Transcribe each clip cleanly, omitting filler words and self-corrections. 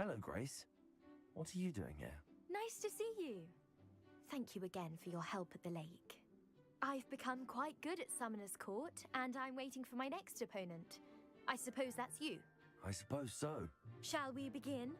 Hello, Grace. What are you doing here? Nice to see you. Thank you again for your help at the lake. I've become quite good at Summoner's Court, and I'm waiting for my next opponent. I suppose that's you. I suppose so. Shall we begin?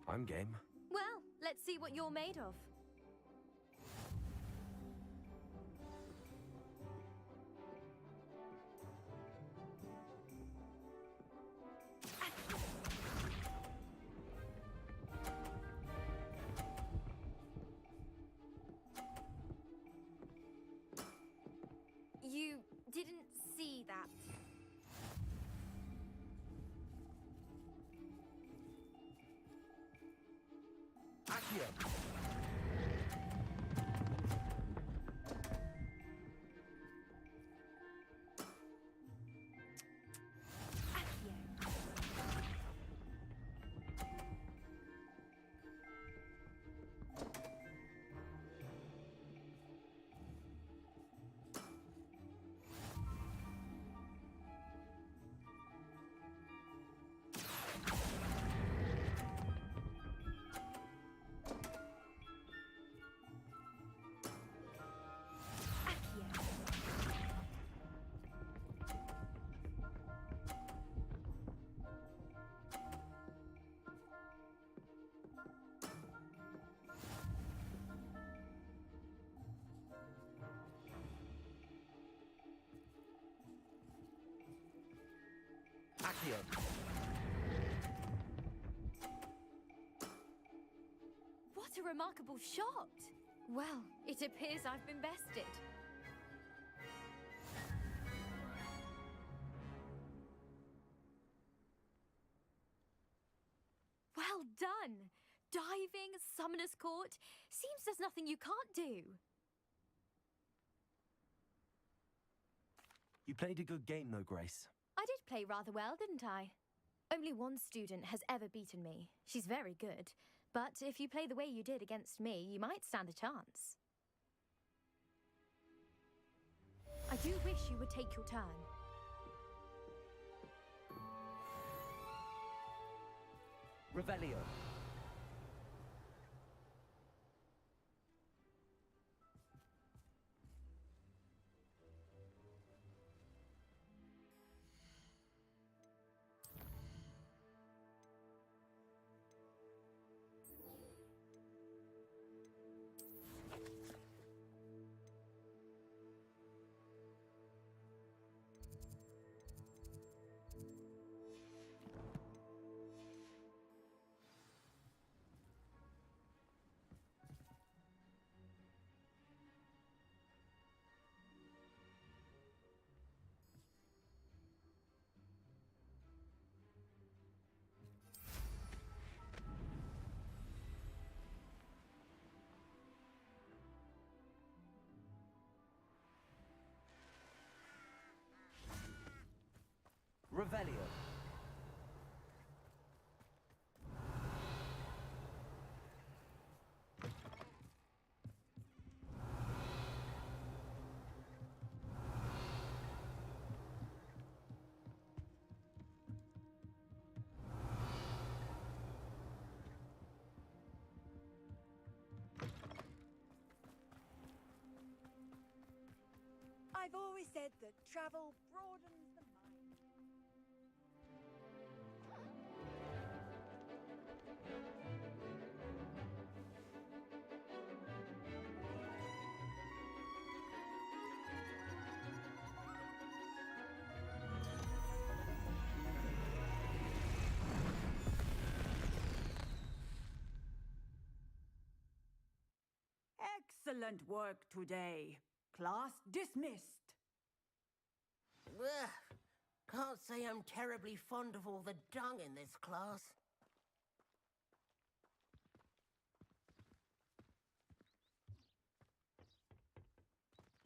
I'm game. Well, let's see what you're made of. You didn't see that. Accio! Accio! What a remarkable shot! Well, it appears I've been bested. Well done! Diving, Summoner's Court, seems there's nothing you can't do. You played a good game though, Grace. I did play rather well, didn't I? Only one student has ever beaten me. She's very good. But if you play the way you did against me, you might stand a chance. I do wish you would take your turn. Revelio. Revelio. I've always said that travel broadens the mind. Excellent work today. Class dismissed. Ugh. Can't say I'm terribly fond of all the dung in this class.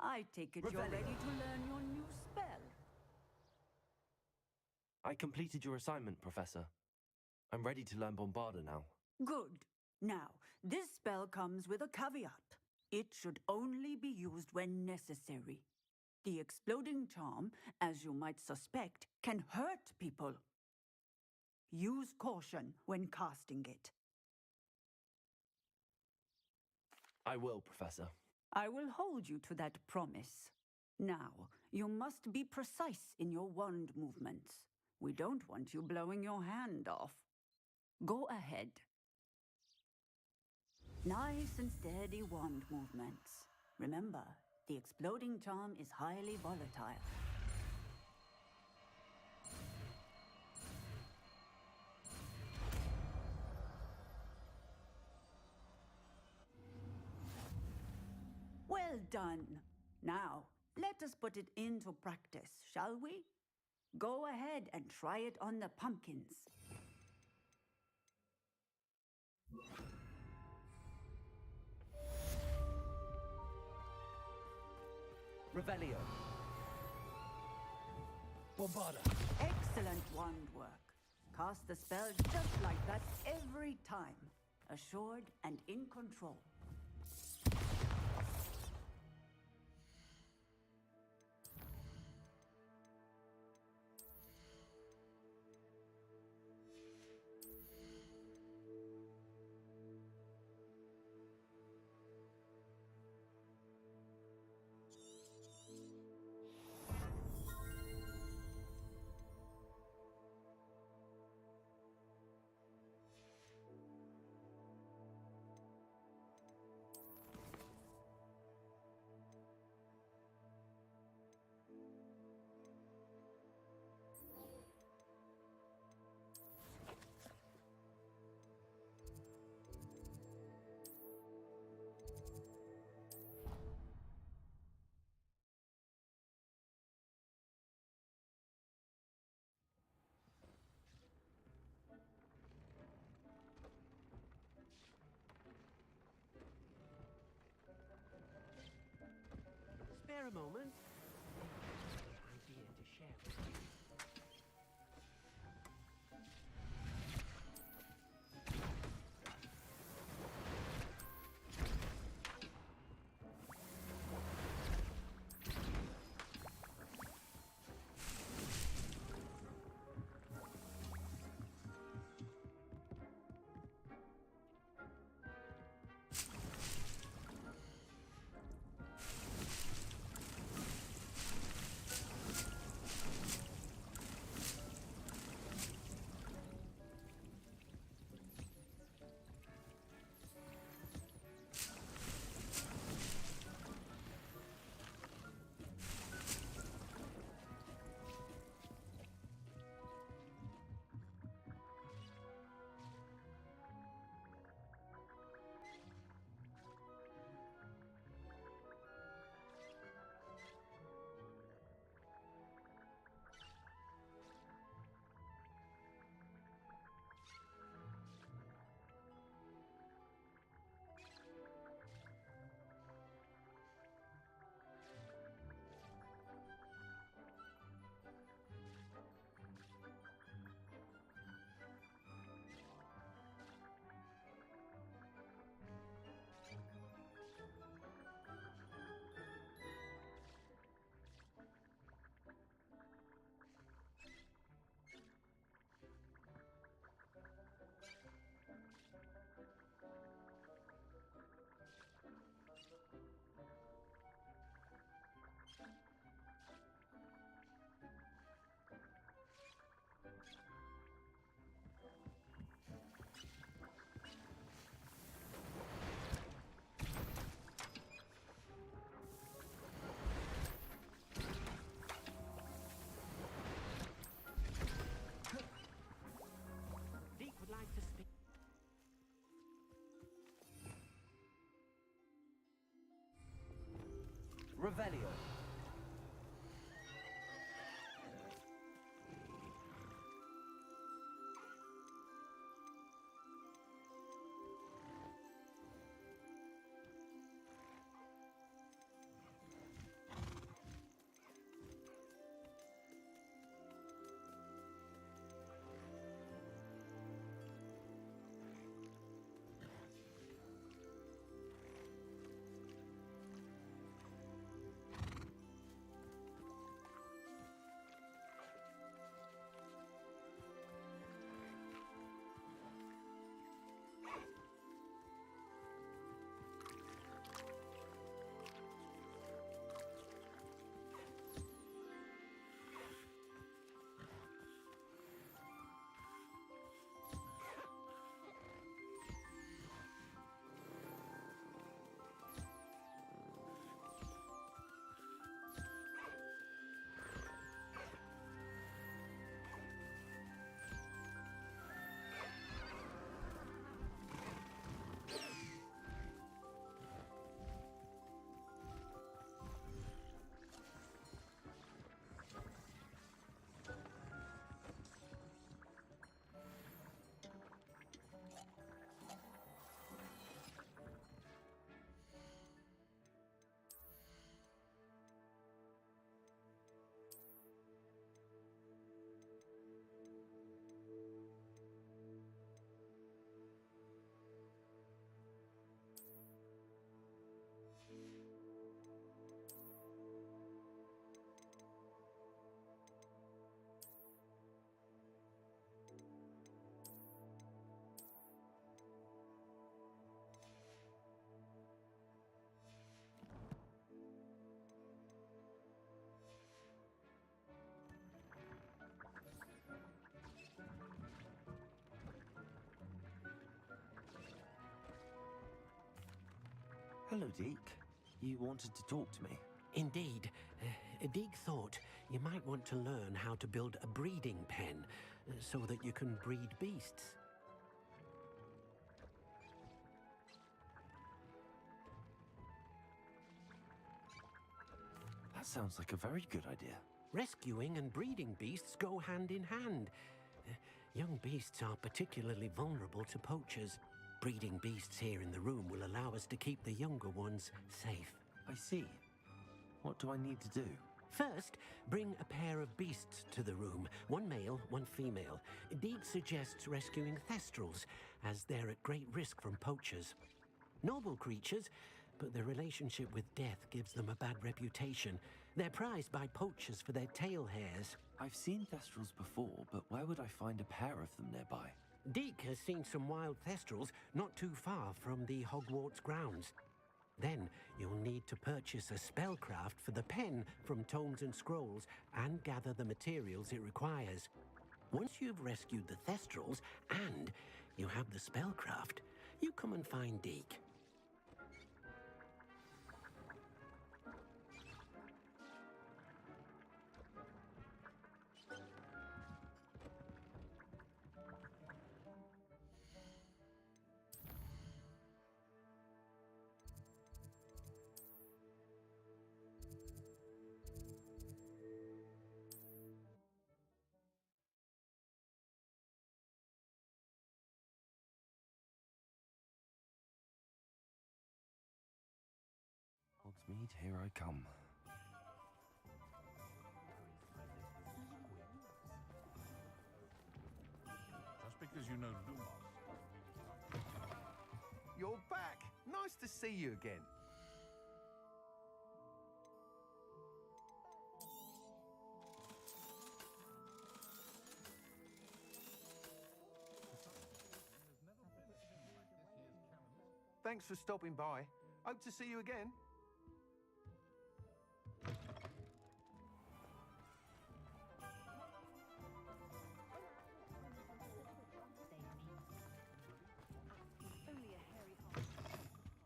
I take it you're Revelio. ready to learn your new spell. I completed your assignment, Professor. I'm ready to learn Bombarda now. Good. Now, this spell comes with a caveat. It should only be used when necessary. The exploding charm, as you might suspect, can hurt people. Use caution when casting it. I will, Professor. I will hold you to that promise. Now, you must be precise in your wand movements. We don't want you blowing your hand off. Go ahead. Nice and steady wand movements. Remember, the exploding charm is highly volatile. Well done. Now, let us put it into practice, shall we? Go ahead and try it on the pumpkins. Revelio. Bombarda. Excellent wand work. Cast the spell just like that every time. Assured and in control. Revelio. Hello, Deke. You wanted to talk to me? Indeed. Deke thought you might want to learn how to build a breeding pen so that you can breed beasts. That sounds like a very good idea. Rescuing and breeding beasts go hand in hand. Young beasts are particularly vulnerable to poachers. Breeding beasts here in the room will allow us to keep the younger ones safe. I see. What do I need to do? First, bring a pair of beasts to the room. One male, one female. Deke suggests rescuing thestrals, as they're at great risk from poachers. Noble creatures, but their relationship with death gives them a bad reputation. They're prized by poachers for their tail hairs. I've seen thestrals before, but where would I find a pair of them nearby? Deke has seen some wild thestrals not too far from the Hogwarts grounds. Then you'll need to purchase a spellcraft for the pen from Tomes and Scrolls and gather the materials it requires. Once you've rescued the thestrals and you have the spellcraft, you come and find Deke. Hogsmeade, here I come. Just because you know Lumos. You're back! Nice to see you again. Thanks for stopping by. Hope to see you again.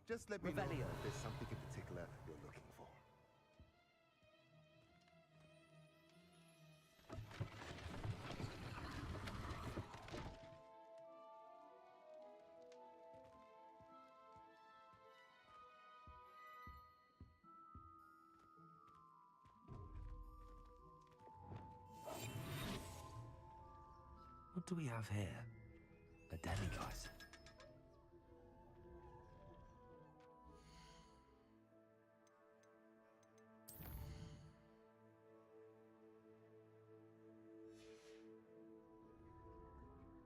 Just let me know Revelio. if there's something in particular you're looking for. What do we have here? A demiguise.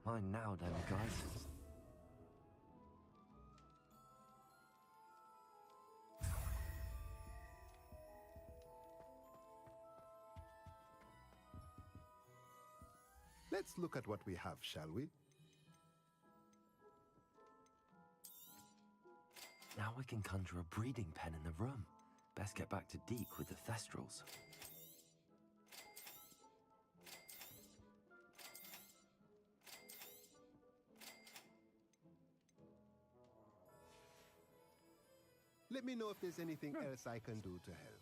Mine now, demiguise. Let's look at what we have, shall we? Now I can conjure a breeding pen in the room. Best get back to Deke with the Thestrals. Let me know if there's anything else I can do to help.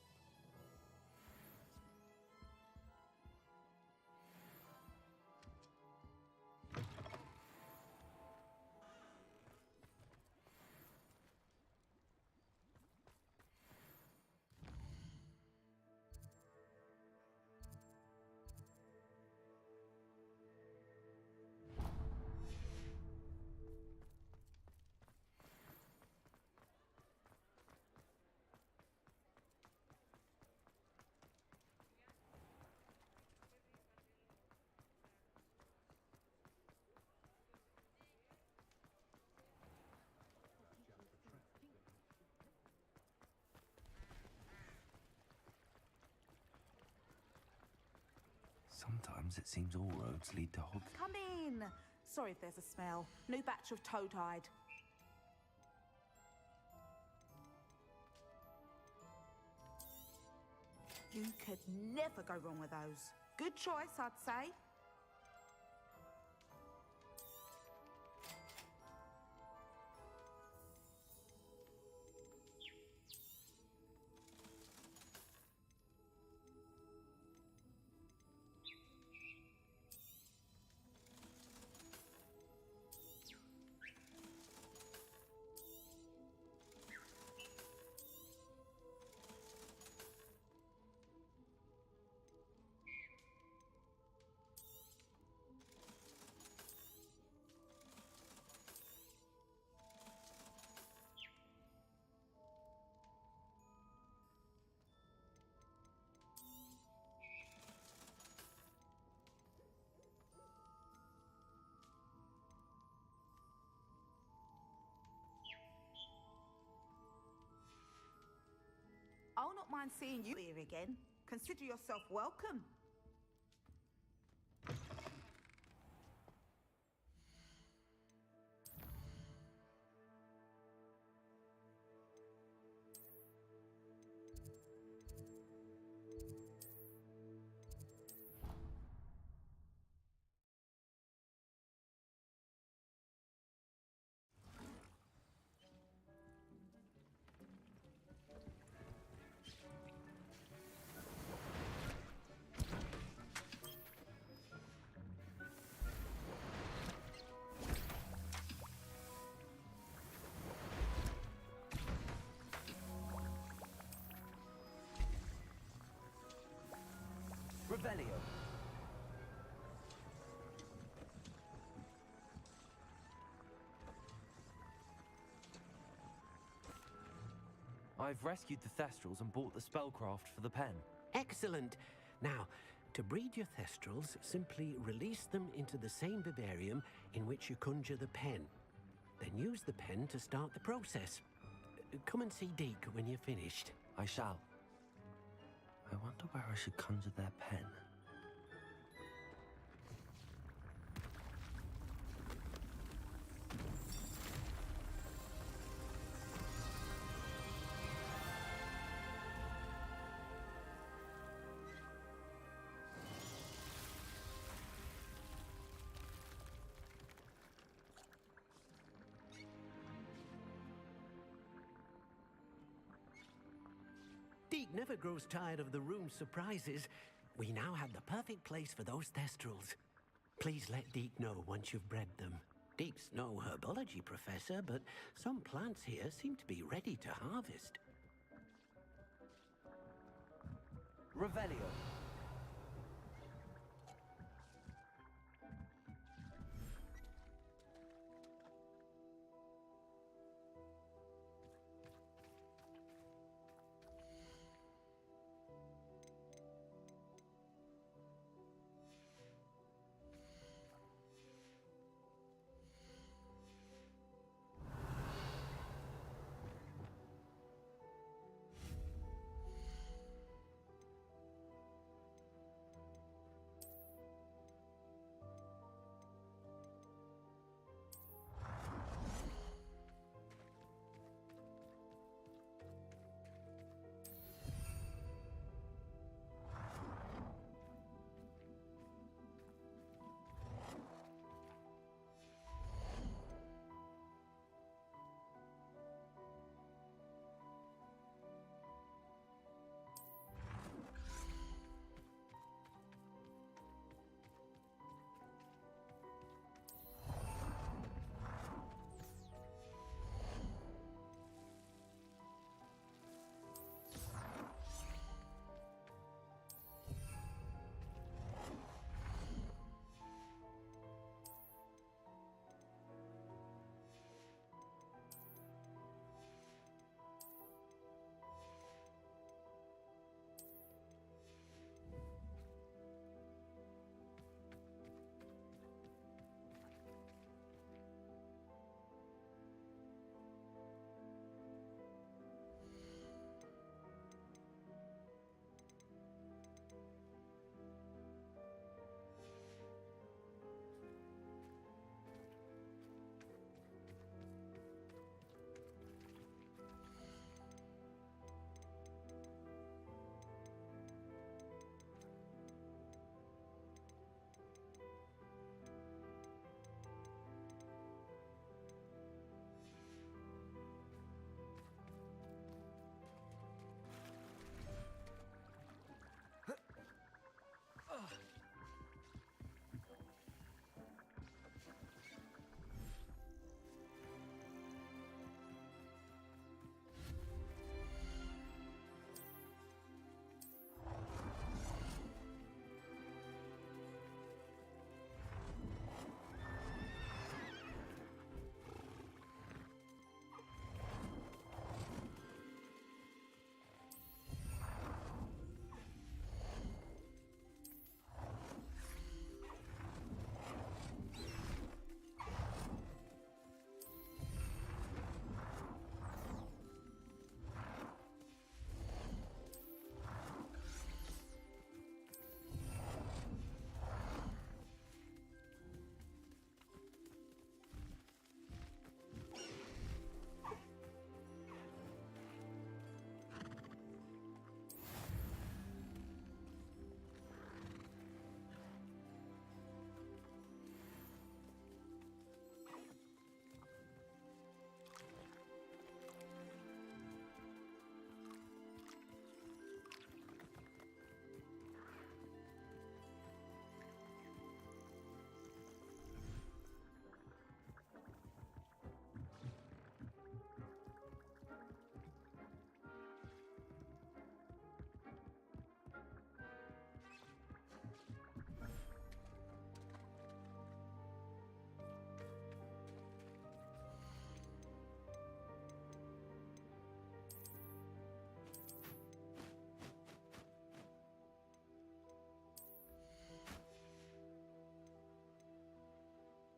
Sometimes it seems all roads lead to Hogwarts. Come in. Sorry if there's a smell. New batch of toad-hide. You could never go wrong with those. Good choice, I'd say. I'll not mind seeing you here again. Consider yourself welcome. Revelio. I've rescued the Thestrals and bought the spellcraft for the pen. Excellent. Now, to breed your Thestrals, simply release them into the same vivarium in which you conjure the pen. Then use the pen to start the process. Come and see Deke when you're finished. I shall. I wonder where I should conjure their pen. Deke never grows tired of the room's surprises. We now have the perfect place for those Thestrals. Please let Deke know once you've bred them. Deke's no herbology professor, but some plants here seem to be ready to harvest. Revelio.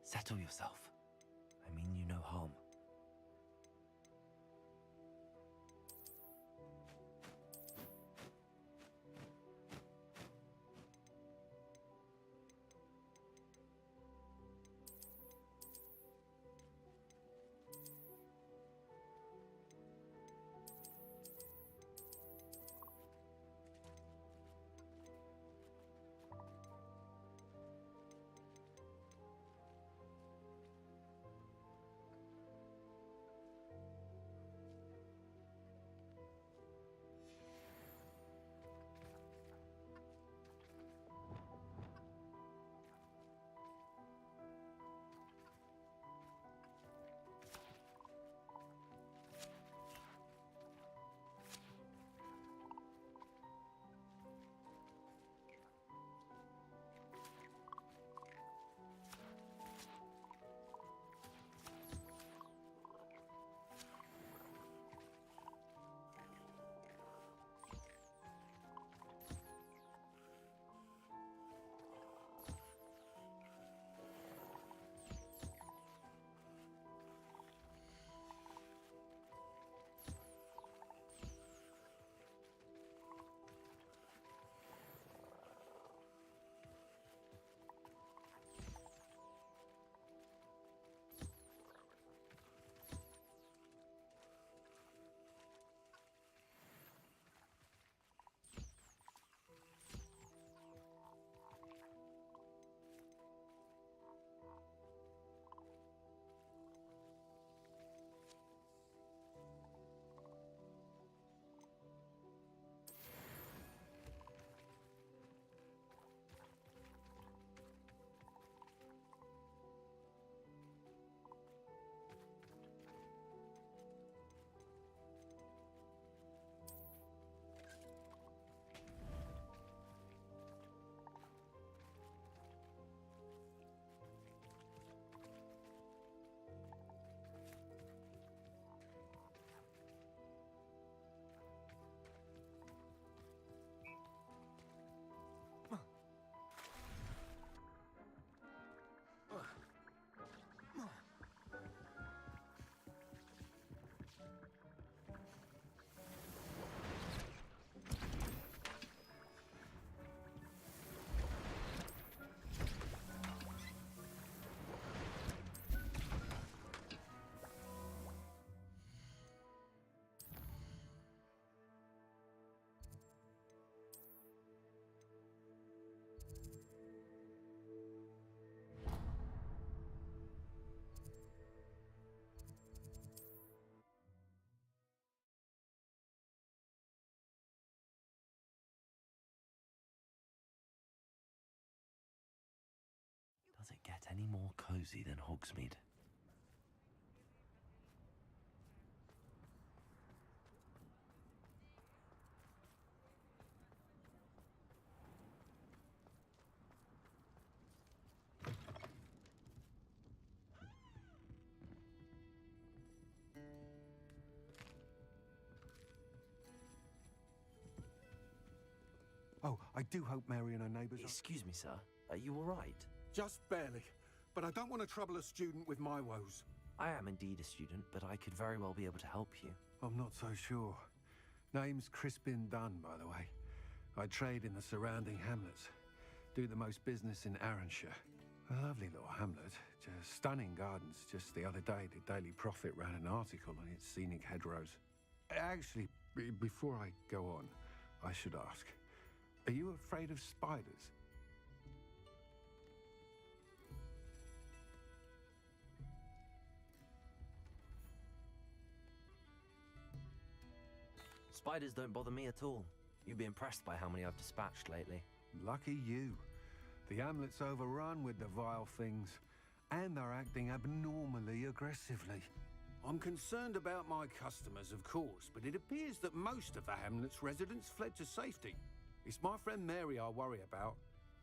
Settle yourself. I mean you no harm. Does it get any more cozy than Hogsmeade? Oh, I do hope Mary and her neighbours are... Excuse me, sir. Are you all right? Just barely. But I don't want to trouble a student with my woes. I am indeed a student, but I could very well be able to help you. I'm not so sure. Name's Crispin Dunn, by the way. I trade in the surrounding hamlets. Do the most business in Arranshire. A lovely little hamlet. Just stunning gardens. Just the other day, the Daily Prophet ran an article on its scenic hedgerows. Actually, before I go on, I should ask. Are you afraid of spiders? Spiders don't bother me at all. You'd be impressed by how many I've dispatched lately. Lucky you. The hamlet's overrun with the vile things, and they're acting abnormally aggressively. I'm concerned about my customers, of course, but it appears that most of the hamlet's residents fled to safety. It's my friend Mary I worry about.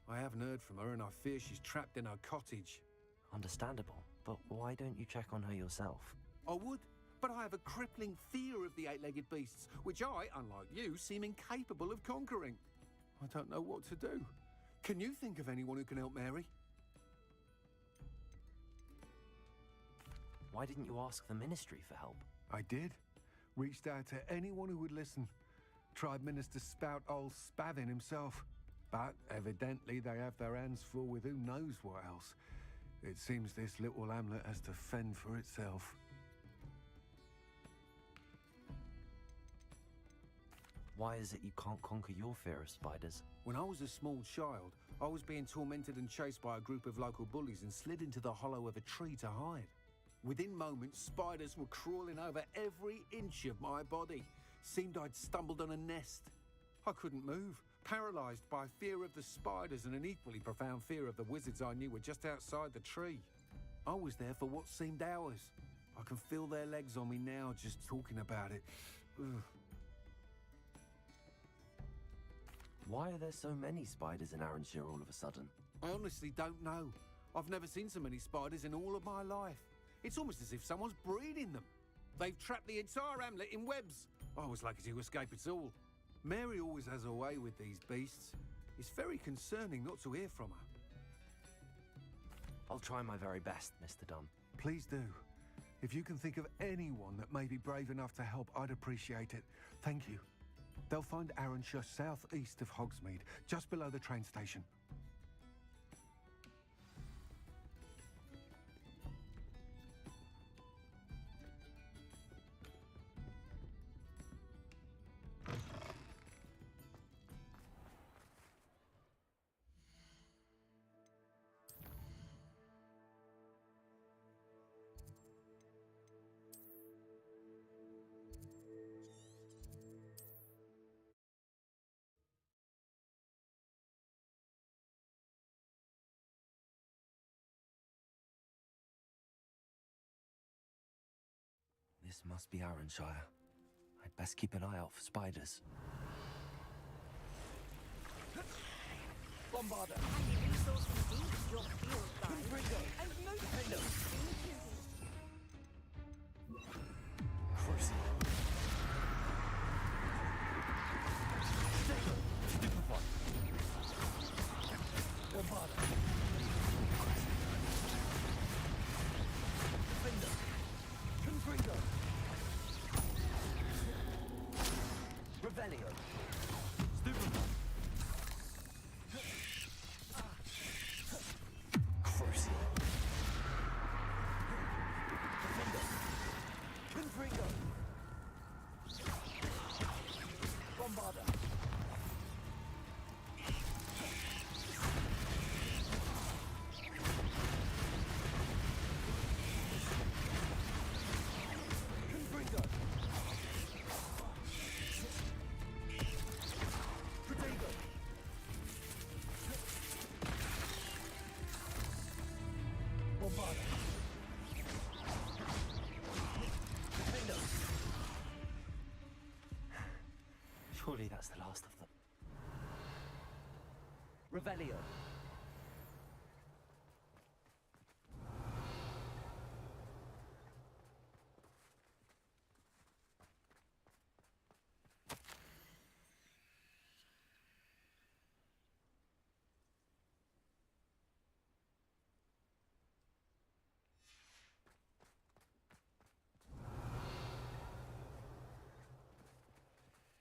I haven't heard from her, and I fear she's trapped in her cottage. Understandable, but why don't you check on her yourself? I would, but I have a crippling fear of the eight-legged beasts, which I, unlike you, seem incapable of conquering. I don't know what to do. Can you think of anyone who can help Mary? Why didn't you ask the Ministry for help? I did. Reached out to anyone who would listen. Tried Minister Spout old Spavin himself. But evidently they have their hands full with who knows what else. It seems this little hamlet has to fend for itself. Why is it you can't conquer your fear of spiders? When I was a small child, I was being tormented and chased by a group of local bullies and slid into the hollow of a tree to hide. Within moments, spiders were crawling over every inch of my body. Seemed I'd stumbled on a nest. I couldn't move, paralysed by fear of the spiders and an equally profound fear of the wizards I knew were just outside the tree. I was there for what seemed hours. I can feel their legs on me now just talking about it. Ugh. Why are there so many spiders in Arranshire all of a sudden? I honestly don't know. I've never seen so many spiders in all of my life. It's almost as if someone's breeding them. They've trapped the entire hamlet in webs. I was lucky to escape it all. Mary always has a way with these beasts. It's very concerning not to hear from her. I'll try my very best, Mr. Dunn. Please do. If you can think of anyone that may be brave enough to help, I'd appreciate it. Thank you. They'll find Arranshire southeast of Hogsmeade, just below the train station. This must be Arranshire. I'd best keep an eye out for spiders. Bombarder. Handy resource indeed, your field guide. Confringo. And most Defender. Crucible. Stupefy. Bombarder. Defender. Confringo. Revelio. Stupefy. Crucible. Defender. Confringo. Bombarder. Confringo. Protego. Bombarder. Defender. Surely that's the last of them. Revelio.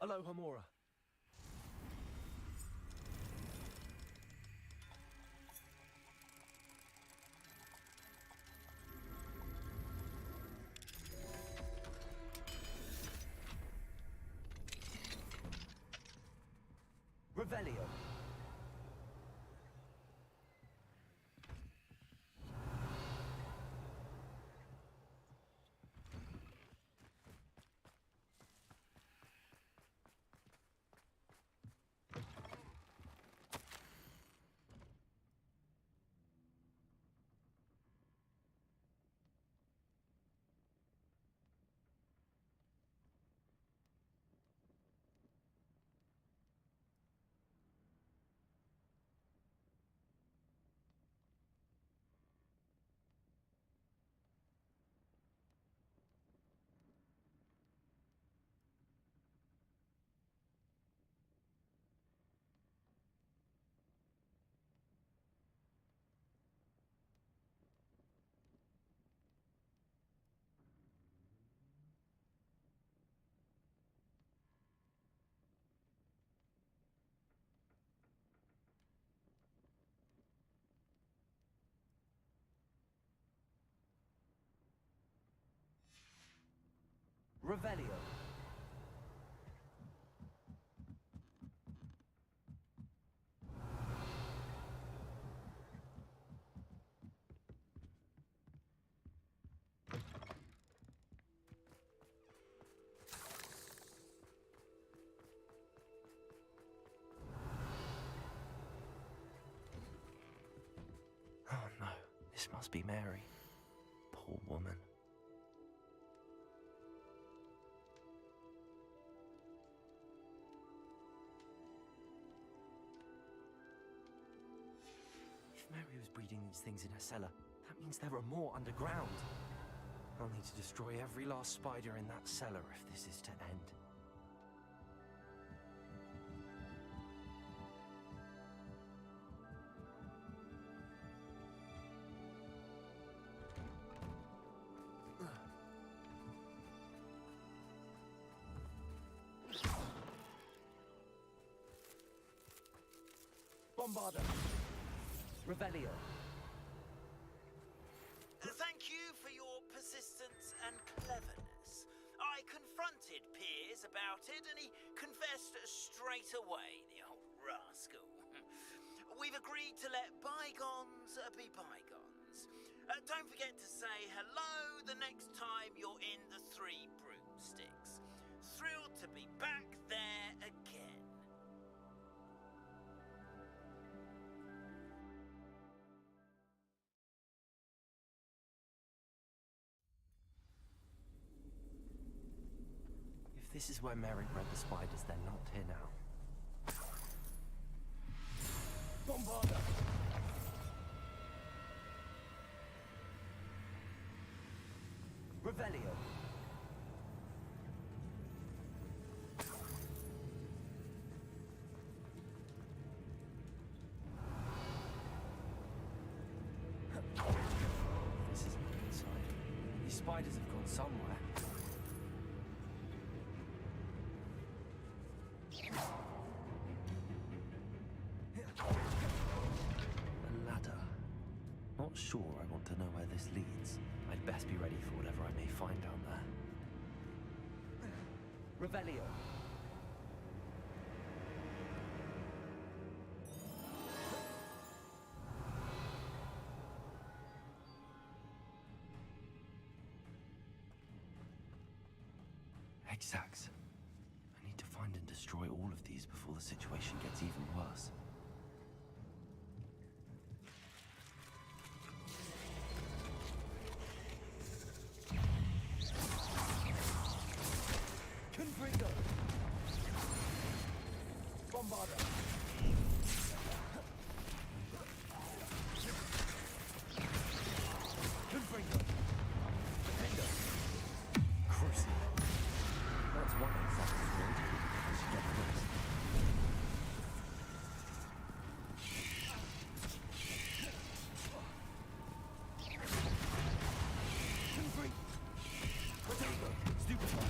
Aloha Mora. Revelio. Revelio. Oh no, this must be Mary. Poor woman. If Mary was breeding these things in her cellar, that means there are more underground. I'll need to destroy every last spider in that cellar if this is to end. Bombarda. Revelio. Thank you for your persistence and cleverness. I confronted Piers about it, and he confessed straight away, the old rascal. We've agreed to let bygones be bygones. Don't forget to say hello the next time you're in the Three Broomsticks. Thrilled to be back there again. If this is where Mary bred the spiders, they're not here now. Bombarda. Revelio. This isn't inside. These spiders have gone somewhere. A ladder. Not sure I want to know where this leads. I'd best be ready for whatever I may find down there. Revelio. Exacts. I need to find and destroy all of these before the situation gets even worse. Confringo. Bombarda. Confringo. Defender. Crucible. That's one exact squad. I should get the rest. Confringo. Potato. Stupefy.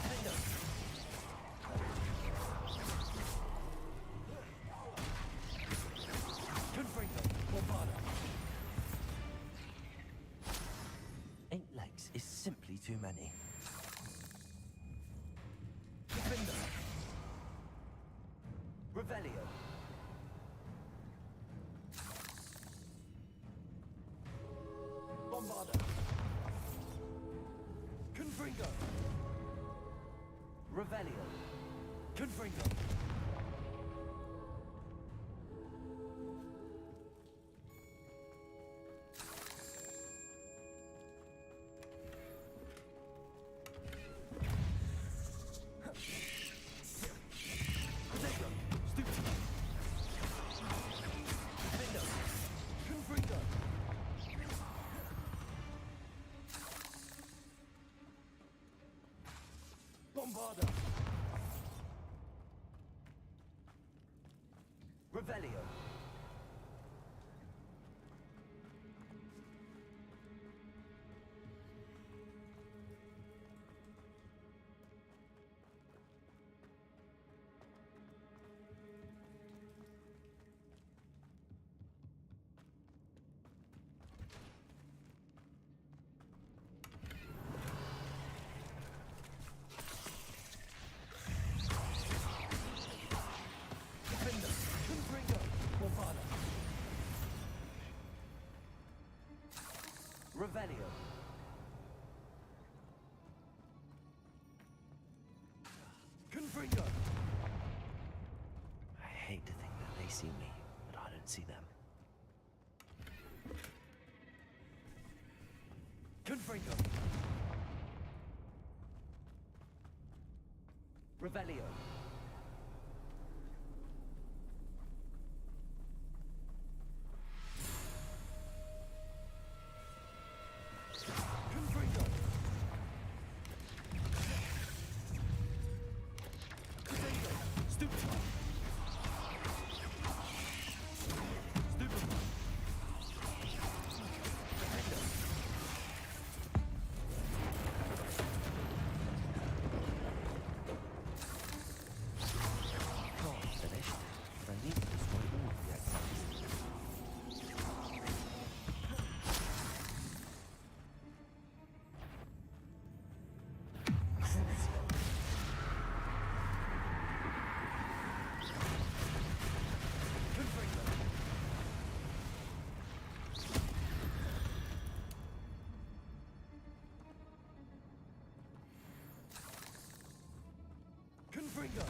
Defender. Confringo. Bombarda. 8 legs is simply too many. Defender. Revelio. Bombarda. Confringo. Revelio. Confringo. Potato. Stupid. Defender. Confringo. Bombarda. Revelio. Revelio. Confringo. I hate to think that they see me, but I don't see them. Confringo. Revelio. Confringo. Confringo. Stupefy. Stupefy. Defender. Not finished, but I need to destroy all of the exiles. Confringo. Confringo.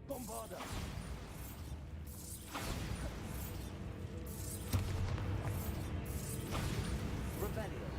Bombarda. Revelio.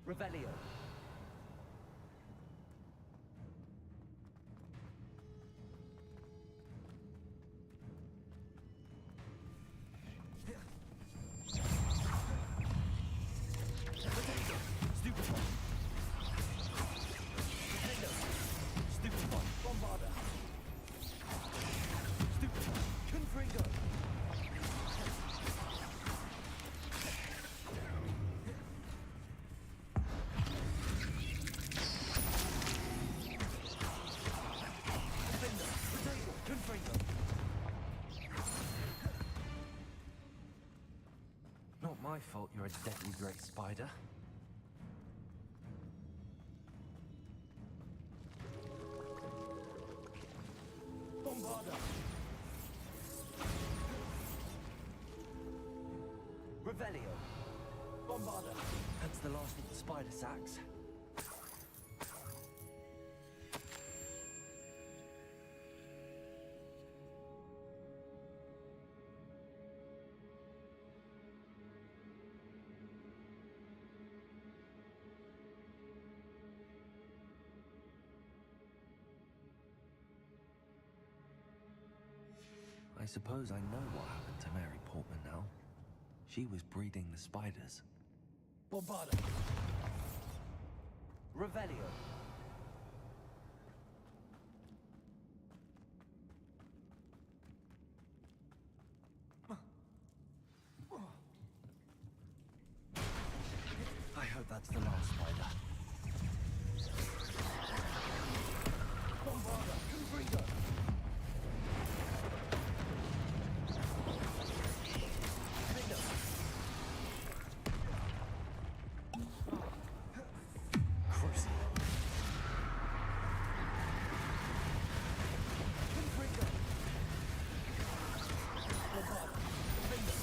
Revelio. Stupefy. Defender. Stupefy. Bombarda. Stupefy. Confringo. Defender. Potato. Confringo. Not my fault you're a deadly great spider. Bombarda. Revelio. Bombarda. That's the last of the spider sacks. I suppose I know what happened to Mary Portman now. She was breeding the spiders. Bombarda. Revelio. I hope that's the last spider. Bombarda. Confringo. Defender. Crucible. Confringo. Bombarda. Defender.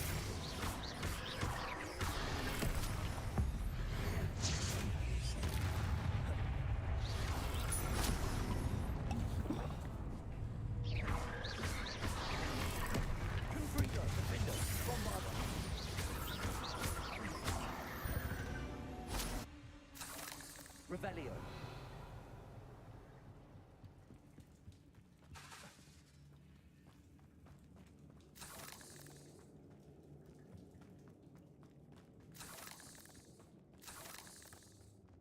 Confringo. Defender. Bombarda. Revelio.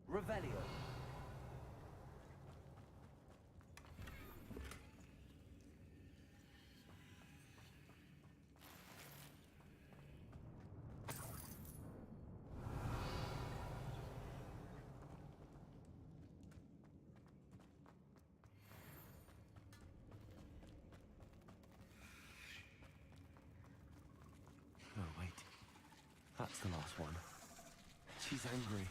Revelio. It's the last one. She's angry.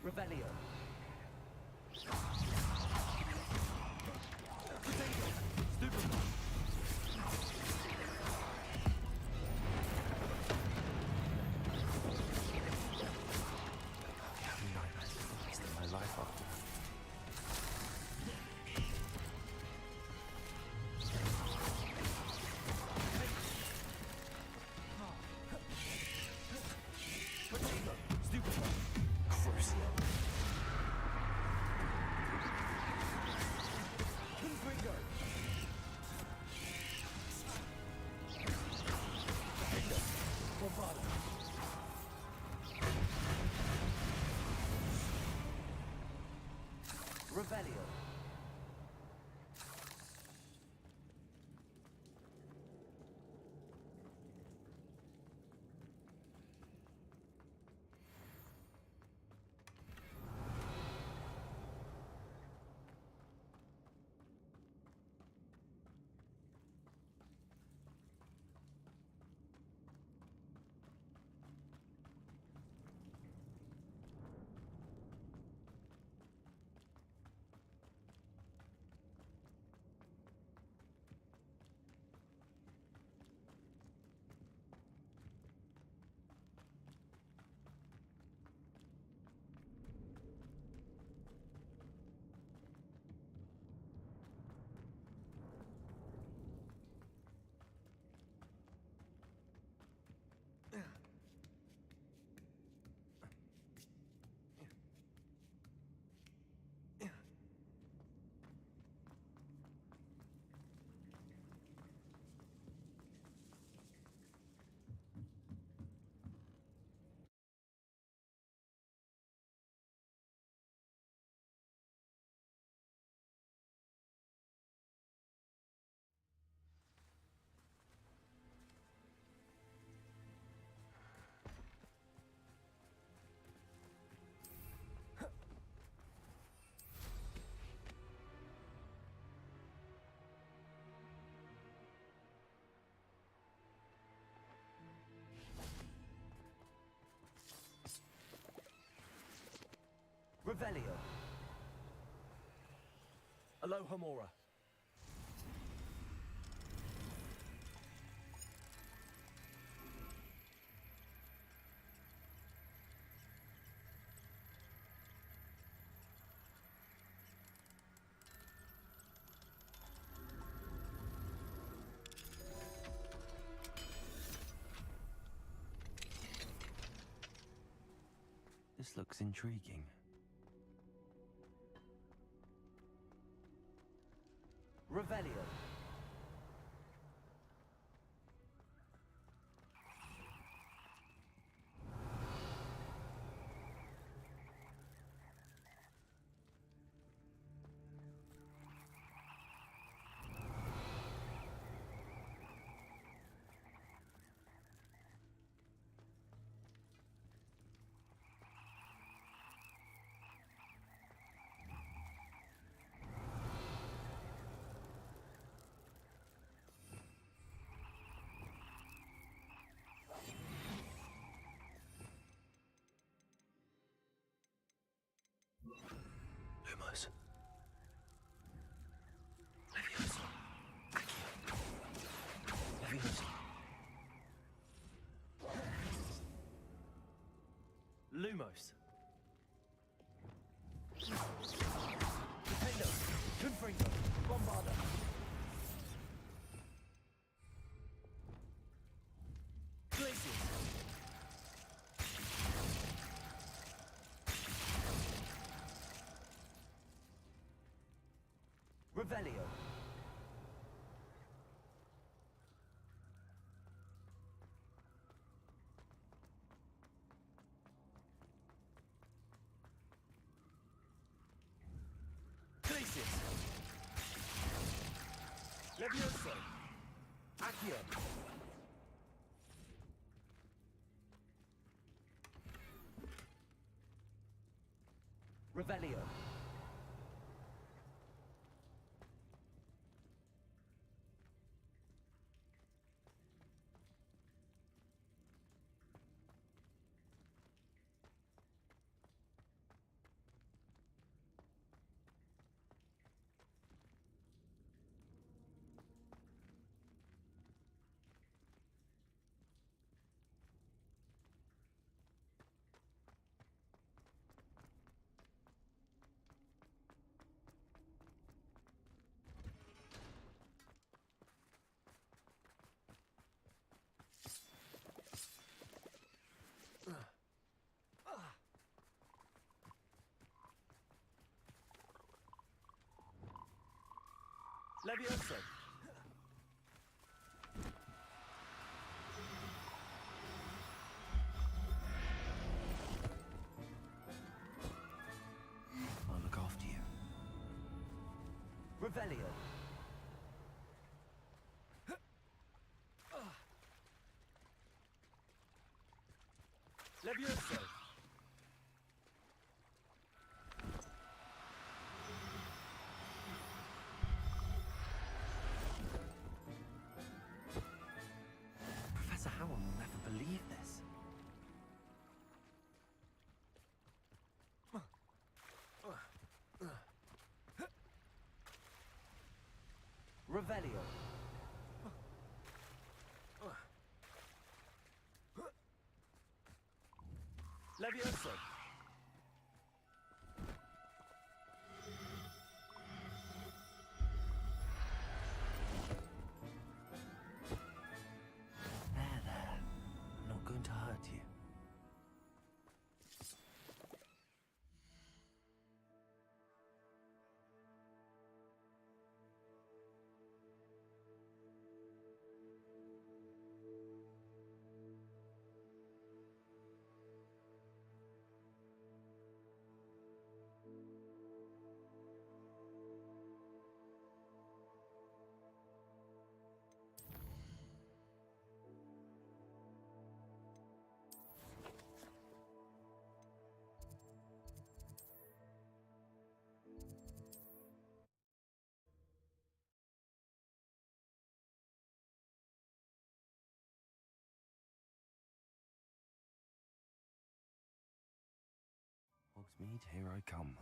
Revelio. Having nightmares for the rest of my life after that. Crucio. Confringo. Bombarda. Revelio. Revelio. Alohomora. This looks intriguing. Revelio. Lumos. Leviosa. Accio. Leviosa. Lumos. Defendo. Confringo. Bombarda. Glacius. Revelio. Glacius. Levioso. Accio. Revelio. Levioso. I'll look after you. Revelio. Levioso. Professor Howell will never believe this. Revelio. Levioso. There. I'm not going to hurt you. Hogsmeade, here I come.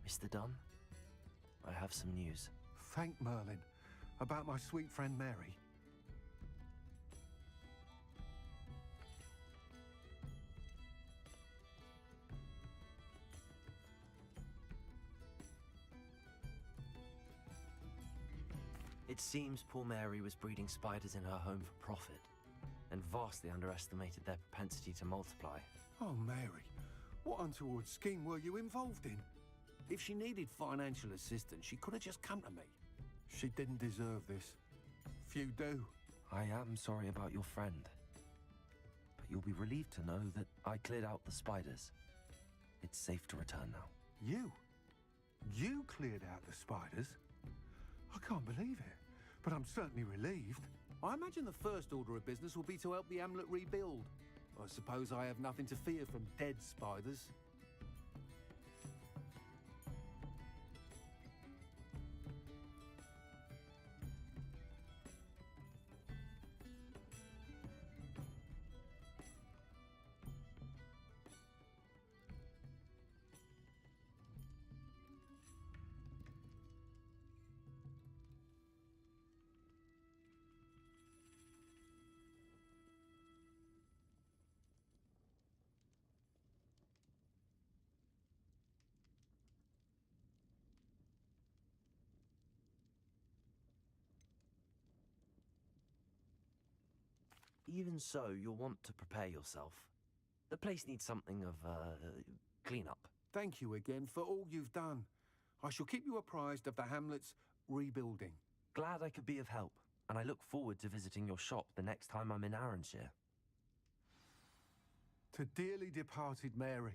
Mr. Dunn, I have some news. Thank Merlin. About my sweet friend Mary. It seems poor Mary was breeding spiders in her home for profit, and vastly underestimated their propensity to multiply. Oh, Mary, what untoward scheme were you involved in? If she needed financial assistance, she could have just come to me. She didn't deserve this. Few do. I am sorry about your friend, but you'll be relieved to know that I cleared out the spiders. It's safe to return now. You? You cleared out the spiders? I can't believe it, but I'm certainly relieved. I imagine the first order of business will be to help the amulet rebuild. I suppose I have nothing to fear from dead spiders. Even so, you'll want to prepare yourself. The place needs something of, clean-up. Thank you again for all you've done. I shall keep you apprised of the hamlet's rebuilding. Glad I could be of help, and I look forward to visiting your shop the next time I'm in Arranshire. To dearly departed Mary.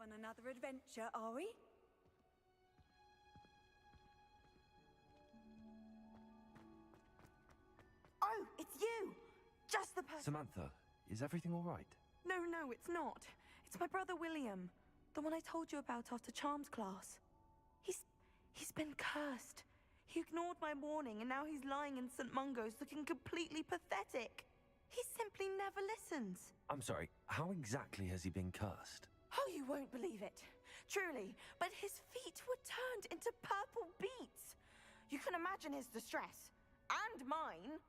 On another adventure, are we? Oh, it's you! Just the person. Samantha, is everything all right? No, it's not. It's my brother William. The one I told you about after Charms class. He's been cursed. He ignored my warning and now he's lying in St. Mungo's looking completely pathetic. He simply never listens. I'm sorry, how exactly has he been cursed? Oh, you won't believe it. Truly, but his feet were turned into purple beets. You can imagine his distress. And mine.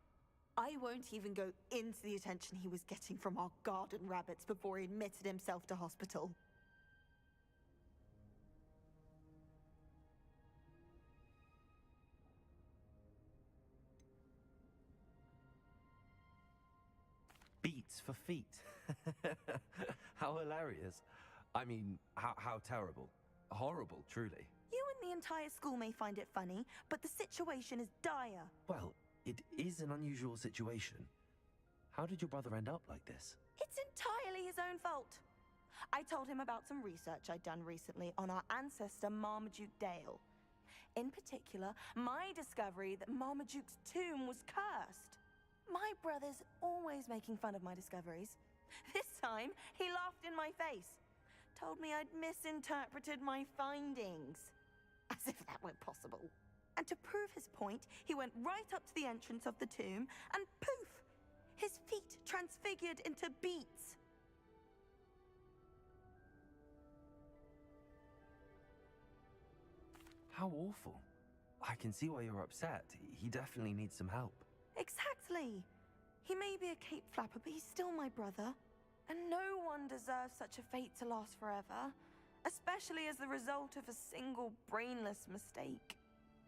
I won't even go into the attention he was getting from our garden rabbits before he admitted himself to hospital. Beats for feet. How hilarious. I mean, how terrible. Horrible, truly. You and the entire school may find it funny, but the situation is dire. Well, it is an unusual situation. How did your brother end up like this? It's entirely his own fault. I told him about some research I'd done recently on our ancestor Marmaduke Dale. In particular, my discovery that Marmaduke's tomb was cursed. My brother's always making fun of my discoveries. This time, he laughed in my face. Told me I'd misinterpreted my findings. As if that were possible. And to prove his point, he went right up to the entrance of the tomb and poof! His feet transfigured into beets. How awful. I can see why you're upset. He definitely needs some help. Exactly. He may be a cape flapper, but he's still my brother. And no one deserves such a fate to last forever, especially as the result of a single brainless mistake.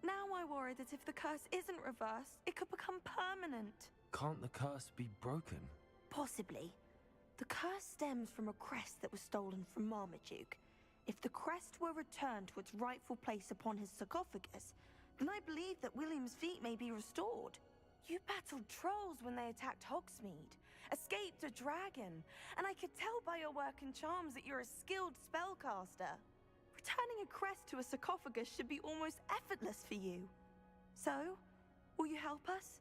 Now I worry that if the curse isn't reversed, it could become permanent. Can't the curse be broken? Possibly. The curse stems from a crest that was stolen from Marmaduke. If the crest were returned to its rightful place upon his sarcophagus, then I believe that William's feet may be restored. You battled trolls when they attacked Hogsmeade, escaped a dragon, and I could tell by your work and charms that you're a skilled spellcaster. Returning a crest to a sarcophagus should be almost effortless for you. So, will you help us?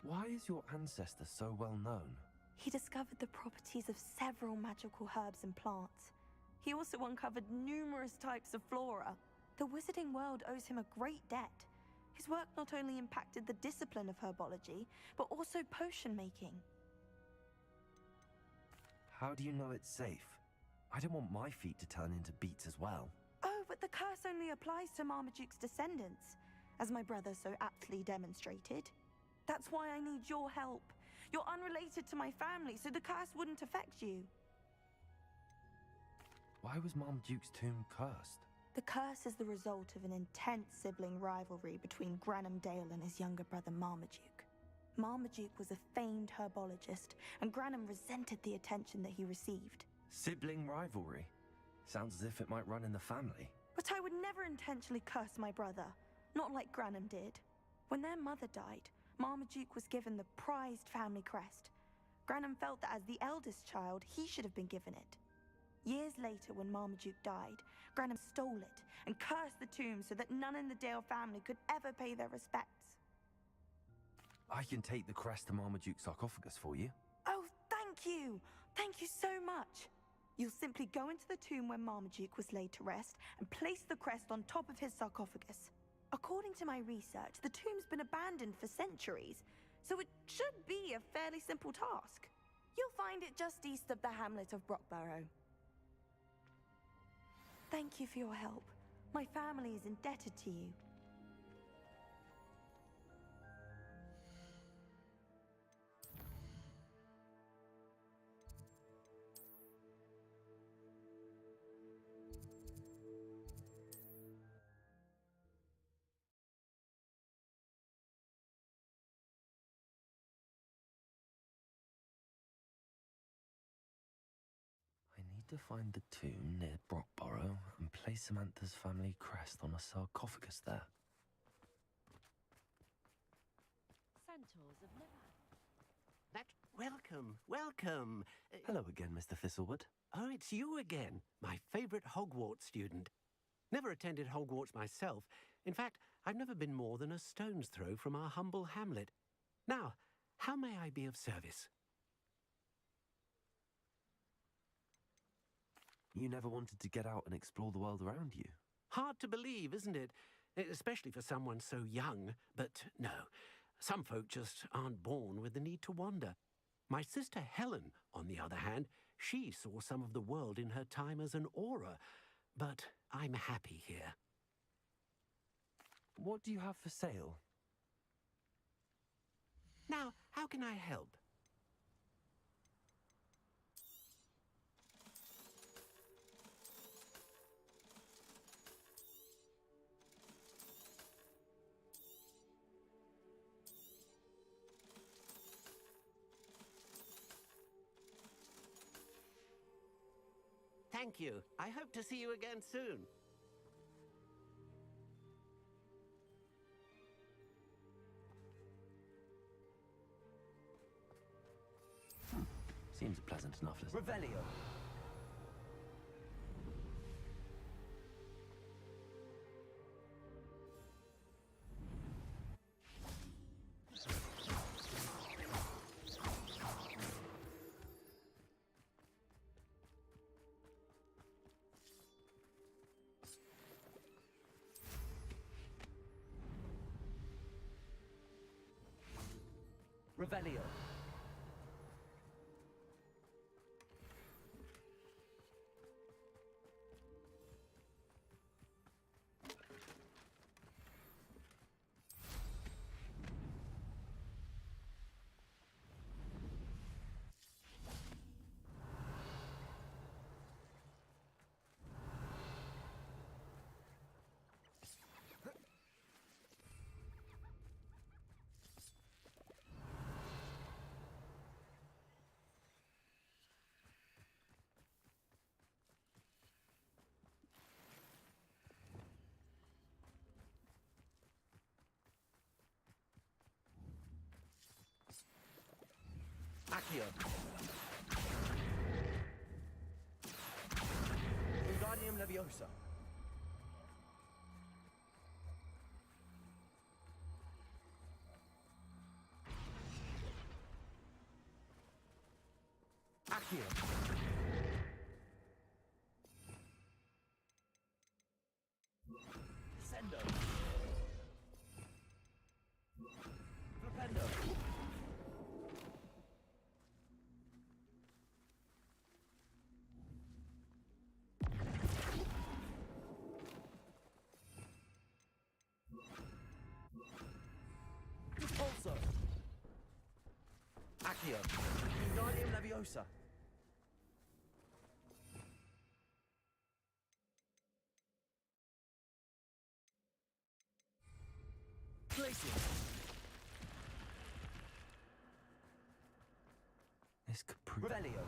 Why is your ancestor so well known? He discovered the properties of several magical herbs and plants. He also uncovered numerous types of flora. The wizarding world owes him a great debt. His work not only impacted the discipline of herbology, but also potion making. How do you know it's safe? I don't want my feet to turn into beets as well. Oh, but the curse only applies to Marmaduke's descendants, as my brother so aptly demonstrated. That's why I need your help. You're unrelated to my family, so the curse wouldn't affect you. Why was Marmaduke's tomb cursed? The curse is the result of an intense sibling rivalry between Granham Dale and his younger brother Marmaduke. Marmaduke was a famed herbologist, and Granham resented the attention that he received. Sibling rivalry? Sounds as if it might run in the family. But I would never intentionally curse my brother, not like Granham did. When their mother died, Marmaduke was given the prized family crest. Granham felt that as the eldest child, he should have been given it. Years later, when Marmaduke died, Granham stole it and cursed the tomb so that none in the Dale family could ever pay their respects. I can take the crest to Marmaduke's sarcophagus for you. Oh, thank you! Thank you so much! You'll simply go into the tomb where Marmaduke was laid to rest and place the crest on top of his sarcophagus. According to my research, the tomb's been abandoned for centuries, so it should be a fairly simple task. You'll find it just east of the hamlet of Brockborough. Thank you for your help. My family is indebted to you. To find the tomb near Brockborough and place Samantha's family crest on a sarcophagus there. That welcome, welcome. Hello again, Mr. Thistlewood. Oh, it's you again, my favorite Hogwarts student. Never attended Hogwarts myself. In fact, I've never been more than a stone's throw from our humble hamlet. Now, how may I be of service? You never wanted to get out and explore the world around you. Hard to believe, isn't it? Especially for someone so young. But no, some folk just aren't born with the need to wander. My sister Helen, on the other hand, she saw some of the world in her time as an auror. But I'm happy here. What do you have for sale? Now, how can I help? Thank you. I hope to see you again soon. Seems pleasant enough, doesn't it? Revelio. Revelio. Accio. Wingardium Leviosa. Accio. Sendo. Flipendo. Repulso. Accio. Wingardium Leviosa. Glacier. This could prove... Revelio.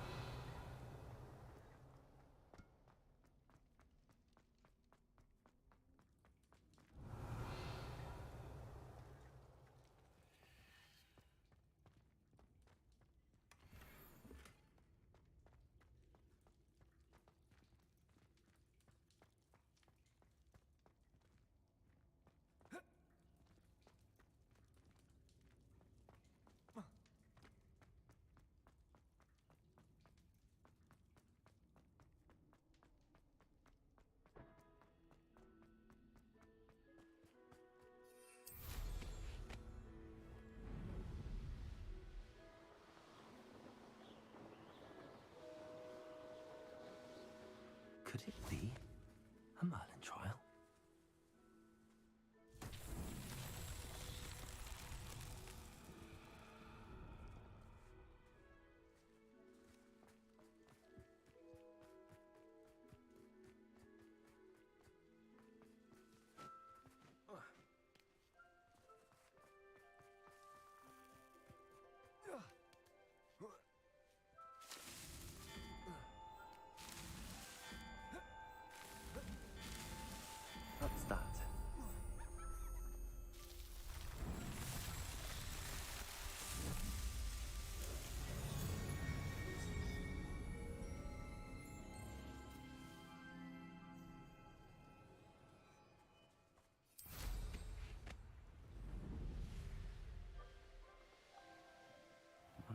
Could it be a Merlin trial?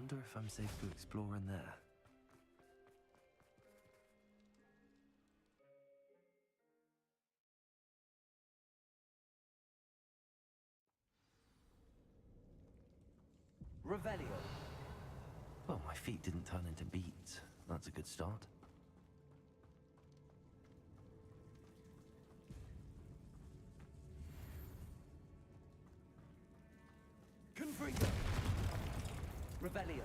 Wonder if I'm safe to explore in there. Revelio. Well, my feet didn't turn into beets. That's a good start. Confringo. Revelio.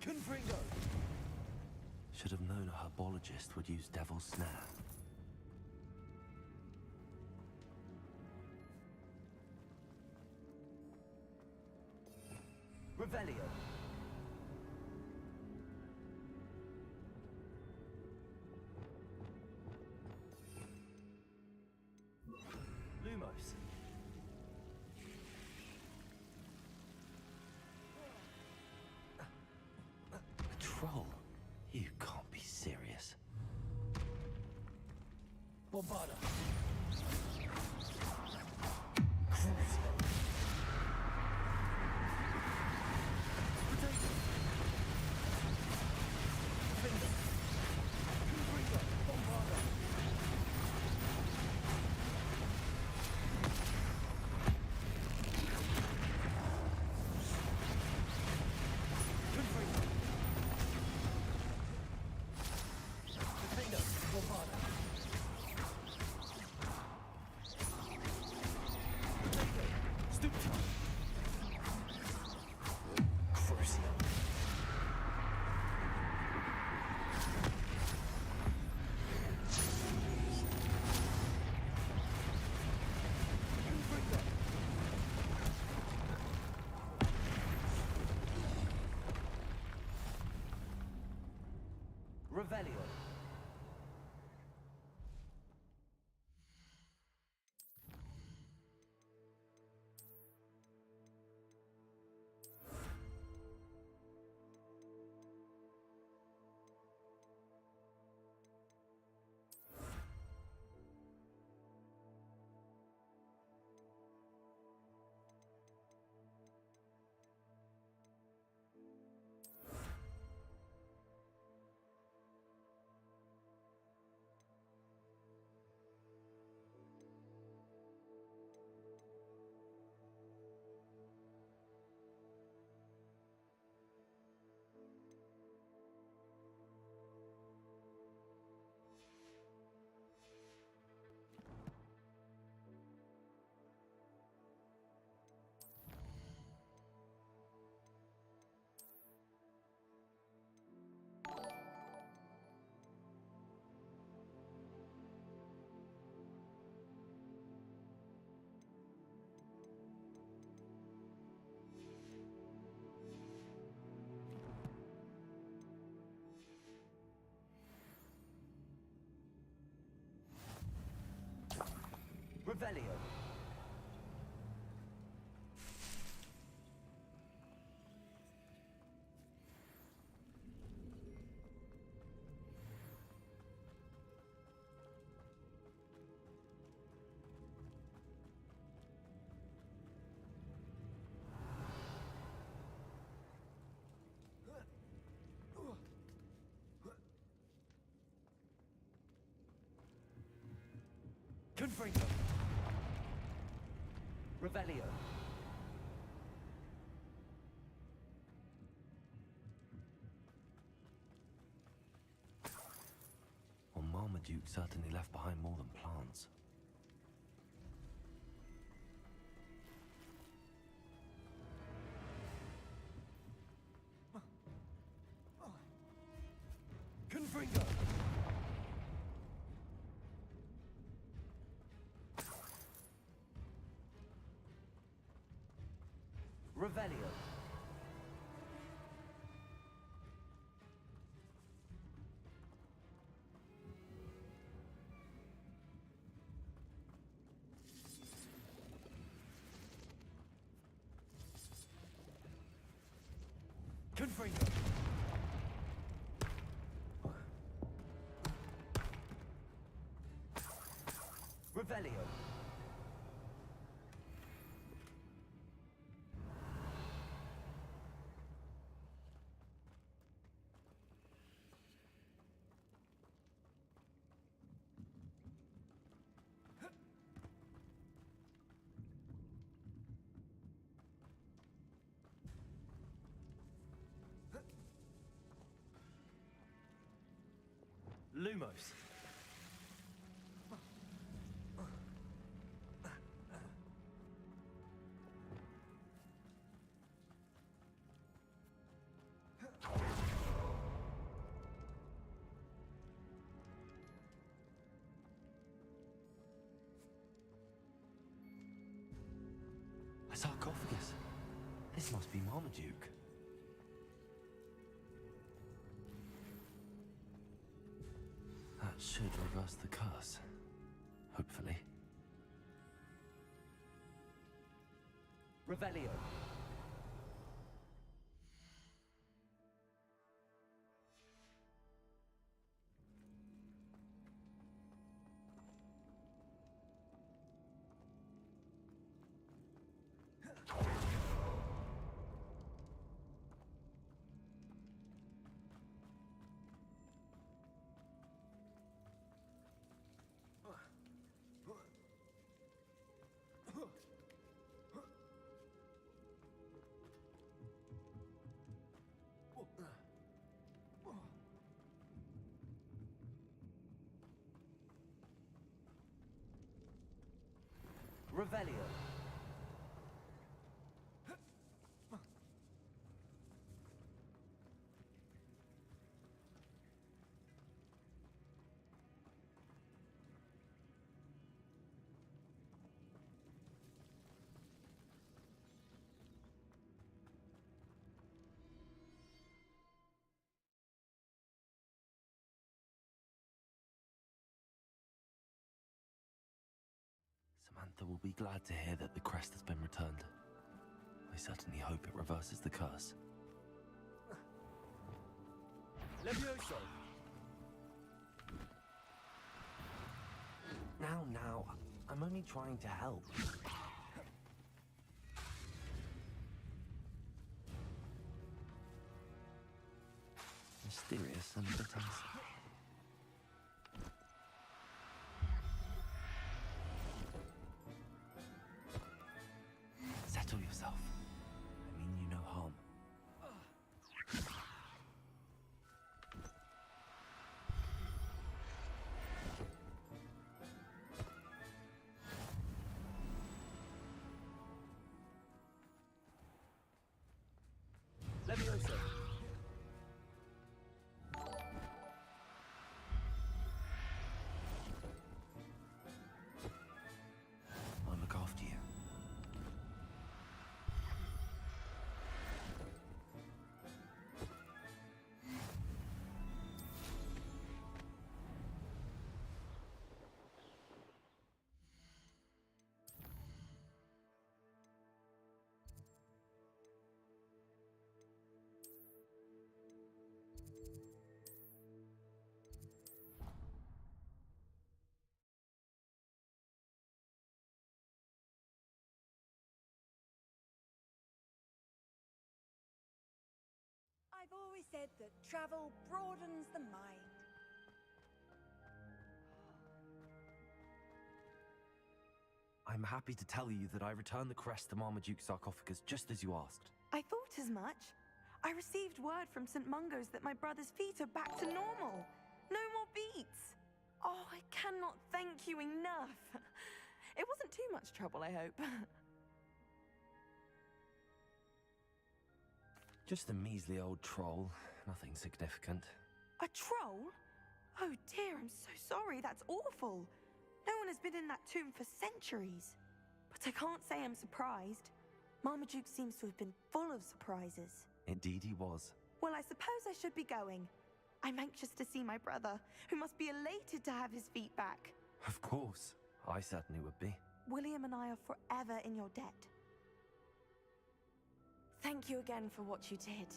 Confringo. Should have known a herbologist would use Devil's Snare. Revelio. Lumos. A troll? You can't be serious. Bombarda. Revelio. Revelio. Confringo. Revelio. Well, Marmaduke certainly left behind more than plants. Confringo. Revelio. Confringo. Revelio. Lumos. A sarcophagus. This must be Marmaduke. That should reverse the curse. Hopefully. Revelio. Revelio. Samantha will be glad to hear that the crest has been returned. I certainly hope it reverses the curse. Levioso. Now, I'm only trying to help. Mysterious and a bit unsafe. Settle yourself. I mean you no harm. Levioso. I'll look after you. I've always said that travel broadens the mind. I'm happy to tell you that I returned the crest to Marmaduke's sarcophagus just as you asked. I thought as much. I received word from St. Mungo's that my brother's feet are back to normal. No more beats. Oh, I cannot thank you enough. It wasn't too much trouble, I hope. Just a measly old troll, nothing significant. A troll? Oh dear, I'm so sorry. That's awful. No one has been in that tomb for centuries. But I can't say I'm surprised. Marmaduke seems to have been full of surprises. Indeed he was. Well, I suppose I should be going. I'm anxious to see my brother, who must be elated to have his feet back. Of course. I certainly would be. William and I are forever in your debt. Thank you again for what you did.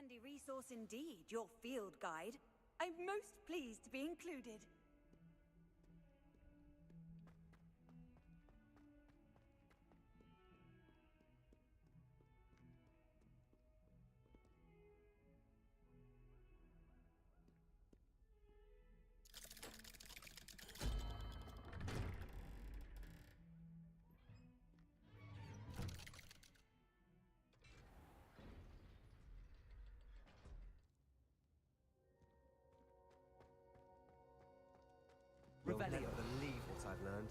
handy resource indeed, your field guide. I'm most pleased to be included. You'll never believe what I've learned.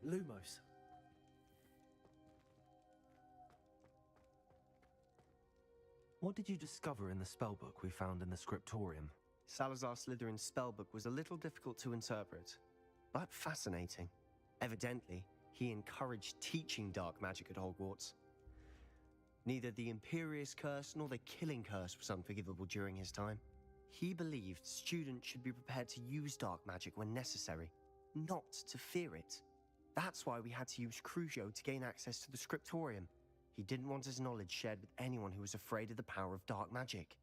Lumos. What did you discover in the spellbook we found in the scriptorium? Salazar Slytherin's spellbook was a little difficult to interpret, but fascinating. Evidently, he encouraged teaching dark magic at Hogwarts. Neither the Imperious Curse nor the Killing Curse was unforgivable during his time. He believed students should be prepared to use dark magic when necessary, not to fear it. That's why we had to use Crucio to gain access to the scriptorium. He didn't want his knowledge shared with anyone who was afraid of the power of dark magic.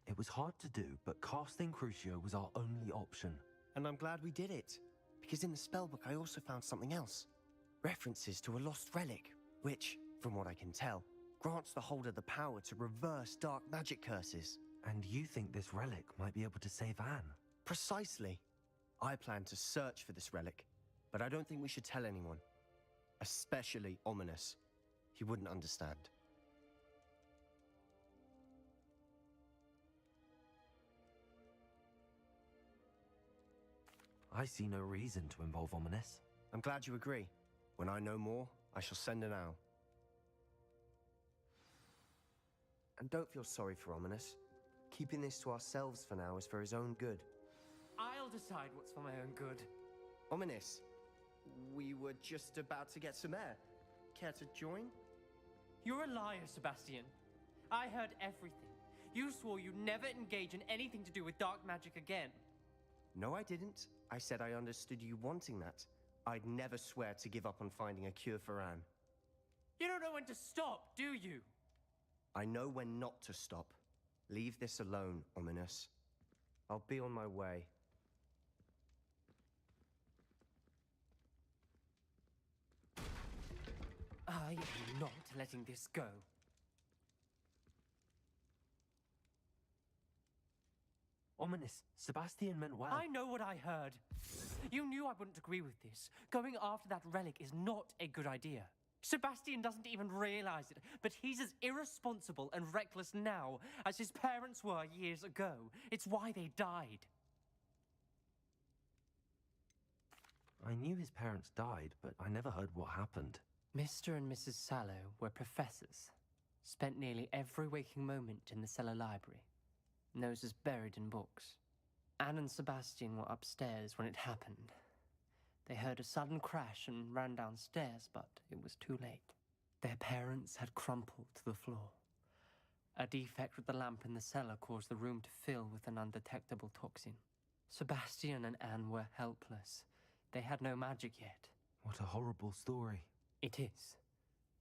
It was hard to do, but casting Crucio was our only option. And I'm glad we did it, because in the spellbook I also found something else. References to a lost relic, which, from what I can tell, grants the holder the power to reverse dark magic curses. And you think this relic might be able to save Anne? Precisely. I plan to search for this relic, but I don't think we should tell anyone. Especially Ominous. He wouldn't understand. I see no reason to involve Ominous. I'm glad you agree. When I know more, I shall send an owl. And don't feel sorry for Ominous. Keeping this to ourselves for now is for his own good. I'll decide what's for my own good. Ominous, we were just about to get some air. Care to join? You're a liar, Sebastian. I heard everything. You swore you'd never engage in anything to do with dark magic again. No, I didn't. I said I understood you wanting that. I'd never swear to give up on finding a cure for Anne. You don't know when to stop, do you? I know when not to stop. Leave this alone, Ominous. I'll be on my way. I am not letting this go. Ominous, Sebastian meant well. I know what I heard. You knew I wouldn't agree with this. Going after that relic is not a good idea. Sebastian doesn't even realize it, but he's as irresponsible and reckless now as his parents were years ago. It's why they died. I knew his parents died, but I never heard what happened. Mr. and Mrs. Sallow were professors. Spent nearly every waking moment in the cellar library. Noses buried in books. Anne and Sebastian were upstairs when it happened. They heard a sudden crash and ran downstairs, but it was too late. Their parents had crumpled to the floor. A defect with the lamp in the cellar caused the room to fill with an undetectable toxin. Sebastian and Anne were helpless. They had no magic yet. What a horrible story. It is.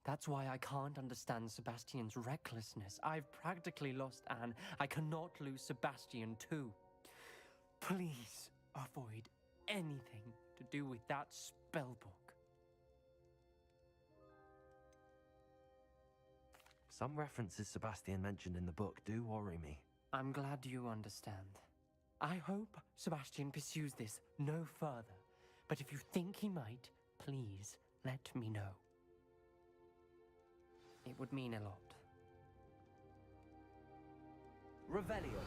That's why I can't understand Sebastian's recklessness. I've practically lost Anne. I cannot lose Sebastian too. Please avoid anything to do with that spellbook. Some references Sebastian mentioned in the book do worry me. I'm glad you understand. I hope Sebastian pursues this no further. But if you think he might, please let me know. It would mean a lot. Revelio.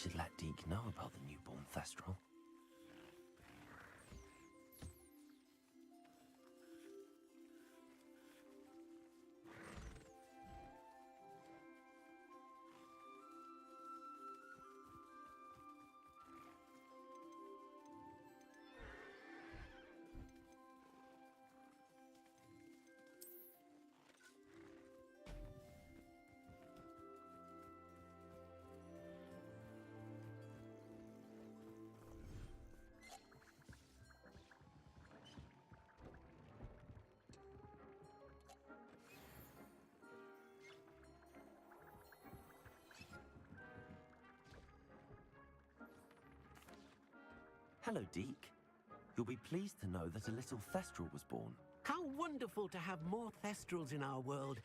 should let Deke know about the newborn Thestral. Hello, Deke. You'll be pleased to know that a little Thestral was born. How wonderful to have more Thestrals in our world.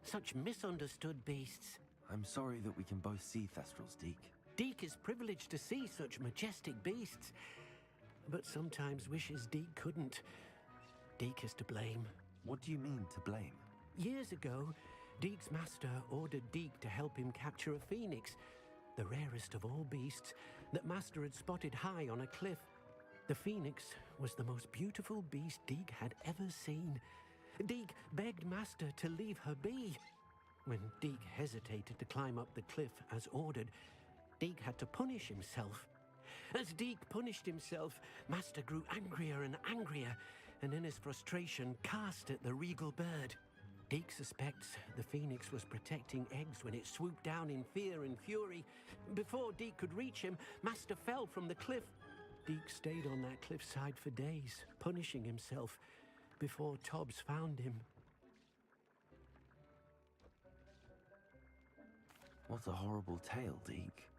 Such misunderstood beasts. I'm sorry that we can both see Thestrals, Deke. Deke is privileged to see such majestic beasts, but sometimes wishes Deke couldn't. Deke is to blame. What do you mean, to blame? Years ago, Deke's master ordered Deke to help him capture a phoenix, the rarest of all beasts, that Master had spotted high on a cliff. The phoenix was the most beautiful beast Deke had ever seen. Deke begged Master to leave her be. When Deke hesitated to climb up the cliff as ordered, Deke had to punish himself. As Deke punished himself, Master grew angrier and angrier, and in his frustration cast at the regal bird. Deke suspects the phoenix was protecting eggs when it swooped down in fear and fury. Before Deke could reach him, Master fell from the cliff. Deke stayed on that cliffside for days, punishing himself, before Tobbs found him. What a horrible tale, Deke.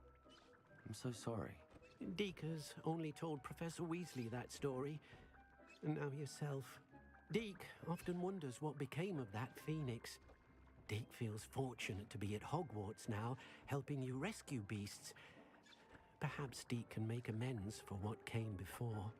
I'm so sorry. Deke has only told Professor Weasley that story, and now yourself. Deke often wonders what became of that phoenix. Deke feels fortunate to be at Hogwarts now, helping you rescue beasts. Perhaps Deke can make amends for what came before.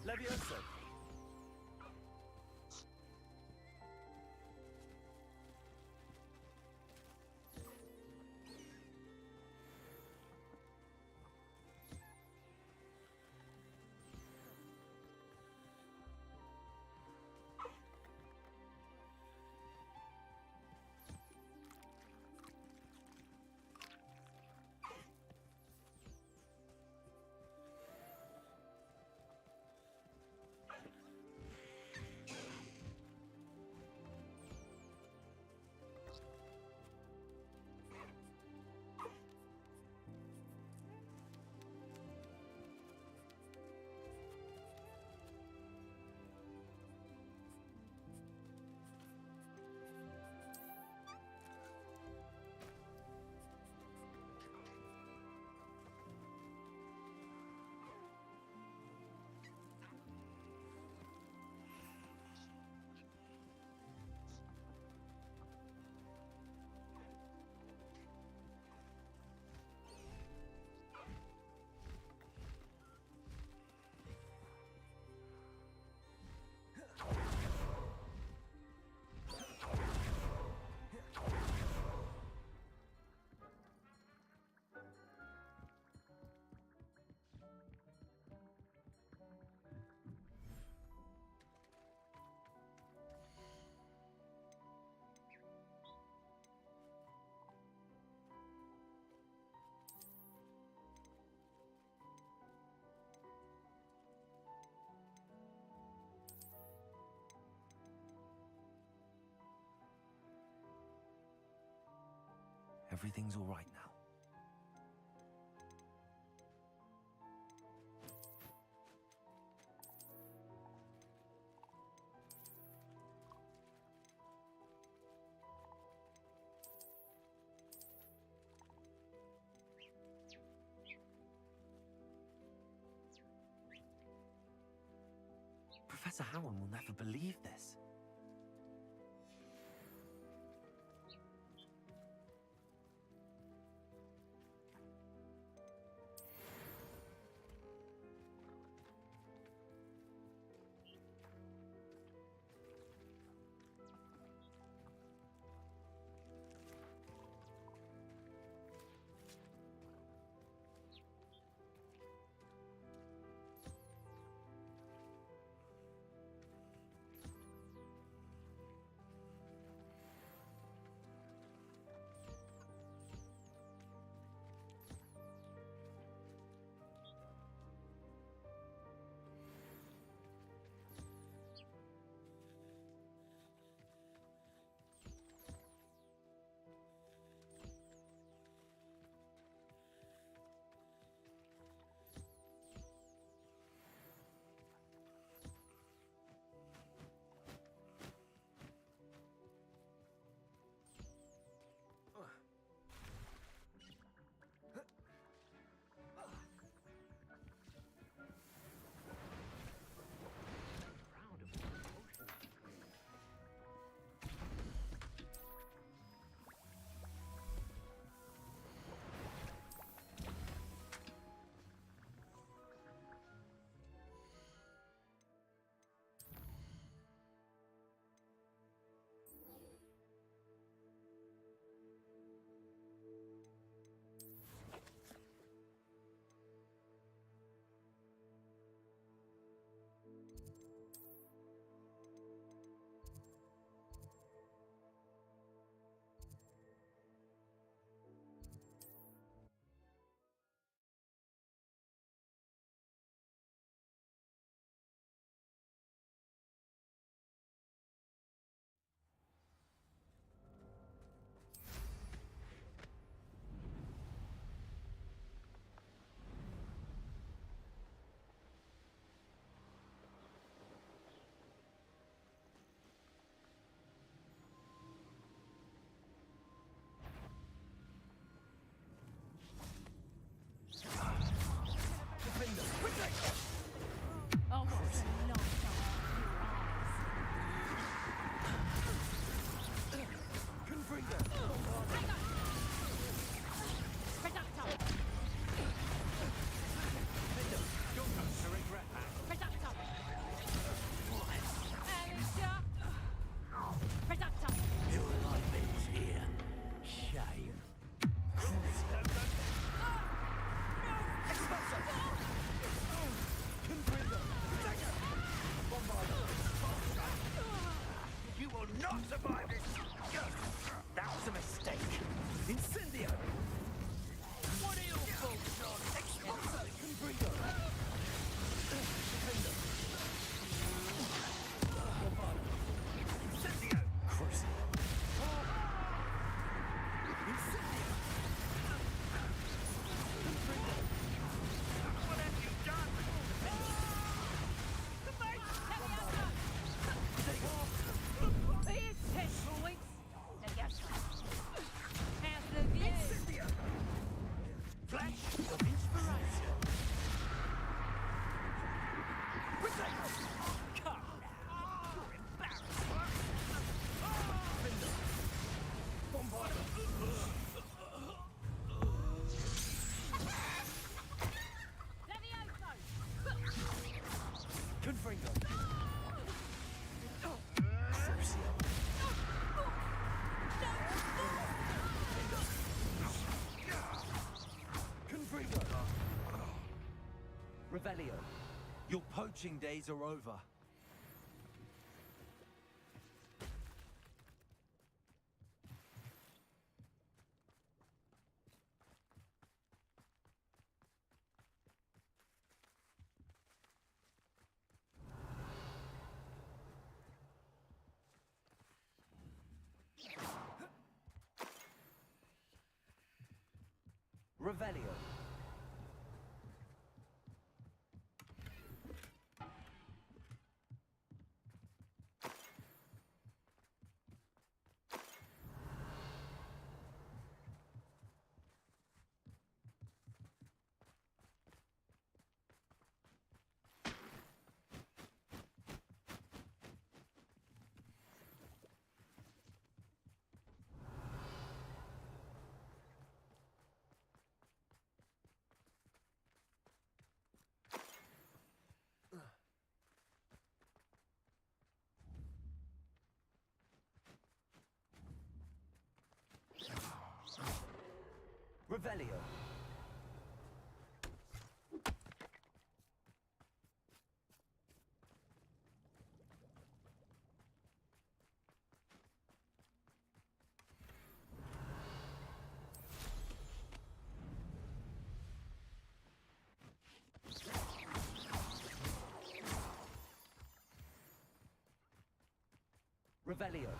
Levioso! Everything's all right now. Professor Howard will never believe this. Revelio, your poaching days are over. Revelio. Revelio. Revelio.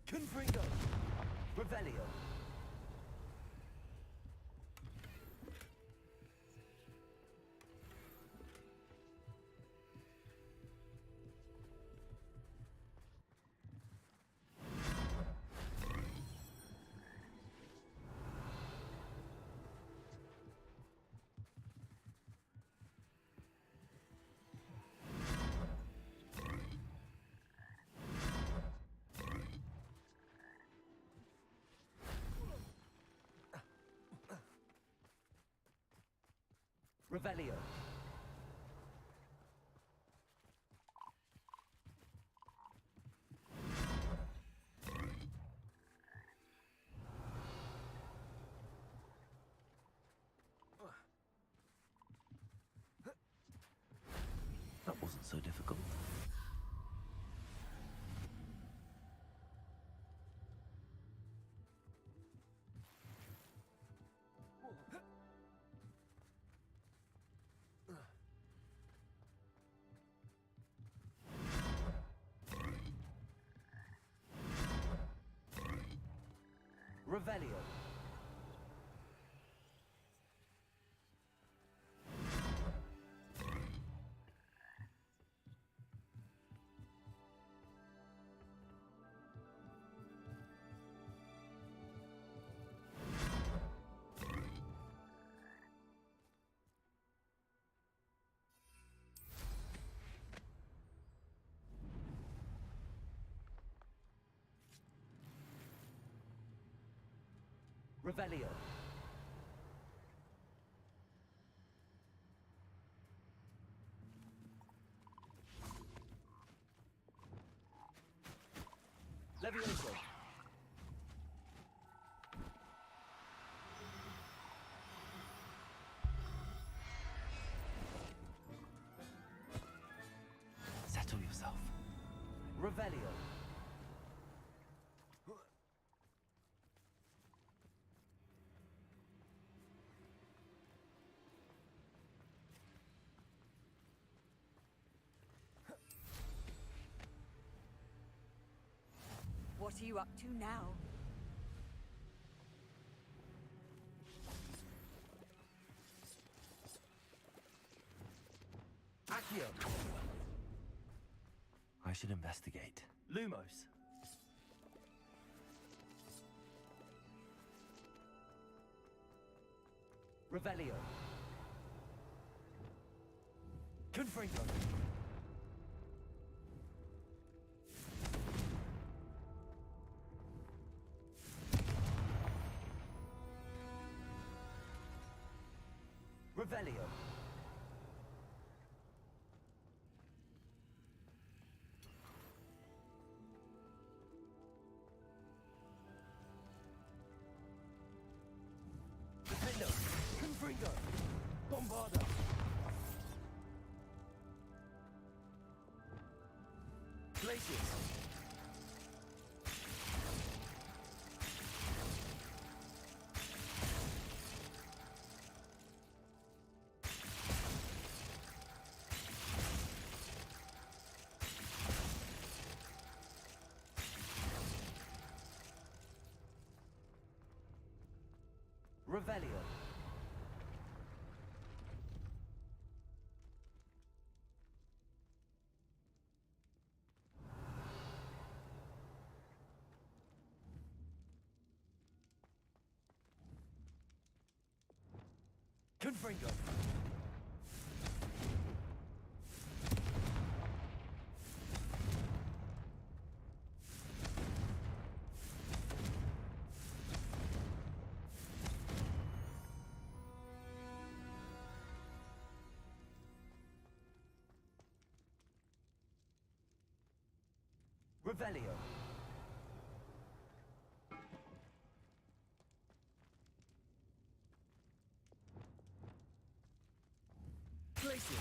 Confringo. Revelio. Revelio. That wasn't so difficult. Revelio. Revelio. Levioso. Settle yourself. Revelio. What are you up to now? Accio. I should investigate. Lumos. Revelio. Confringo. Revelio. Defendo. Confringo. Bombarda. Places! Revelio. Confringo. Revelio. Places.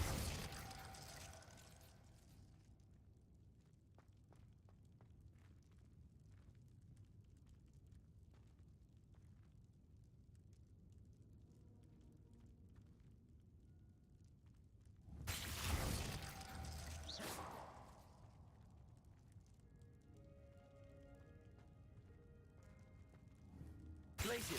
Places.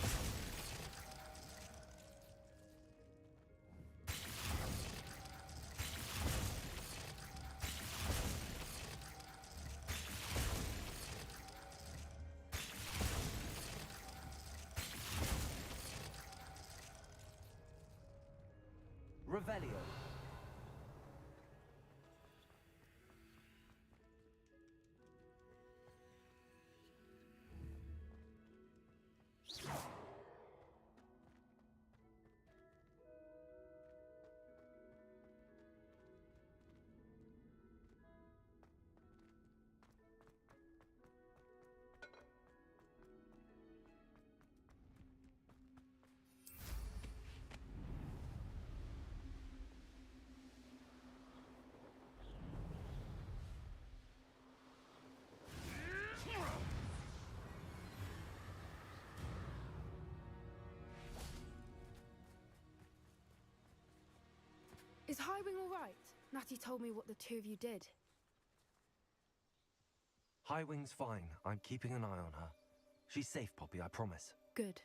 Revelio. Is Highwing all right? Natty told me what the two of you did. Highwing's fine. I'm keeping an eye on her. She's safe, Poppy, I promise. Good.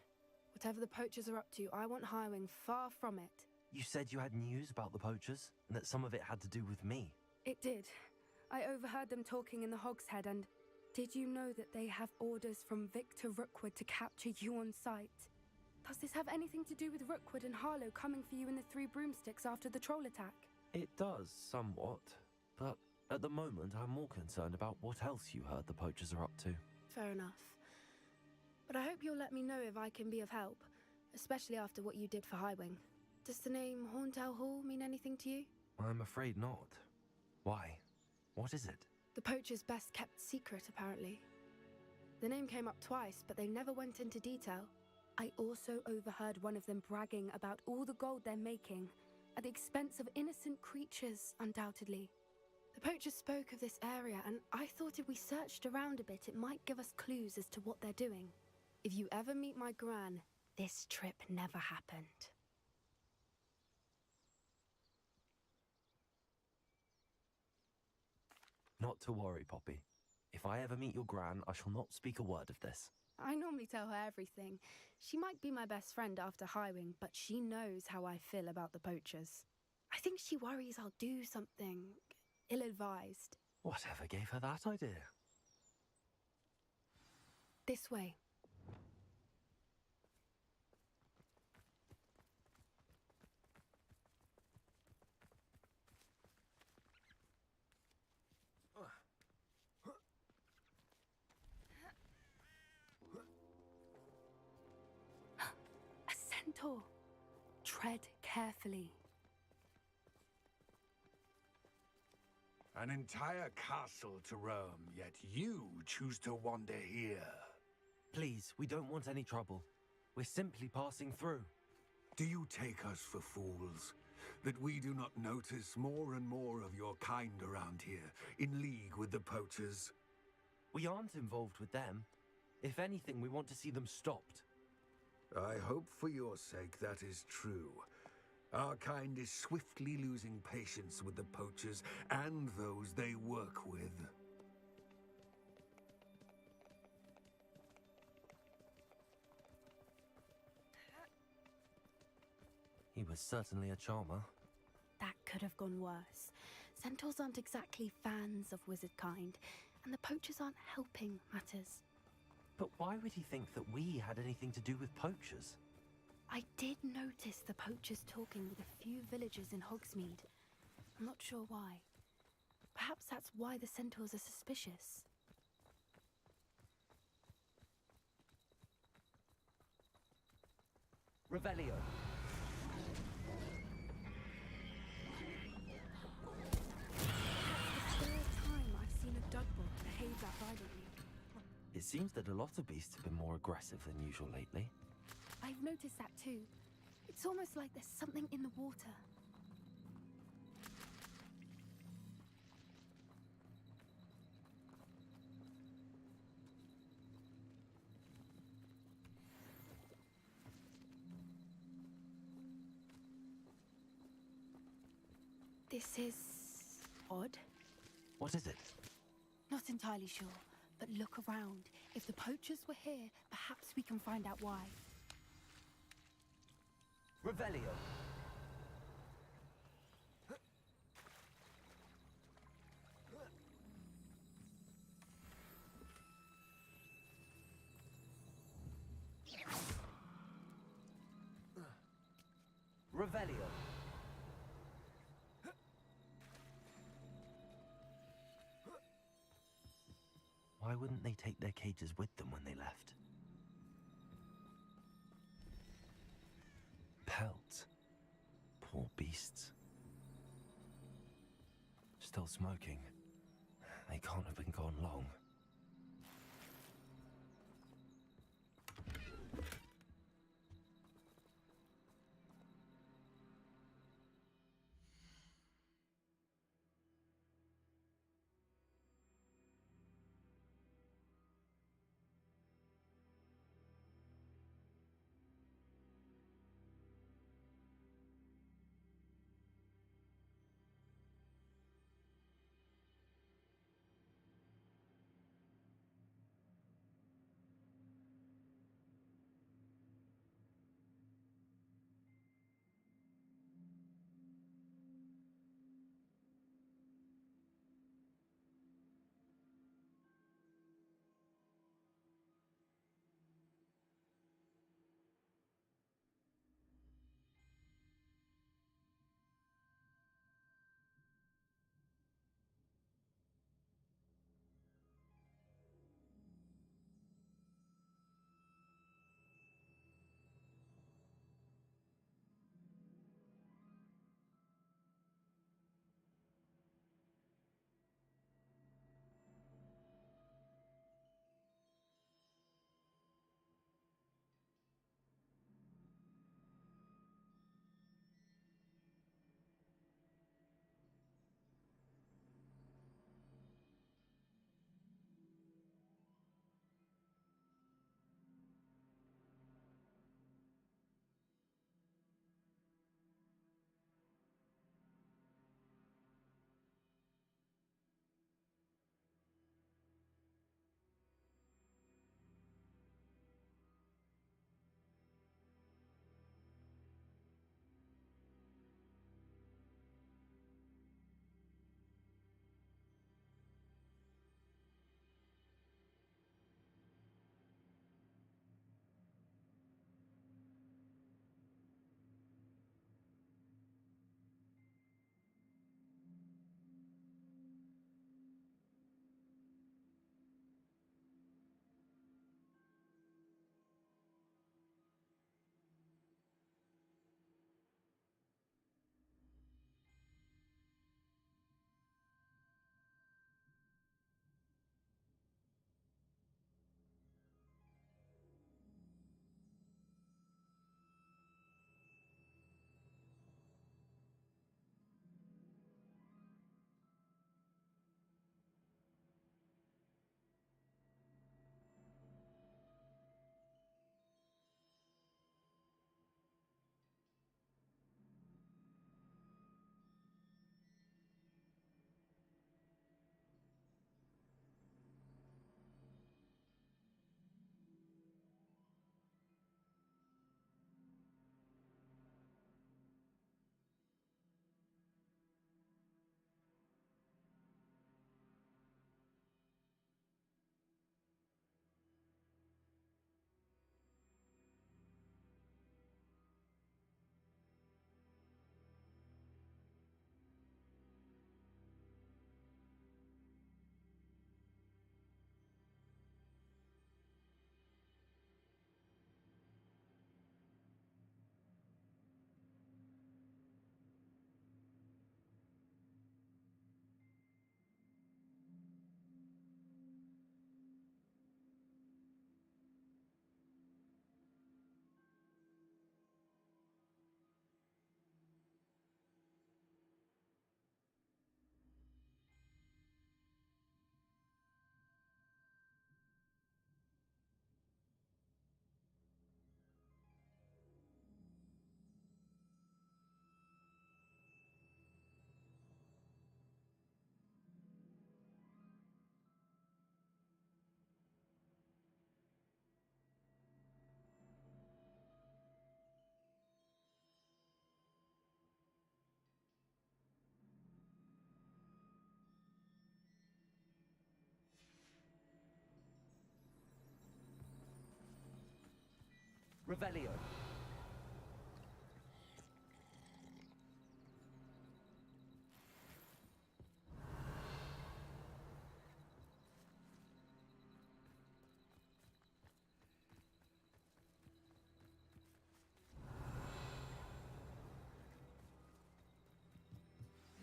Whatever the poachers are up to, I want Highwing far from it. You said you had news about the poachers, and that some of it had to do with me. It did. I overheard them talking in the Hogshead, and did you know that they have orders from Victor Rookwood to capture you on sight? Does this have anything to do with Rookwood and Harlow coming for you in the Three Broomsticks after the troll attack? It does, somewhat. But at the moment, I'm more concerned about what else you heard the poachers are up to. Fair enough. But I hope you'll let me know if I can be of help, especially after what you did for Highwing. Does the name Horntail Hall mean anything to you? I'm afraid not. Why? What is it? The poacher's best kept secret, apparently. The name came up twice, but they never went into detail. I also overheard one of them bragging about all the gold they're making, at the expense of innocent creatures, undoubtedly. The poachers spoke of this area, and I thought if we searched around a bit, it might give us clues as to what they're doing. If you ever meet my Gran, this trip never happened. Not to worry, Poppy. If I ever meet your Gran, I shall not speak a word of this. I normally tell her everything. She might be my best friend after Highwing, but she knows how I feel about the poachers. I think she worries I'll do something ill-advised. Whatever gave her that idea? This way. A centaur. Tread carefully. An entire castle to roam, yet you choose to wander here. Please, we don't want any trouble. We're simply passing through. Do you take us for fools? that we do not notice more and more of your kind around here, in league with the poachers? We aren't involved with them. If anything, we want to see them stopped. I hope for your sake that is true. Our kind is swiftly losing patience with the poachers and those they work with. He was certainly a charmer. That could have gone worse. Centaurs aren't exactly fans of wizard kind, and the poachers aren't helping matters. But why would he think that we had anything to do with poachers? I did notice the poachers talking with a few villagers in Hogsmeade. I'm not sure why. Perhaps that's why the centaurs are suspicious. Revelio. It's the third time I've seen a Dugbot behave that violently. It seems that a lot of beasts have been more aggressive than usual lately. I've noticed that too. It's almost like there's something in the water. This is odd. What is it? Not entirely sure, but look around. If the poachers were here, perhaps we can find out why. Revelio. Revelio. Why wouldn't they take their cages with them when they left? Pelts. Poor beasts. Still smoking. They can't have been gone long. Revelio.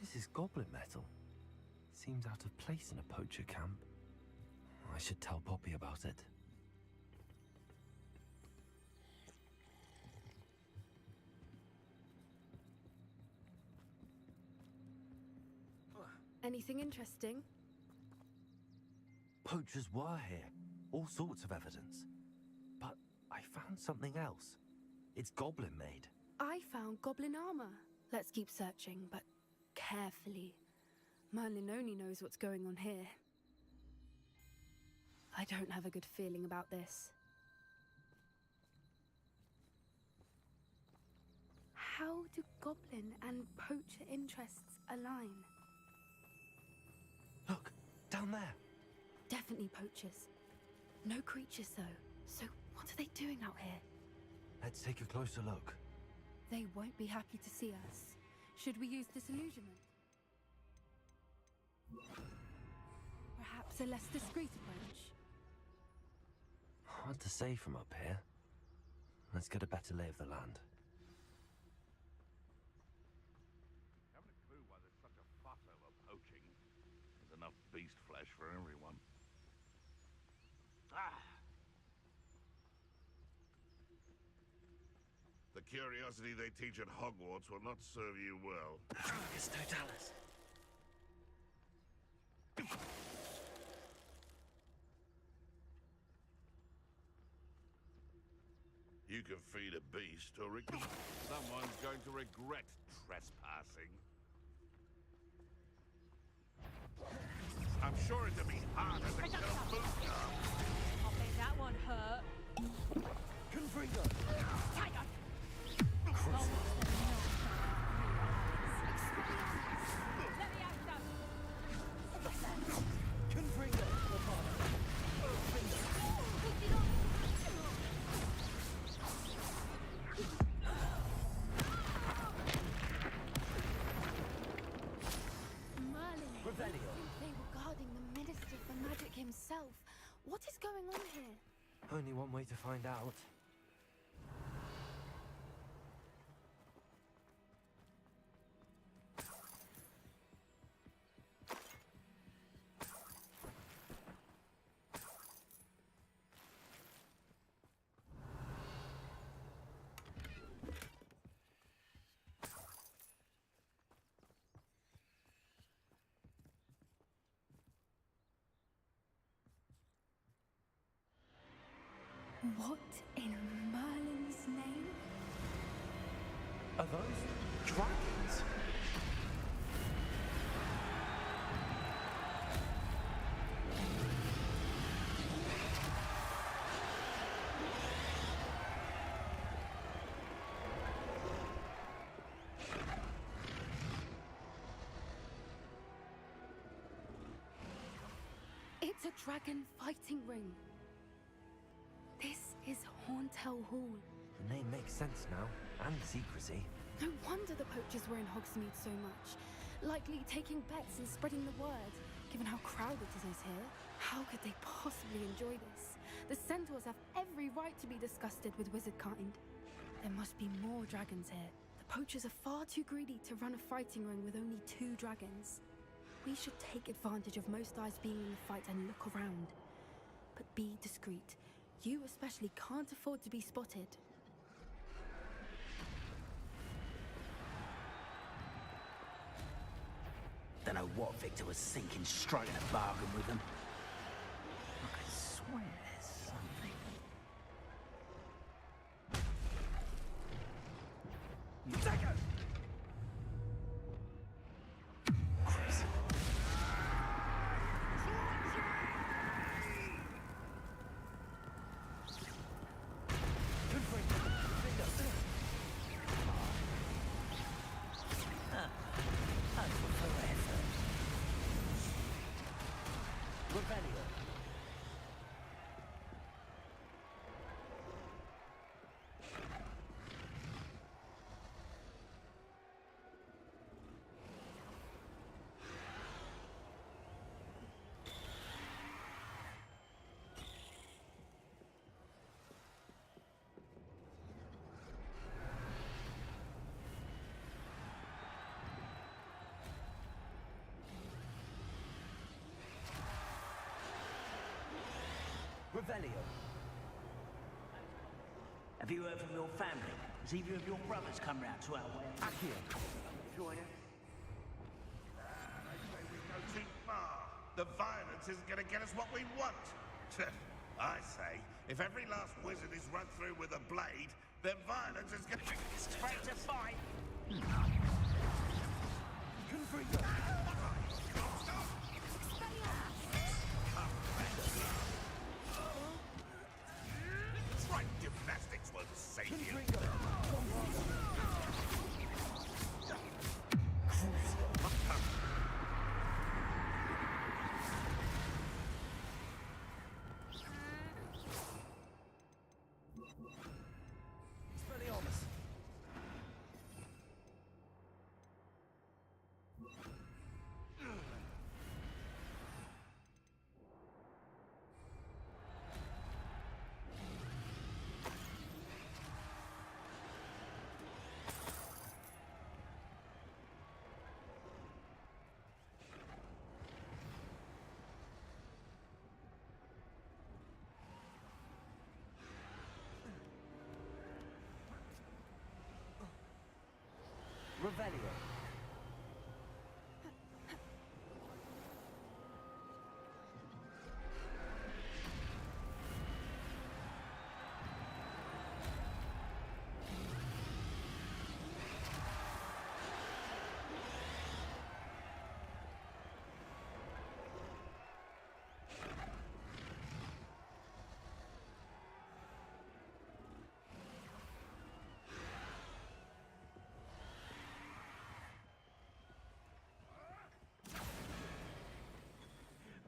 This is goblin metal. Seems out of place in a poacher camp. I should tell Poppy about it. Anything interesting? Poachers were here. All sorts of evidence. But I found something else. It's goblin made. I found goblin armor. Let's keep searching, but carefully. Merlin only knows what's going on here. I don't have a good feeling about this. How do goblin and poacher interests align? Look, down there. Definitely poachers. No creatures, though. So what are they doing out here? Let's take a closer look. They won't be happy to see us. Should we use disillusionment? Perhaps a less discreet approach? Hard to say from up here. Let's get a better lay of the land. Haven't a clue why there's such a fuss over poaching. There's enough beast flesh for everyone. The curiosity they teach at Hogwarts will not serve you well. It's Totalis. You can feed a beast or someone's going to regret trespassing. I'm sure it'd be harder to kill a booster. I bet that one hurt. Confringo! Tiger! Himself. What is going on here? Only one way to find out. What in Merlin's name? Are those dragons? It's a dragon fighting ring. This is Hauntel Hall. The name makes sense now, and the secrecy. No wonder the poachers were in Hogsmeade so much. Likely taking bets and spreading the word, given how crowded it is here. How could they possibly enjoy this? The centaurs have every right to be disgusted with wizard kind. There must be more dragons here. The poachers are far too greedy to run a fighting ring with only 2 dragons. We should take advantage of most eyes being in the fight and look around. But be discreet. You especially can't afford to be spotted. Don't know what Victor was thinking, striking a bargain with them. I could swear there's something. Take it! Revelio. Have you heard from your family? Has either of your brothers come round to our wedding? Accio. They say we go too far. The violence isn't going to get us what we want. I say, if every last wizard is run through with a blade, then violence is going to... Straight to fight! Confringo. Right, gymnastics won't save you. Revelio.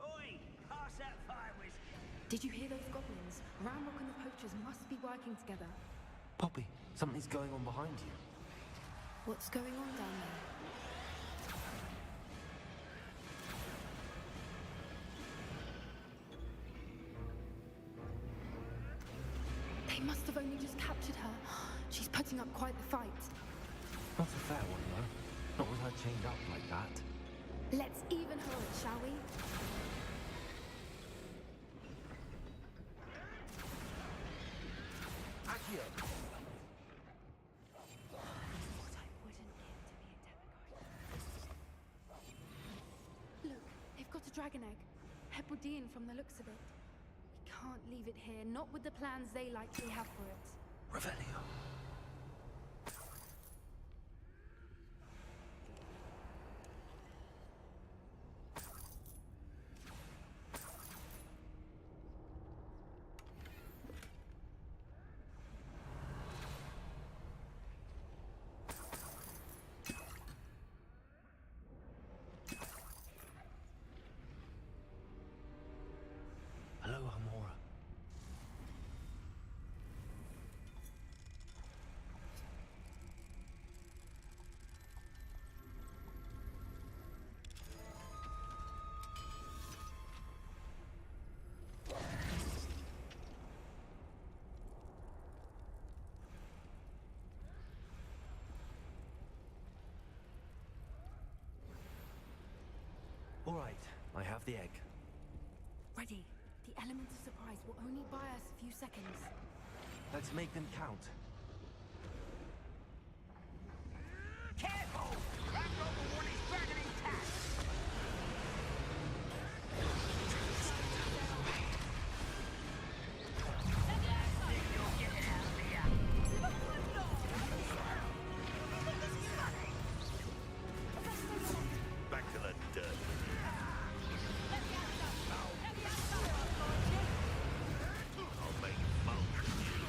Oi! Pass that fire whiskey! Did you hear those goblins? Ramrock and the poachers must be working together. Poppy, something's going on behind you. What's going on down there? They must have only just captured her. She's putting up quite the fight. Not a fair one, though. Not with her chained up like that. Let's even her it, shall we? Accio. Look, they've got a dragon egg. Hebridean from the looks of it. We can't leave it here, not with the plans they likely have for it. Revelio. Hello, Amora. All right, I have the egg. Ready. The element of surprise will only buy us a few seconds. Let's make them count. Careful! Ramrock will want his dragon intact! Back to the dirt. I'll make mulch of you.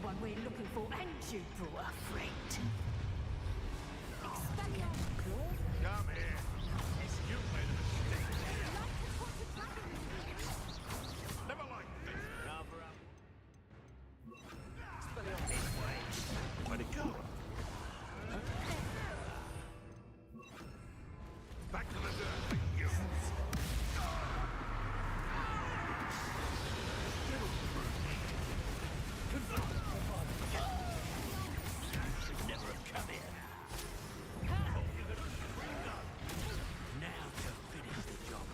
one we're looking for, and you brought a friend. Come here. You made a mistake. Never liked this. Cover up. Where'd it go? Back to the dirt, you. Should never have come here. Now to finish the job.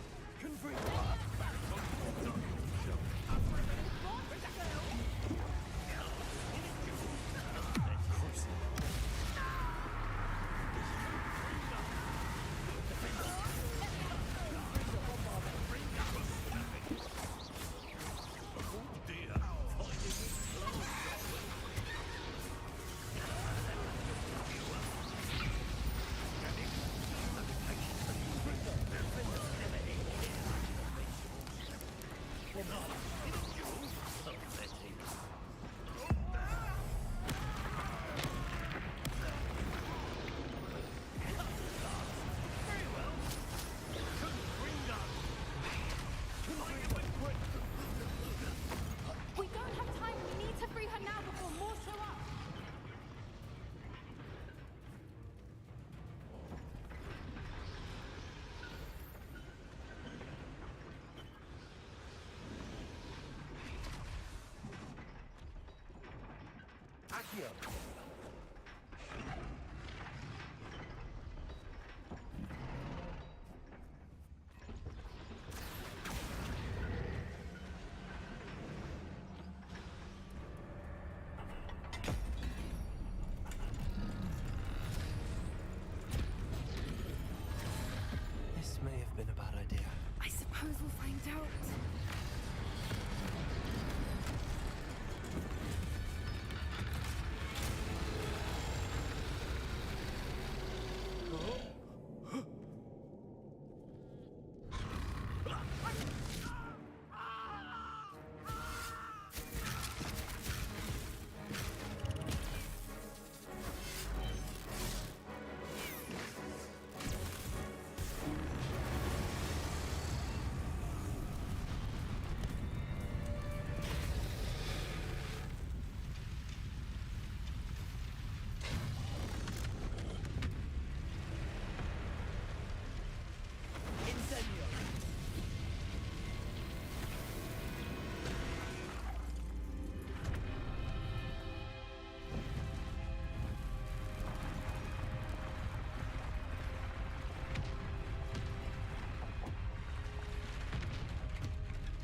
We don't have time. We need to free her now before more show up. Accio! This may have been a bad idea. I suppose we'll find out.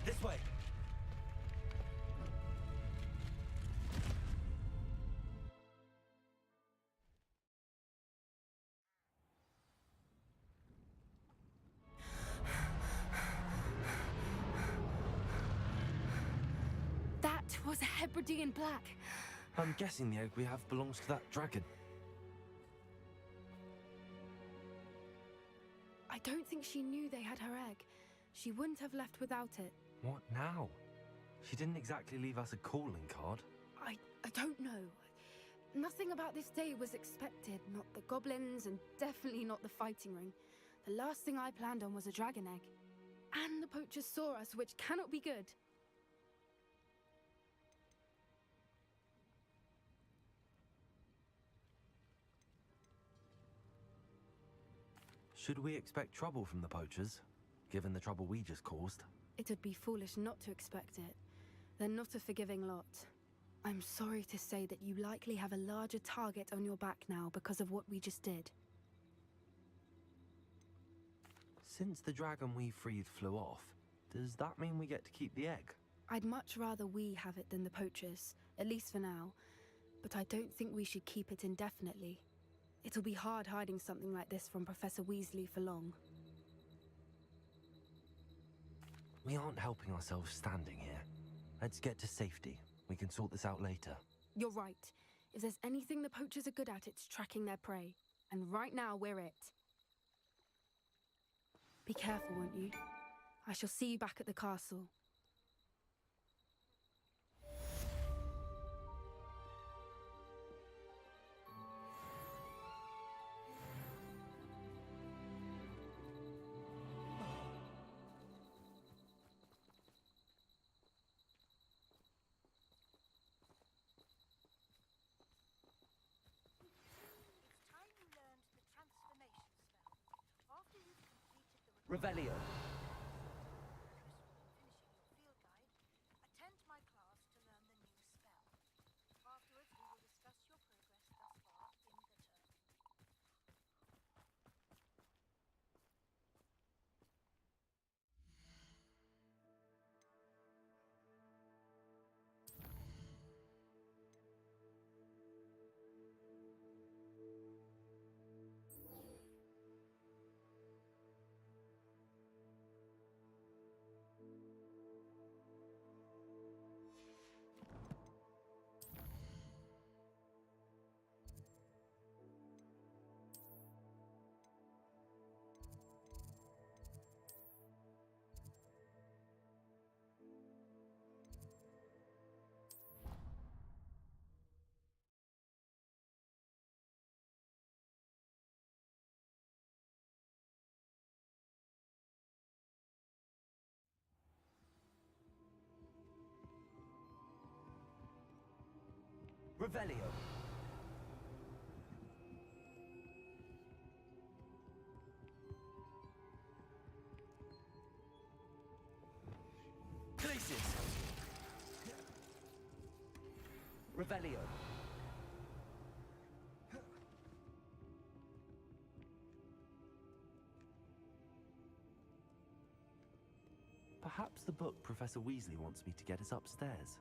This way! That was a Hebridean black. I'm guessing the egg we have belongs to that dragon. I don't think she knew they had her egg. She wouldn't have left without it. What now? She didn't exactly leave us a calling card. I don't know. Nothing about this day was expected. Not the goblins, and definitely not the fighting ring. The last thing I planned on was a dragon egg. And the poachers saw us, which cannot be good. Should we expect trouble from the poachers, given the trouble we just caused? It would be foolish not to expect it. They're not a forgiving lot. I'm sorry to say that you likely have a larger target on your back now because of what we just did. Since the dragon we freed flew off, does that mean we get to keep the egg? I'd much rather we have it than the poachers, at least for now. But I don't think we should keep it indefinitely. It'll be hard hiding something like this from Professor Weasley for long. We aren't helping ourselves standing here. Let's get to safety. We can sort this out later. You're right. If there's anything the poachers are good at, it's tracking their prey. And right now, we're it. Be careful, won't you? I shall see you back at the castle. Revelio. Attend my class to learn the new spell. Afterwards, we will discuss your progress thus far in the term. Revelio. Places. Revelio. Perhaps the book Professor Weasley wants me to get is upstairs.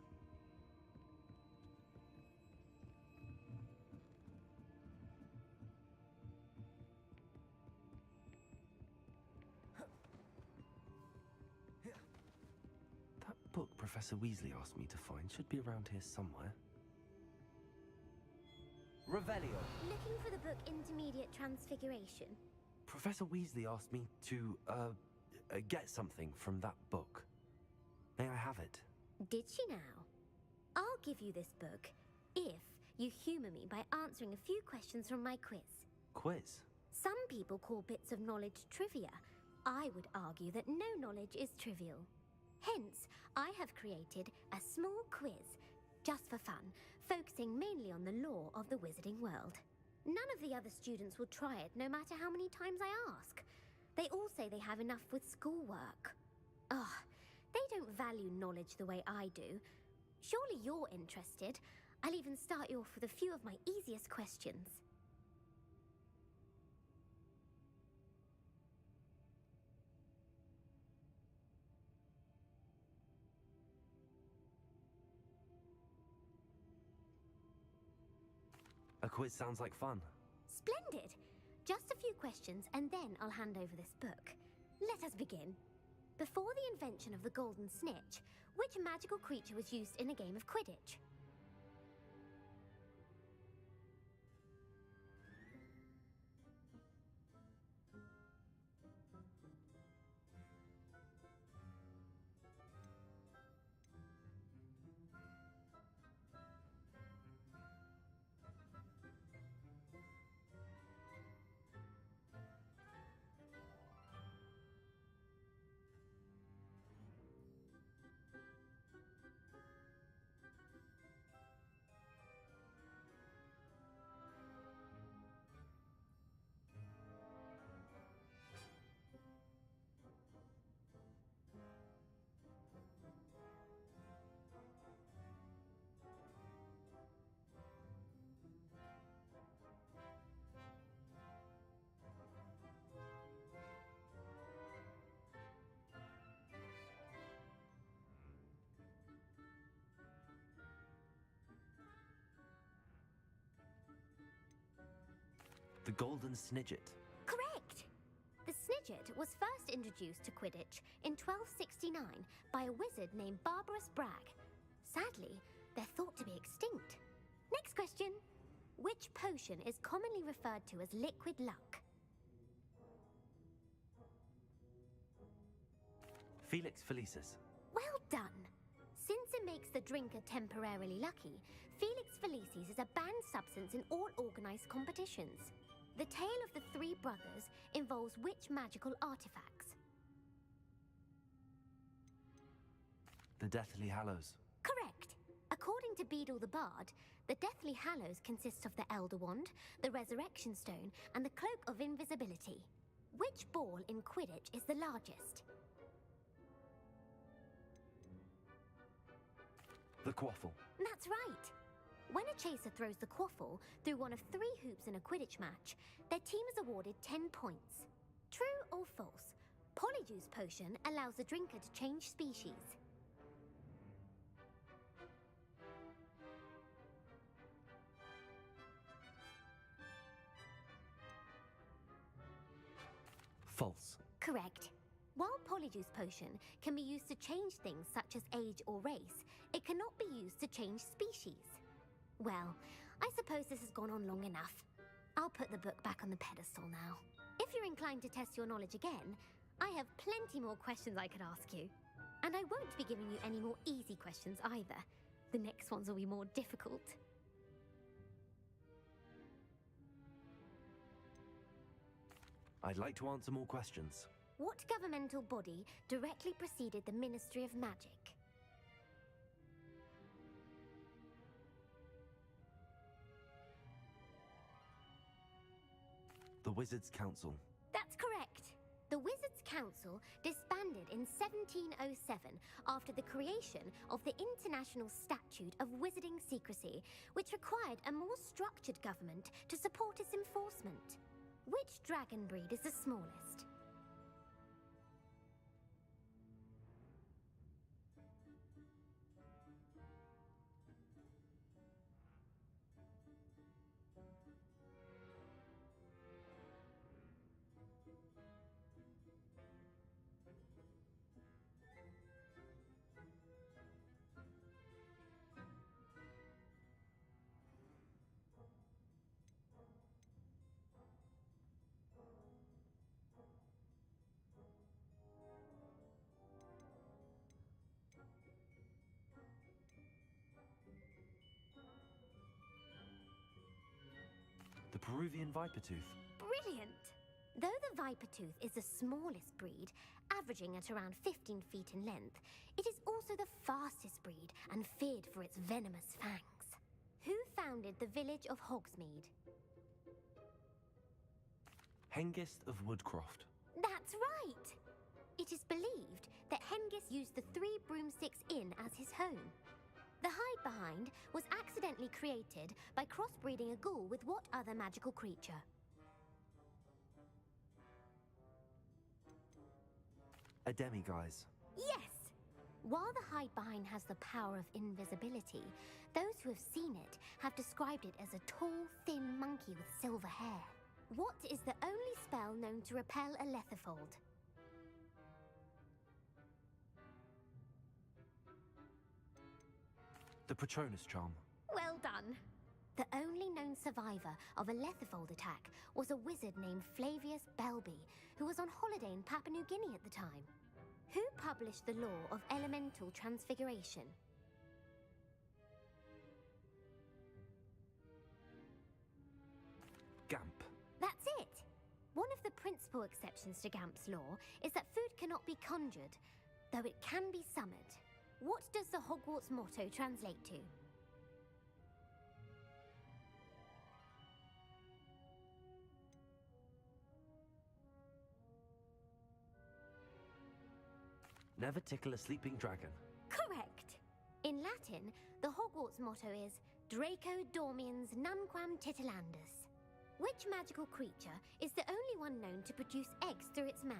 That book Professor Weasley asked me to find should be around here somewhere. Revelio. Looking for the book Intermediate Transfiguration? Professor Weasley asked me to, get something from that book. May I have it? Did she now? I'll give you this book if you humour me by answering a few questions from my quiz. Quiz? Some people call bits of knowledge trivia. I would argue that no knowledge is trivial. Hence, I have created a small quiz, just for fun, focusing mainly on the lore of the wizarding world. None of the other students will try it, no matter how many times I ask. They all say they have enough with schoolwork. Ugh, they don't value knowledge the way I do. Surely you're interested. I'll even start you off with a few of my easiest questions. A quiz sounds like fun. Splendid! Just a few questions, and then I'll hand over this book. Let us begin. Before the invention of the golden snitch, which magical creature was used in a game of Quidditch? The golden snidget. Correct! The snidget was first introduced to Quidditch in 1269 by a wizard named Barbarous Bragg. Sadly, they're thought to be extinct. Next question. Which potion is commonly referred to as liquid luck? Felix Felicis. Well done! Since it makes the drinker temporarily lucky, Felix Felicis is a banned substance in all organized competitions. The tale of the three brothers involves which magical artifacts? The Deathly Hallows. Correct! According to Beedle the Bard, the Deathly Hallows consists of the Elder Wand, the Resurrection Stone, and the Cloak of Invisibility. Which ball in Quidditch is the largest? The quaffle. That's right. When a chaser throws the quaffle through one of 3 hoops in a Quidditch match, their team is awarded 10 points. True or false? Polyjuice Potion allows the drinker to change species. False. Correct. While Polyjuice Potion can be used to change things such as age or race, it cannot be used to change species. Well, I suppose this has gone on long enough. I'll put the book back on the pedestal now. If you're inclined to test your knowledge again, I have plenty more questions I could ask you. And I won't be giving you any more easy questions either. The next ones will be more difficult. I'd like to answer more questions. What governmental body directly preceded the Ministry of Magic? The Wizards' Council. That's correct. The Wizards' Council disbanded in 1707 after the creation of the International Statute of Wizarding Secrecy, which required a more structured government to support its enforcement. Which dragon breed is the smallest? The Peruvian Viper Tooth. Brilliant! Though the Viper Tooth is the smallest breed, averaging at around 15 feet in length, it is also the fastest breed and feared for its venomous fangs. Who founded the village of Hogsmeade? Hengist of Woodcroft. That's right! It is believed that Hengist used the 3 Broomsticks Inn as his home. The hide behind was accidentally created by crossbreeding a ghoul with what other magical creature? A demiguise. Yes! While the hide behind has the power of invisibility, those who have seen it have described it as a tall, thin monkey with silver hair. What is the only spell known to repel a Lethifold? The Patronus Charm. Well done. The only known survivor of a Lethifold attack was a wizard named Flavius Belby, who was on holiday in Papua New Guinea at the time. Who published the law of elemental transfiguration? Gamp. That's it! One of the principal exceptions to Gamp's law is that food cannot be conjured, though it can be summoned. What does the Hogwarts motto translate to? Never tickle a sleeping dragon. Correct! In Latin, the Hogwarts motto is Draco Dormiens Nunquam Titilandus. Which magical creature is the only one known to produce eggs through its mouth?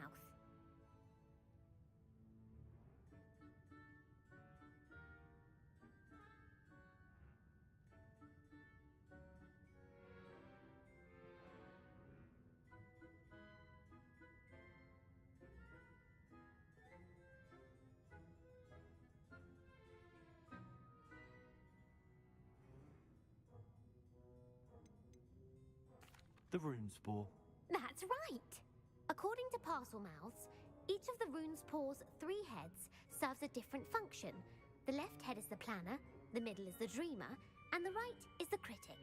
The Rune Spore. That's right! According to Parselmouths, each of the rune spore's 3 heads serves a different function. The left head is the planner, the middle is the dreamer, and the right is the critic.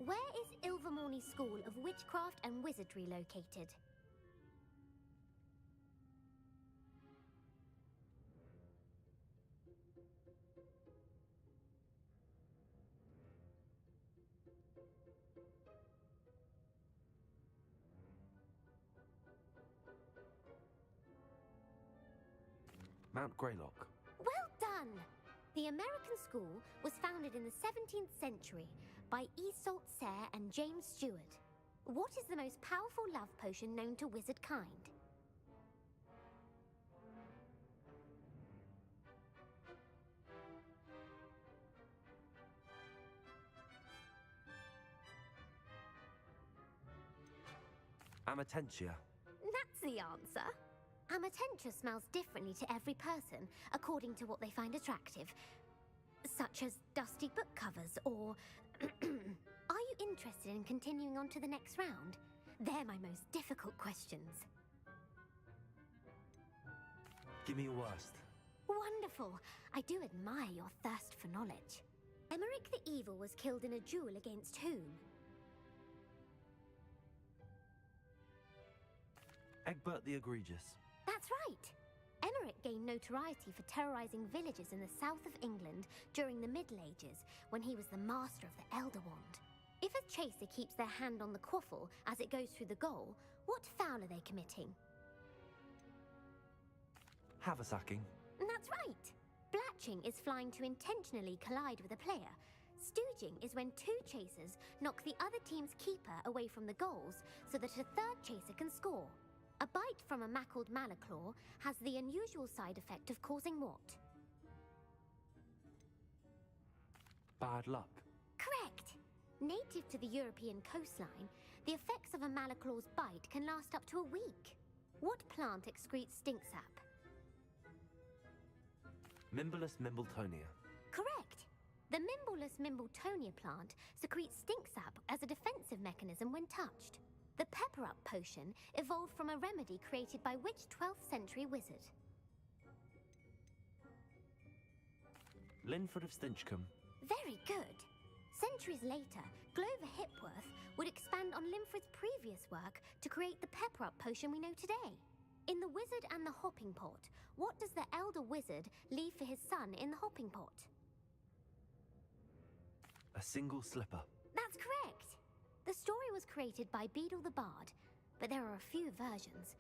Where is Ilvermorny School of Witchcraft and Wizardry located? Mount Greylock. Well done! The American school was founded in the 17th century by Iseult Sayre and James Stewart. What is the most powerful love potion known to wizard kind? Amatentia. That's the answer. Amatentia smells differently to every person according to what they find attractive, such as dusty book covers or... Are you interested in continuing on to the next round? They're my most difficult questions. Give me your worst. Wonderful. I do admire your thirst for knowledge. Emmerich the Evil was killed in a duel against whom? Egbert the Egregious. That's right. Emmerich gained notoriety for terrorizing villages in the south of England during the Middle Ages when he was the master of the Elder Wand. If a chaser keeps their hand on the quaffle as it goes through the goal, what foul are they committing? Haversacking. That's right. Blatching is flying to intentionally collide with a player. Stooging is when two chasers knock the other team's keeper away from the goals so that a third chaser can score. A bite from a mackled malaclaw has the unusual side effect of causing what? Bad luck. Correct. Native to the European coastline, the effects of a malaclaw's bite can last up to a week. What plant excretes stink sap? Mimblus Mimbletonia. Correct. The Mimblus Mimbletonia plant secretes stink sap as a defensive mechanism when touched. The pepper-up potion evolved from a remedy created by which 12th century wizard? Linford of Stinchcombe. Very good. Centuries later, Glover Hipworth would expand on Linford's previous work to create the pepper-up potion we know today. In The Wizard and the Hopping Pot, what does the elder wizard leave for his son in the hopping pot? A single slipper. That's correct. The story was created by Beadle the Bard, but there are a few versions.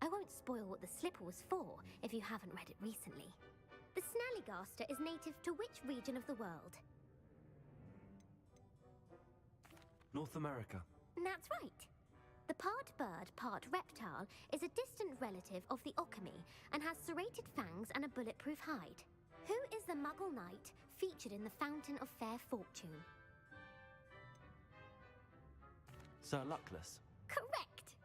I won't spoil what the slipper was for if you haven't read it recently. The Snallygaster is native to which region of the world? North America. That's right. The part bird, part reptile is a distant relative of the Occamy and has serrated fangs and a bulletproof hide. Who is the Muggle knight featured in the Fountain of Fair Fortune? Sir Luckless. Correct!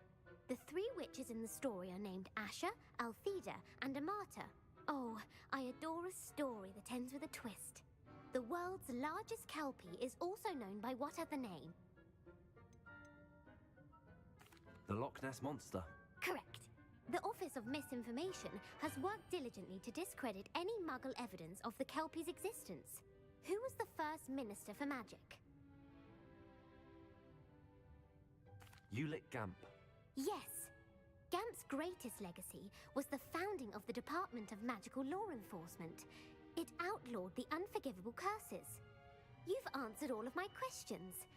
The three witches in the story are named Asher, Altheda, and Amata. Oh, I adore a story that ends with a twist. The world's largest kelpie is also known by what other name? The Loch Ness Monster. Correct. The Office of Misinformation has worked diligently to discredit any Muggle evidence of the kelpie's existence. Who was the first Minister for Magic? Ulick Gamp. Yes. Gamp's greatest legacy was the founding of the Department of Magical Law Enforcement. It outlawed the unforgivable curses. You've answered all of my questions.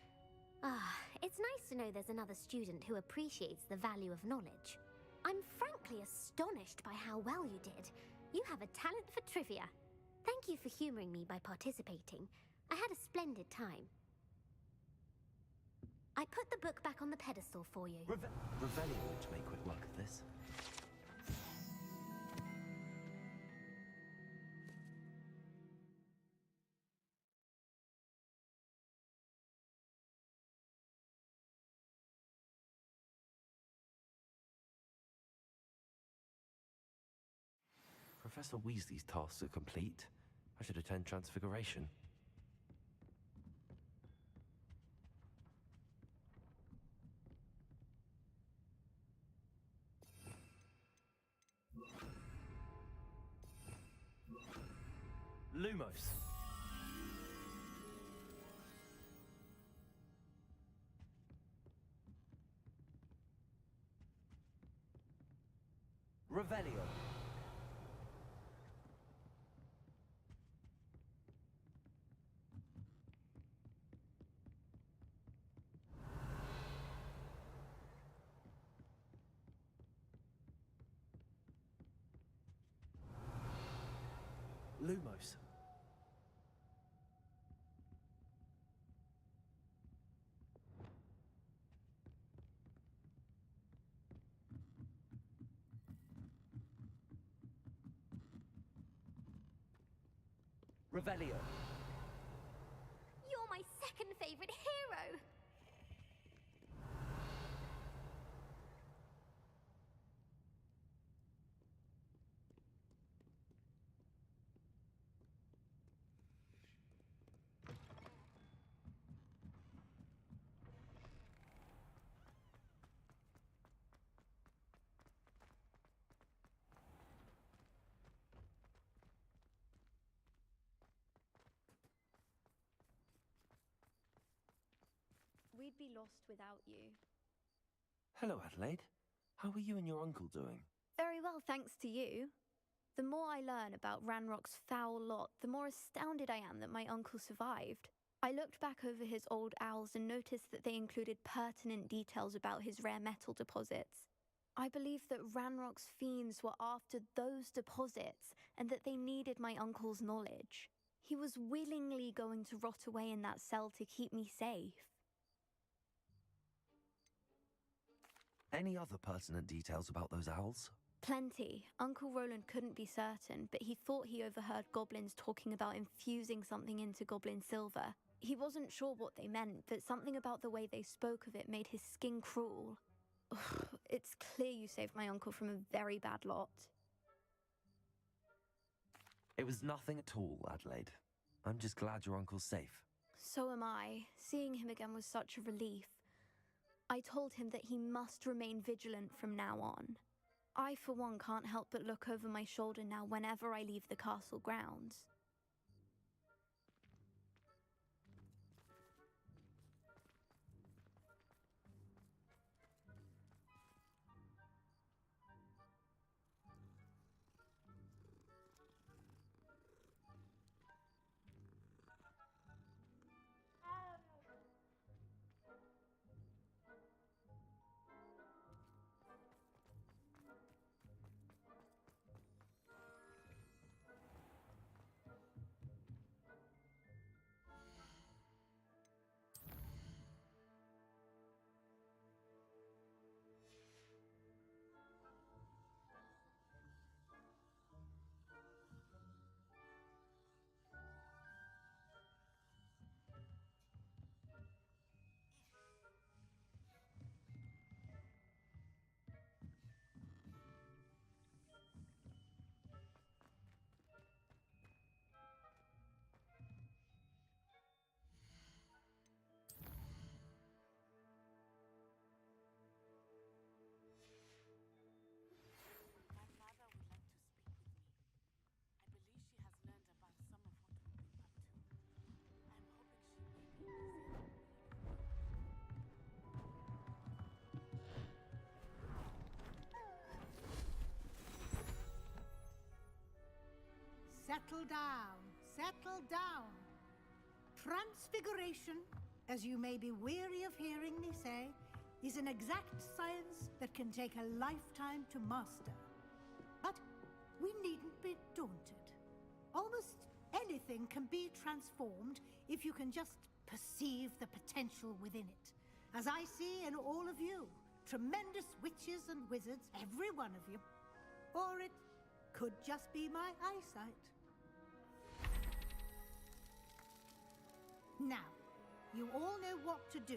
It's nice to know there's another student who appreciates the value of knowledge. I'm frankly astonished by how well you did. You have a talent for trivia. Thank you for humoring me by participating. I had a splendid time. I put the book back on the pedestal for you. Revelio to make quick work of this. Professor Weasley's tasks are complete. I should attend Transfiguration. Lumos. Revelio. Lumos. Revelio. You're my second favorite hero! We'd be lost without you. Hello, Adelaide. How are you and your uncle doing? Very well, thanks to you. The more I learn about Ranrock's foul lot, the more astounded I am that my uncle survived. I looked back over his old owls and noticed that they included pertinent details about his rare metal deposits. I believe that Ranrock's fiends were after those deposits and that they needed my uncle's knowledge. He was willingly going to rot away in that cell to keep me safe. Any other pertinent details about those owls? Plenty. Uncle Roland couldn't be certain, but he thought he overheard goblins talking about infusing something into goblin silver. He wasn't sure what they meant, but something about the way they spoke of it made his skin crawl. It's clear you saved my uncle from a very bad lot. It was nothing at all, Adelaide. I'm just glad your uncle's safe. So am I. Seeing him again was such a relief. I told him that he must remain vigilant from now on. I, for one, can't help but look over my shoulder now whenever I leave the castle grounds. Settle down, settle down. Transfiguration, as you may be weary of hearing me say, is an exact science that can take a lifetime to master. But we needn't be daunted. Almost anything can be transformed if you can just perceive the potential within it. As I see in all of you, tremendous witches and wizards, every one of you. Or it could just be my eyesight. Now, you all know what to do.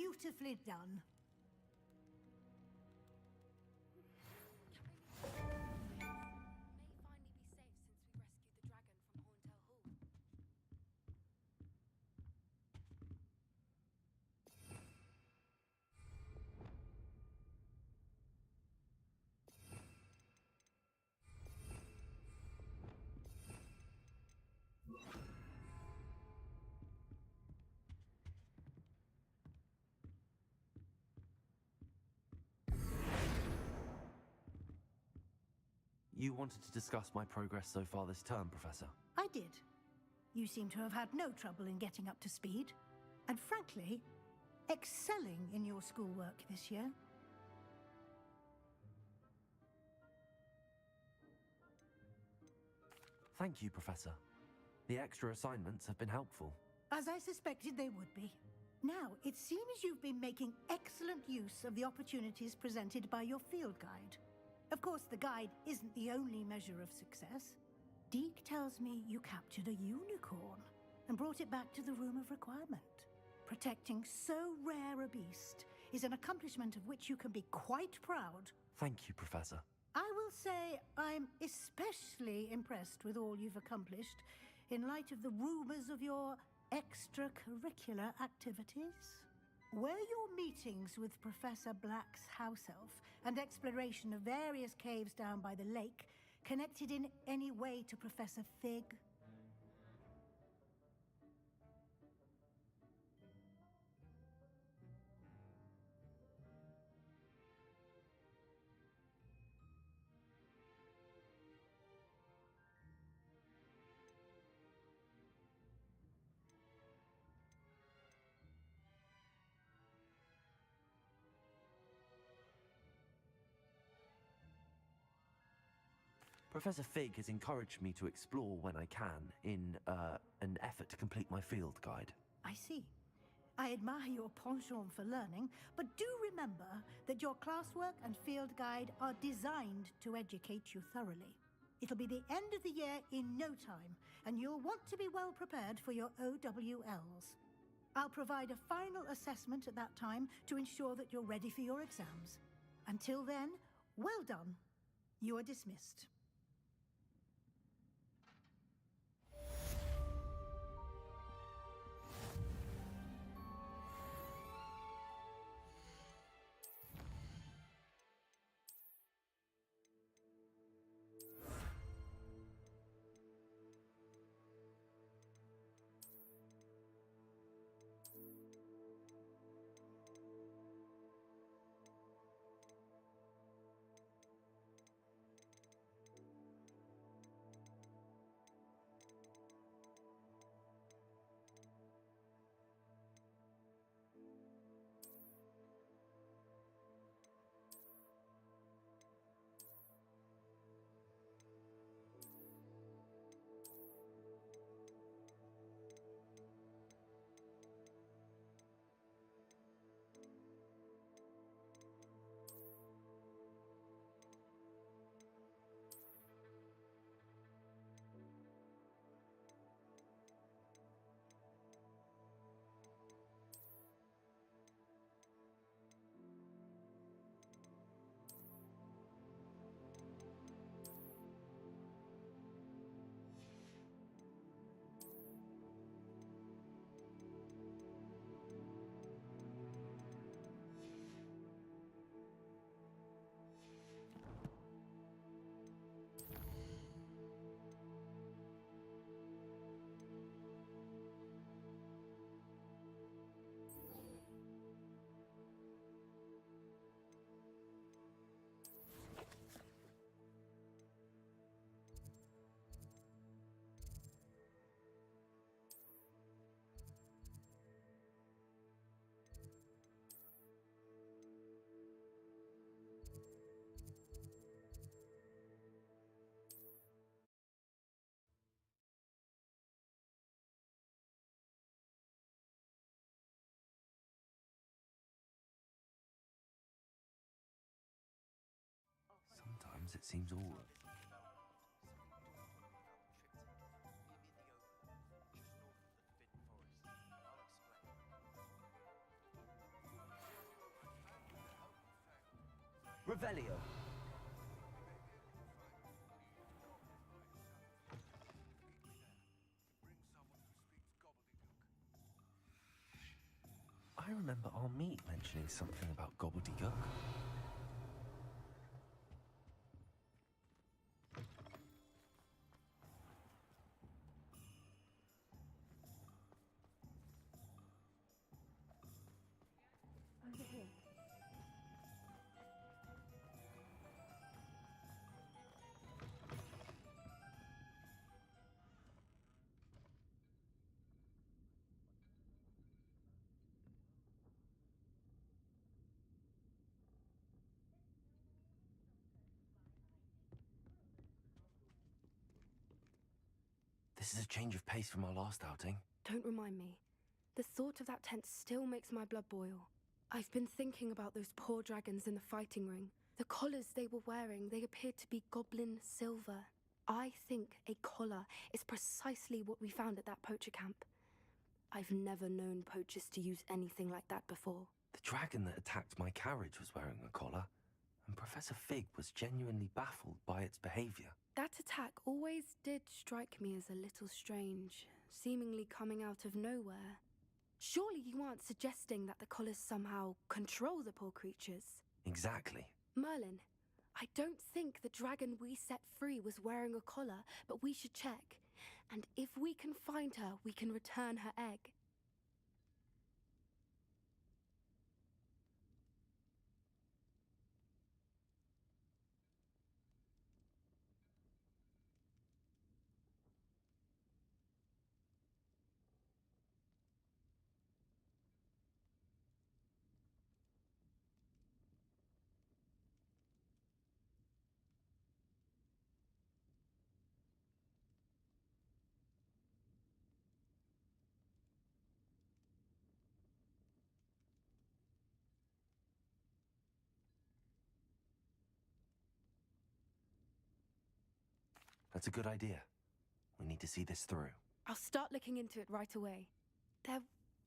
Beautifully done. You wanted to discuss my progress so far this term, Professor. I did. You seem to have had no trouble in getting up to speed, and frankly, excelling in your schoolwork this year. Thank you, Professor. The extra assignments have been helpful. As I suspected they would be. Now, it seems you've been making excellent use of the opportunities presented by your field guide. Of course, the guide isn't the only measure of success. Deke tells me you captured a unicorn and brought it back to the Room of Requirement. Protecting so rare a beast is an accomplishment of which you can be quite proud. Thank you, Professor. I will say I'm especially impressed with all you've accomplished in light of the rumors of your extracurricular activities. Were your meetings with Professor Black's house elf and exploration of various caves down by the lake connected in any way to Professor Fig? Professor Fig has encouraged me to explore when I can in an effort to complete my field guide. I see. I admire your penchant for learning, but do remember that your classwork and field guide are designed to educate you thoroughly. It'll be the end of the year in no time, and you'll want to be well prepared for your OWLs. I'll provide a final assessment at that time to ensure that you're ready for your exams. Until then, well done. You are dismissed. Sometimes it seems all... Revelio. I remember our meet mentioning something about gobbledygook. Over here. This is a change of pace from our last outing. Don't remind me. The thought of that tent still makes my blood boil. I've been thinking about those poor dragons in the fighting ring. The collars they were wearing, they appeared to be goblin silver. I think a collar is precisely what we found at that poacher camp. I've never known poachers to use anything like that before. The dragon that attacked my carriage was wearing a collar, and Professor Fig was genuinely baffled by its behavior. That attack always did strike me as a little strange, seemingly coming out of nowhere. Surely you aren't suggesting that the collars somehow control the poor creatures? Exactly. Merlin, I don't think the dragon we set free was wearing a collar, but we should check. And if we can find her, we can return her egg. That's a good idea. We need to see this through. I'll start looking into it right away. There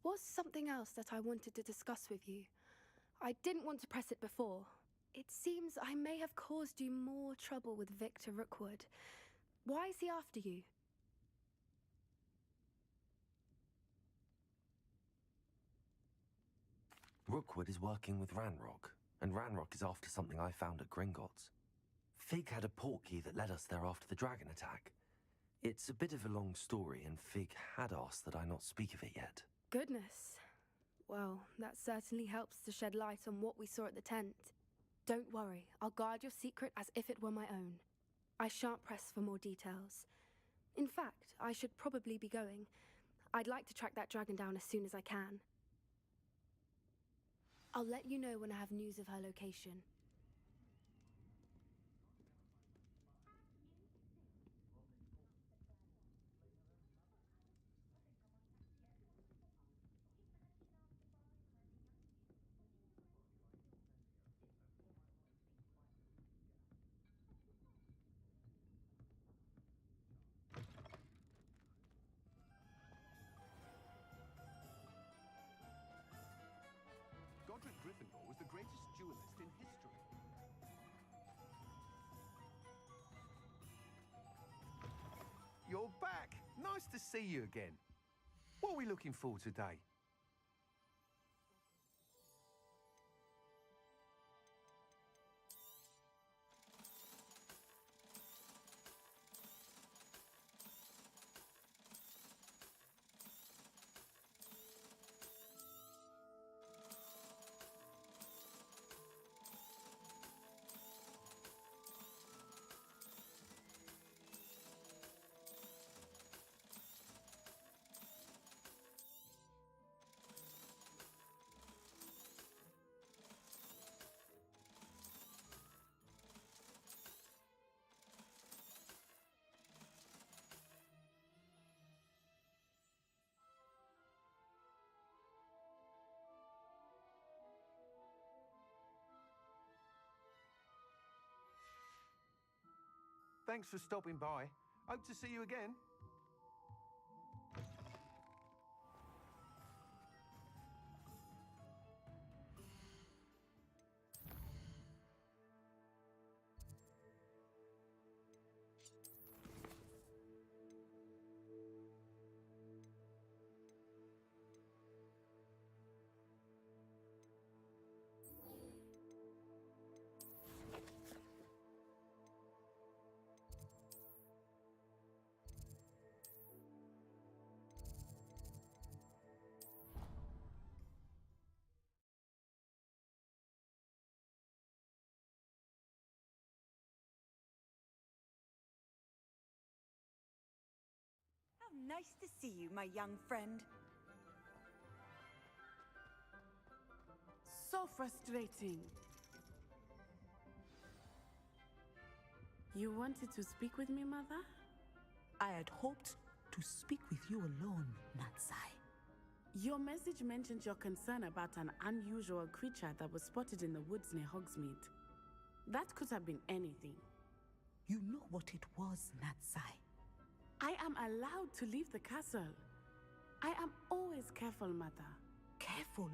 was something else that I wanted to discuss with you. I didn't want to press it before. It seems I may have caused you more trouble with Victor Rookwood. Why is he after you? Rookwood is working with Ranrock, and Ranrock is after something I found at Gringotts. Fig had a portkey that led us there after the dragon attack. It's a bit of a long story, and Fig had asked that I not speak of it yet. Goodness. Well, that certainly helps to shed light on what we saw at the tent. Don't worry, I'll guard your secret as if it were my own. I shan't press for more details. In fact, I should probably be going. I'd like to track that dragon down as soon as I can. I'll let you know when I have news of her location. Godric Gryffindor was the greatest duelist in history. You're back! Nice to see you again. What are we looking for today? Thanks for stopping by. Hope to see you again. Nice to see you, my young friend. So frustrating. You wanted to speak with me, Mother? I had hoped to speak with you alone, Natsai. Your message mentioned your concern about an unusual creature that was spotted in the woods near Hogsmeade. That could have been anything. You know what it was, Natsai. I am allowed to leave the castle. I am always careful, Mother. Careful?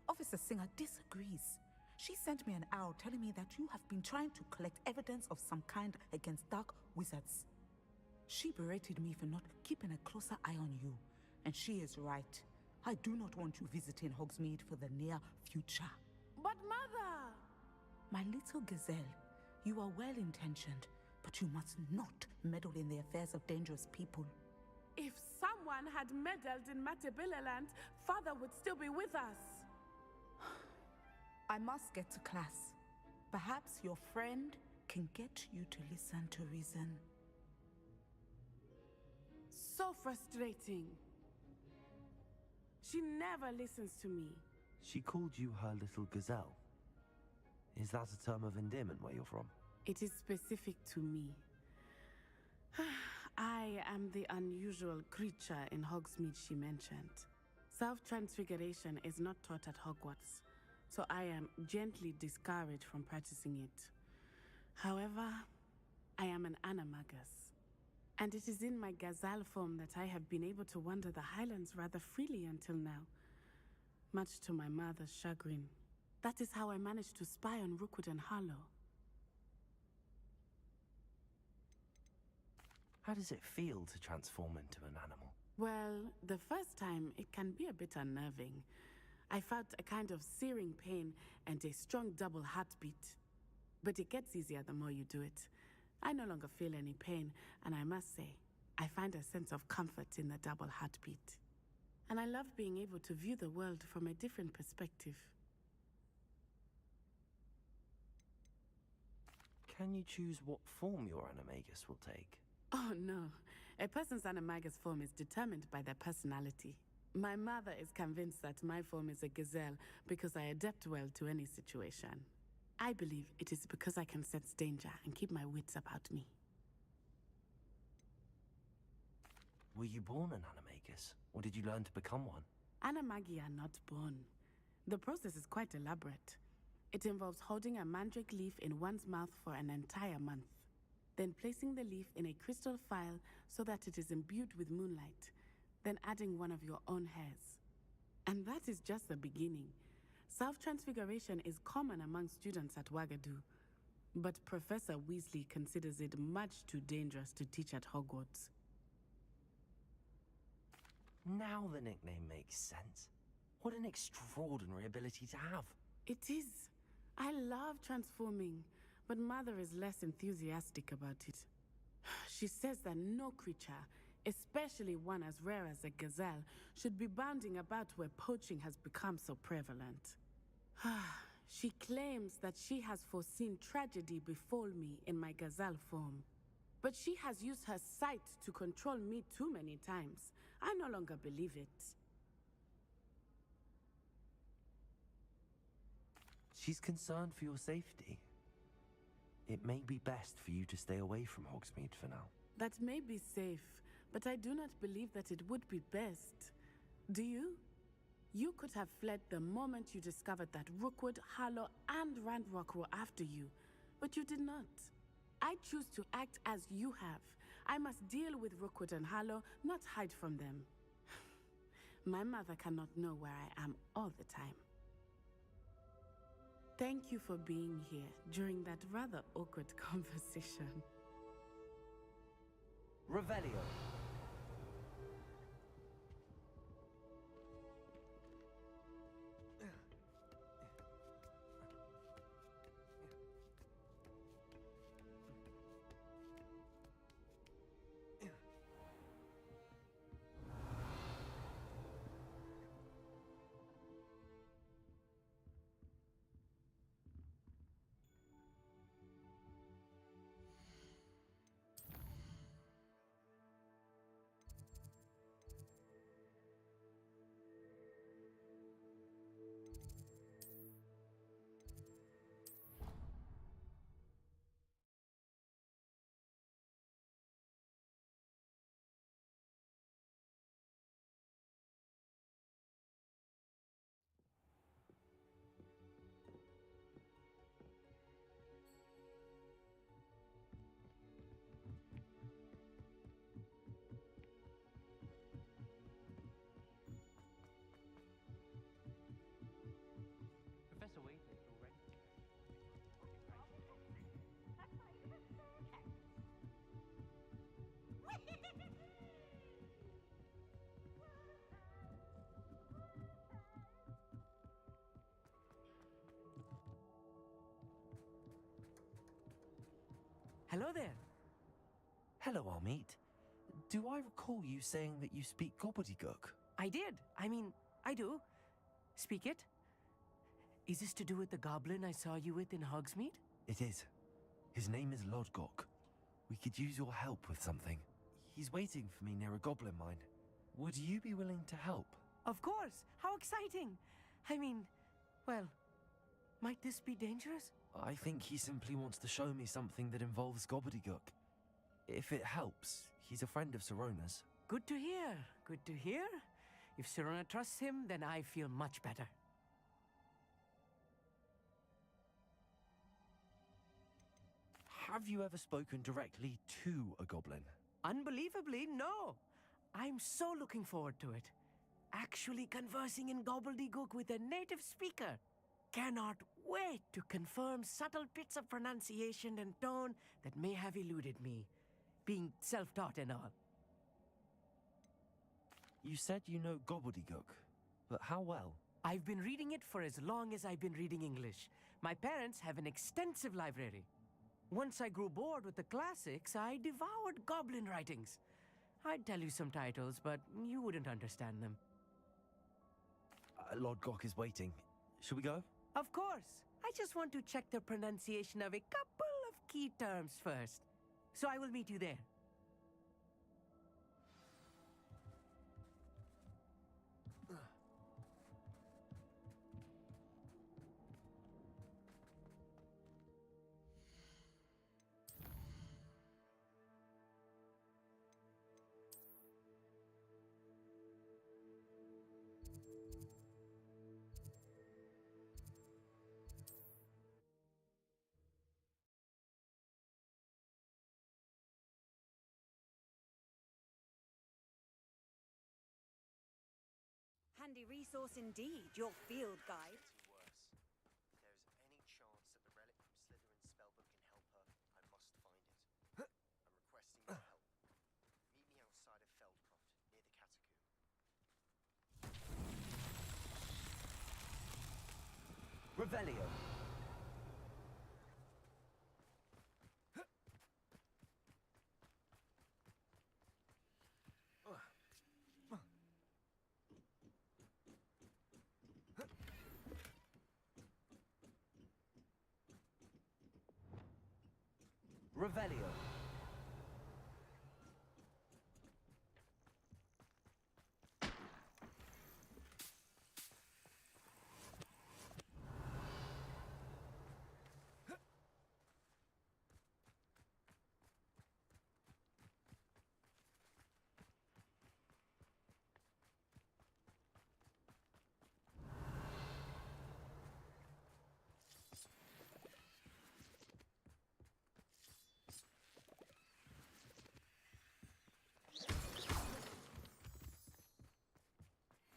Officer Singer disagrees. She sent me an owl telling me that you have been trying to collect evidence of some kind against dark wizards. She berated me for not keeping a closer eye on you, and she is right. I do not want you visiting Hogsmeade for the near future. But Mother! My little gazelle, you are well-intentioned, but you must not meddle in the affairs of dangerous people. If someone had meddled in Matabeleland, Father would still be with us. I must get to class. Perhaps your friend can get you to listen to reason. So frustrating. She never listens to me. She called you her little gazelle. Is that a term of endearment where you're from? It is specific to me. I am the unusual creature in Hogsmeade she mentioned. Self-transfiguration is not taught at Hogwarts, so I am gently discouraged from practicing it. However, I am an animagus, and it is in my gazelle form that I have been able to wander the Highlands rather freely until now, much to my mother's chagrin. That is how I managed to spy on Rookwood and Harlow. How does it feel to transform into an animal? Well, the first time, it can be a bit unnerving. I felt a kind of searing pain and a strong double heartbeat. But it gets easier the more you do it. I no longer feel any pain, and I must say, I find a sense of comfort in the double heartbeat. And I love being able to view the world from a different perspective. Can you choose what form your animagus will take? Oh no, a person's animagus form is determined by their personality. My mother is convinced that my form is a gazelle because I adapt well to any situation. I believe it is because I can sense danger and keep my wits about me. Were you born an animagus, or did you learn to become one? Animagi are not born. The process is quite elaborate. It involves holding a mandrake leaf in one's mouth for an entire month, then placing the leaf in a crystal phial so that it is imbued with moonlight, then adding one of your own hairs. And that is just the beginning. Self-transfiguration is common among students at Wagadu, but Professor Weasley considers it much too dangerous to teach at Hogwarts. Now the nickname makes sense. What an extraordinary ability to have. It is. I love transforming, but Mother is less enthusiastic about it. She says that no creature, especially one as rare as a gazelle, should be bounding about where poaching has become so prevalent. She claims that she has foreseen tragedy befall me in my gazelle form. But she has used her sight to control me too many times. I no longer believe it. She's concerned for your safety. It may be best for you to stay away from Hogsmeade for now. That may be safe, but I do not believe that it would be best. Do you? You could have fled the moment you discovered that Rookwood, Harlow, and Ranrock were after you, but you did not. I choose to act as you have. I must deal with Rookwood and Harlow, not hide from them. My mother cannot know where I am all the time. Thank you for being here during that rather awkward conversation. Revelio. Hello there. Hello, Amit. Do I recall you saying that you speak gobbledygook? I did. I mean, I do. Speak it. Is this to do with the goblin I saw you with in Hogsmeade? It is. His name is Lodgok. We could use your help with something. He's waiting for me near a goblin mine. Would you be willing to help? Of course. How exciting. I mean, well, might this be dangerous? I think he simply wants to show me something that involves gobbledygook. If it helps, he's a friend of Sirona's. Good to hear. Good to hear. If Sirona trusts him, then I feel much better. Have you ever spoken directly to a goblin? Unbelievably, no. I'm so looking forward to it. Actually conversing in gobbledygook with a native speaker. Cannot wait to confirm subtle bits of pronunciation and tone that may have eluded me, being self-taught and all. You said you know gobbledygook, but how well? I've been reading it for as long as I've been reading English. My parents have an extensive library. Once I grew bored with the classics, I devoured goblin writings. I'd tell you some titles, but you wouldn't understand them. Lodgok is waiting. Shall we go? Of course. I just want to check the pronunciation of a couple of key terms first. So I will meet you there. Handy resource indeed, your field guide. Worse. If there is any chance that the relic from Slytherin's spellbook can help her, I must find it. I'm requesting your help. Meet me outside of Feldcroft, near the catacomb. Revelio. Revelio.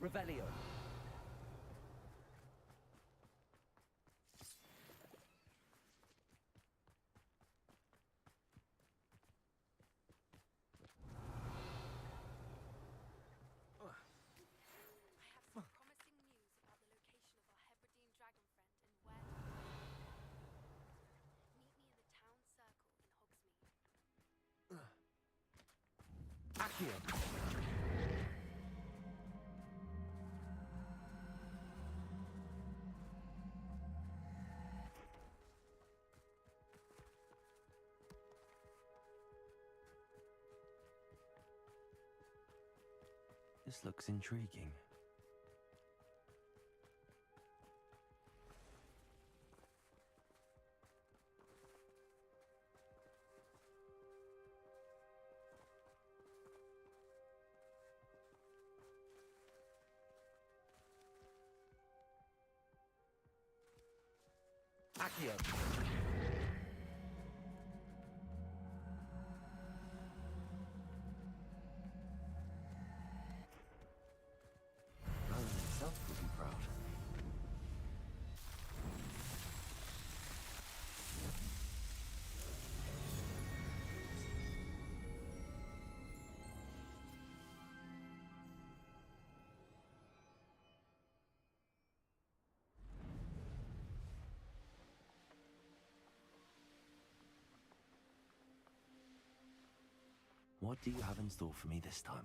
Revelio. Accio. This looks intriguing. Accio. Merlin himself would be proud. What do you have in store for me this time?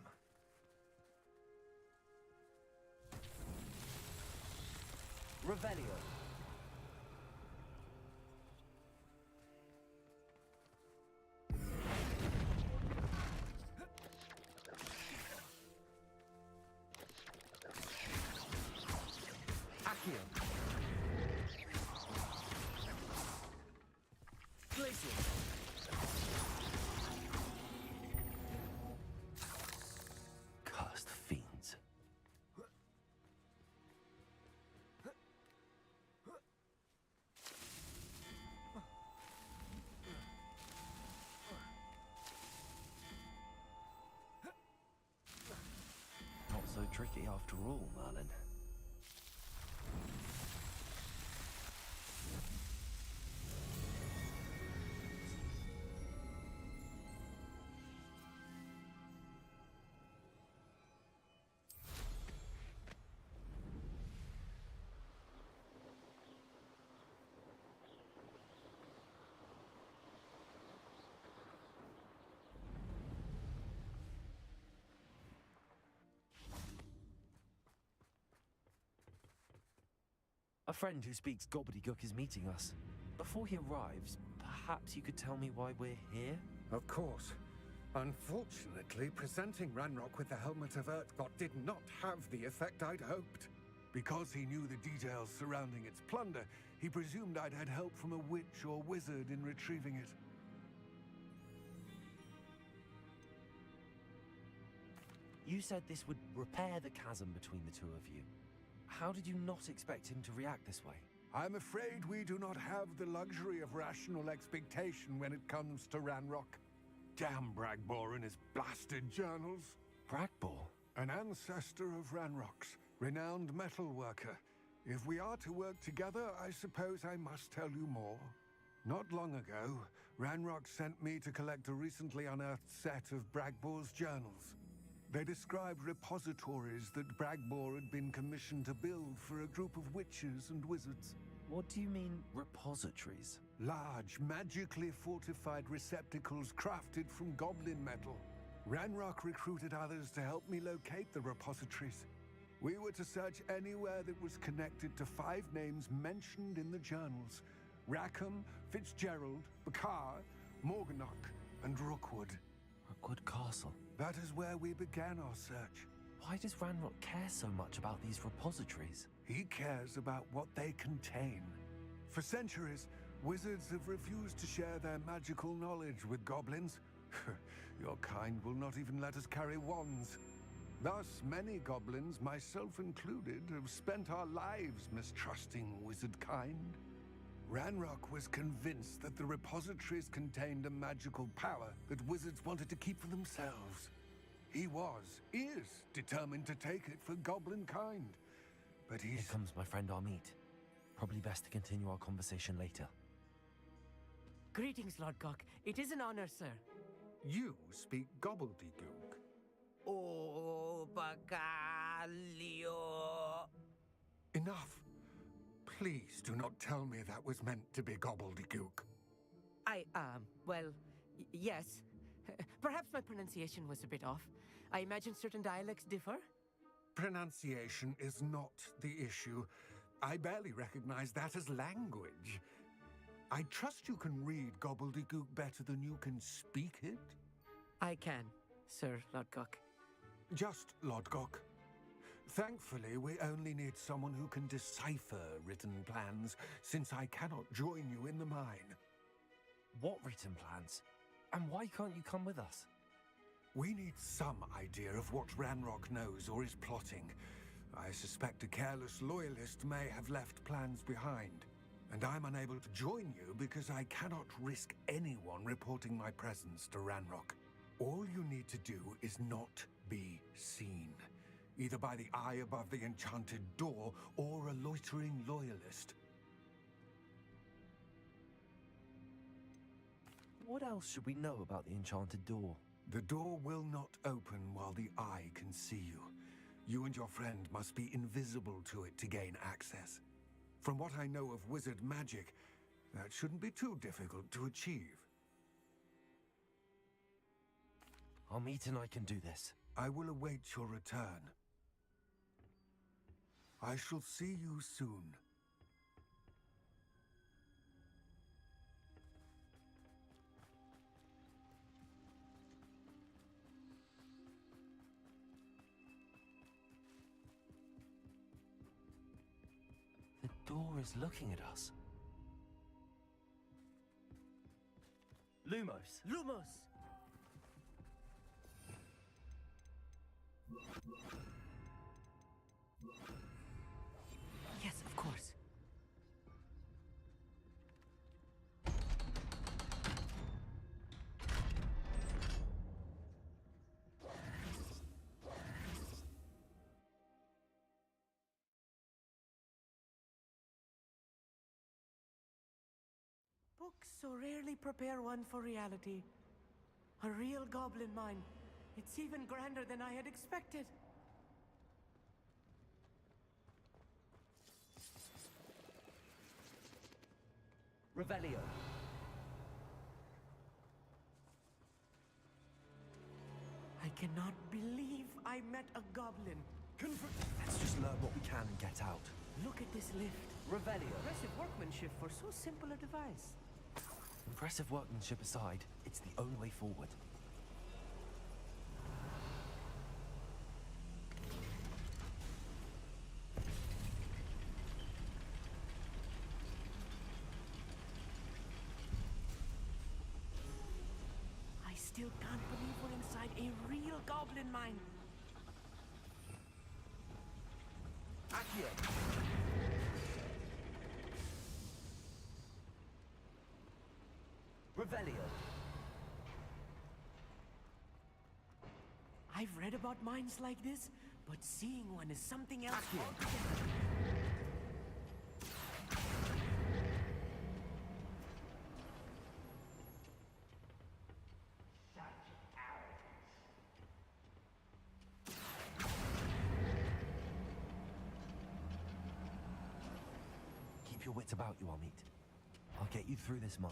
Revelio. Accio. Glacial. Cursed fiends. Not so tricky after all, Merlin. A friend who speaks gobbledygook is meeting us. Before he arrives, perhaps you could tell me why we're here? Of course. Unfortunately, presenting Ranrock with the Helmet of Urtkot did not have the effect I'd hoped. Because he knew the details surrounding its plunder, he presumed I'd had help from a witch or wizard in retrieving it. You said this would repair the chasm between the two of you. How did you not expect him to react this way? I'm afraid we do not have the luxury of rational expectation when it comes to Ranrock. Damn Bragbor and his blasted journals. Bragbor? An ancestor of Ranrock's, renowned metal worker. If we are to work together, I suppose I must tell you more. Not long ago, Ranrock sent me to collect a recently unearthed set of Bragbor's journals. They described repositories that Bragbor had been commissioned to build for a group of witches and wizards. What do you mean, repositories? Large, magically fortified receptacles crafted from goblin metal. Ranrock recruited others to help me locate the repositories. We were to search anywhere that was connected to 5 names mentioned in the journals: Rackham, Fitzgerald, Bakar, Morganach, and Rookwood. Rookwood Castle? That is where we began our search. Why does Ranrock care so much about these repositories? He cares about what they contain. For centuries, wizards have refused to share their magical knowledge with goblins. Your kind will not even let us carry wands. Thus, many goblins, myself included, have spent our lives mistrusting wizard kind. Ranrock was convinced that the repositories contained a magical power that wizards wanted to keep for themselves. He is determined to take it for goblin kind. But Here comes my friend Amit. Probably best to continue our conversation later. Greetings, Lord Cock. It is an honor, sir. You speak gobbledygook. Oh, Bacalio. Enough. Please do not tell me that was meant to be gobbledygook. Well, yes. Perhaps my pronunciation was a bit off. I imagine certain dialects differ. Pronunciation is not the issue. I barely recognize that as language. I trust you can read gobbledygook better than you can speak it? I can, Sir Lodgok. Just Lodgok. Thankfully, we only need someone who can decipher written plans, since I cannot join you in the mine. What written plans? And why can't you come with us? We need some idea of what Ranrock knows or is plotting. I suspect a careless loyalist may have left plans behind. And I'm unable to join you because I cannot risk anyone reporting my presence to Ranrock. All you need to do is not be seen, either by the eye above the enchanted door or a loitering loyalist. What else should we know about the enchanted door? The door will not open while the eye can see you. You and your friend must be invisible to it to gain access. From what I know of wizard magic, that shouldn't be too difficult to achieve. Amit and I can do this. I will await your return. I shall see you soon. The door is looking at us. Lumos! Lumos! Yes, of course. Books so rarely prepare one for reality. A real goblin mine. It's even grander than I had expected. Revelio. I cannot believe I met a goblin. Let's just learn what we can and get out. Look at this lift. Revelio. Impressive workmanship for so simple a device. Impressive workmanship aside, it's the only way forward. I still can't believe we're inside a real goblin mine. Accio. Revelio. I've read about mines like this, but seeing one is something else Accio. altogether. Keep your wits about you, Amit. I'll get you through this mine.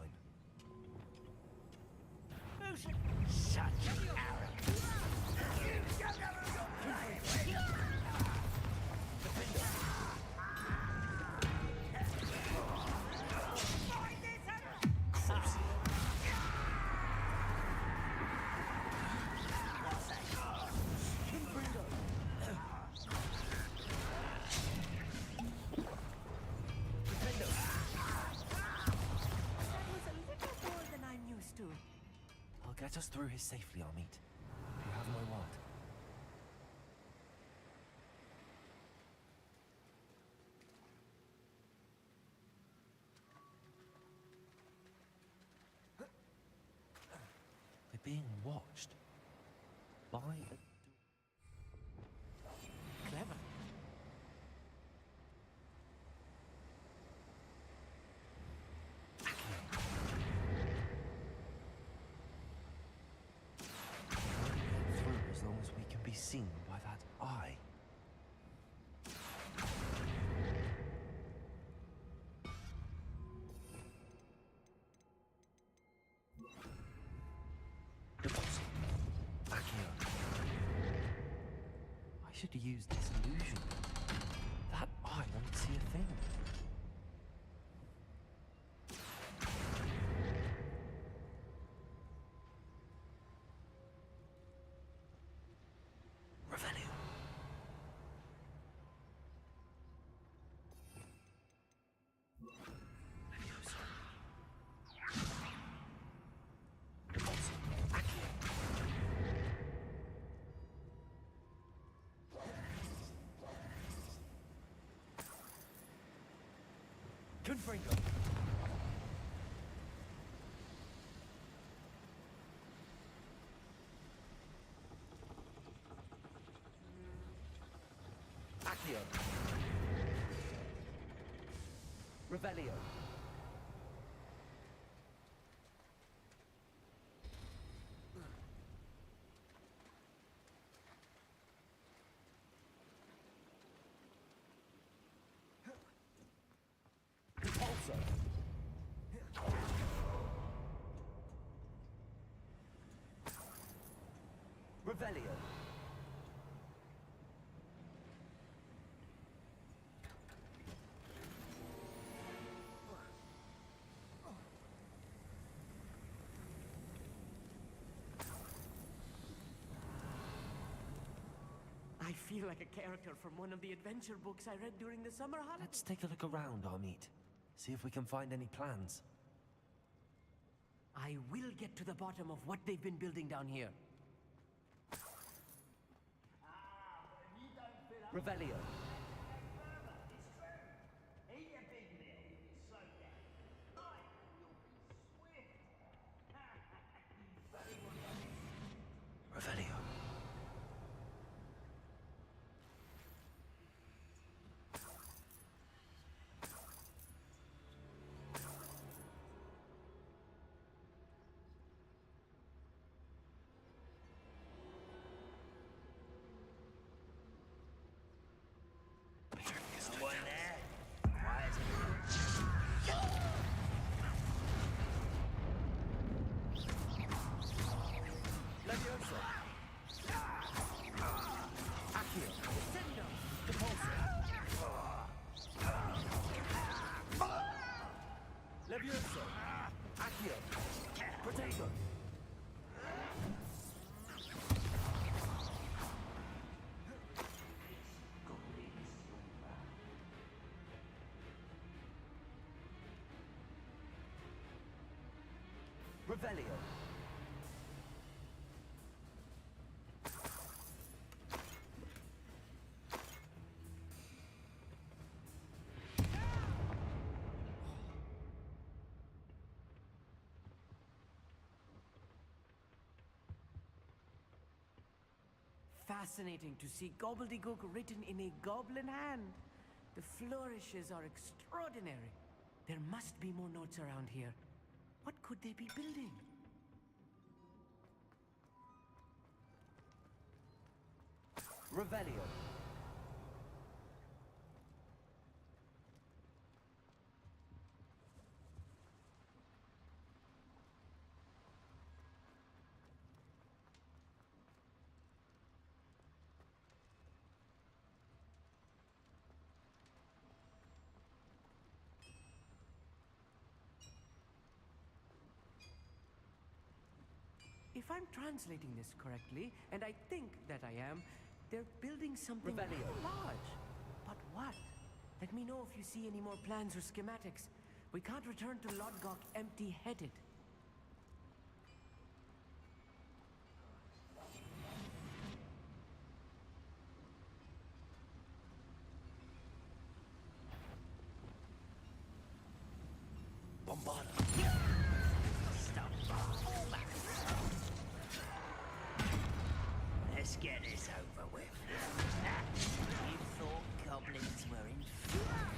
Such arrogance! I'll get us through here safely, Amit. You have my word. We're being watched. By a... Clever. Through as long as we can be seen by that eye. Accio. I should use this illusion. That eye won't see a thing. Revelio. Leviosa. Repulsor. Accio. Confringo. Accio. Revelio. Repulsor. Revelio. I feel like a character from one of the adventure books I read during the summer holidays. Let's take a look around, Amit. See if we can find any plans. I will get to the bottom of what they've been building down here. Revelio. Revelio. Someone there? Quiet Leviosa. Accio. Descendo. Depulso. Leviosa. Accio. Protego. Revelio. Fascinating to see gobbledygook written in a goblin hand. The flourishes are extraordinary. There must be more notes around here. What could they be building? Revelio. If I'm translating this correctly, and I think that I am, they're building something Revelio. large. But what? Let me know if you see any more plans or schematics. We can't return to Lodgok empty-headed. Bombarda. Let's get this over with. You thought goblins were in fun?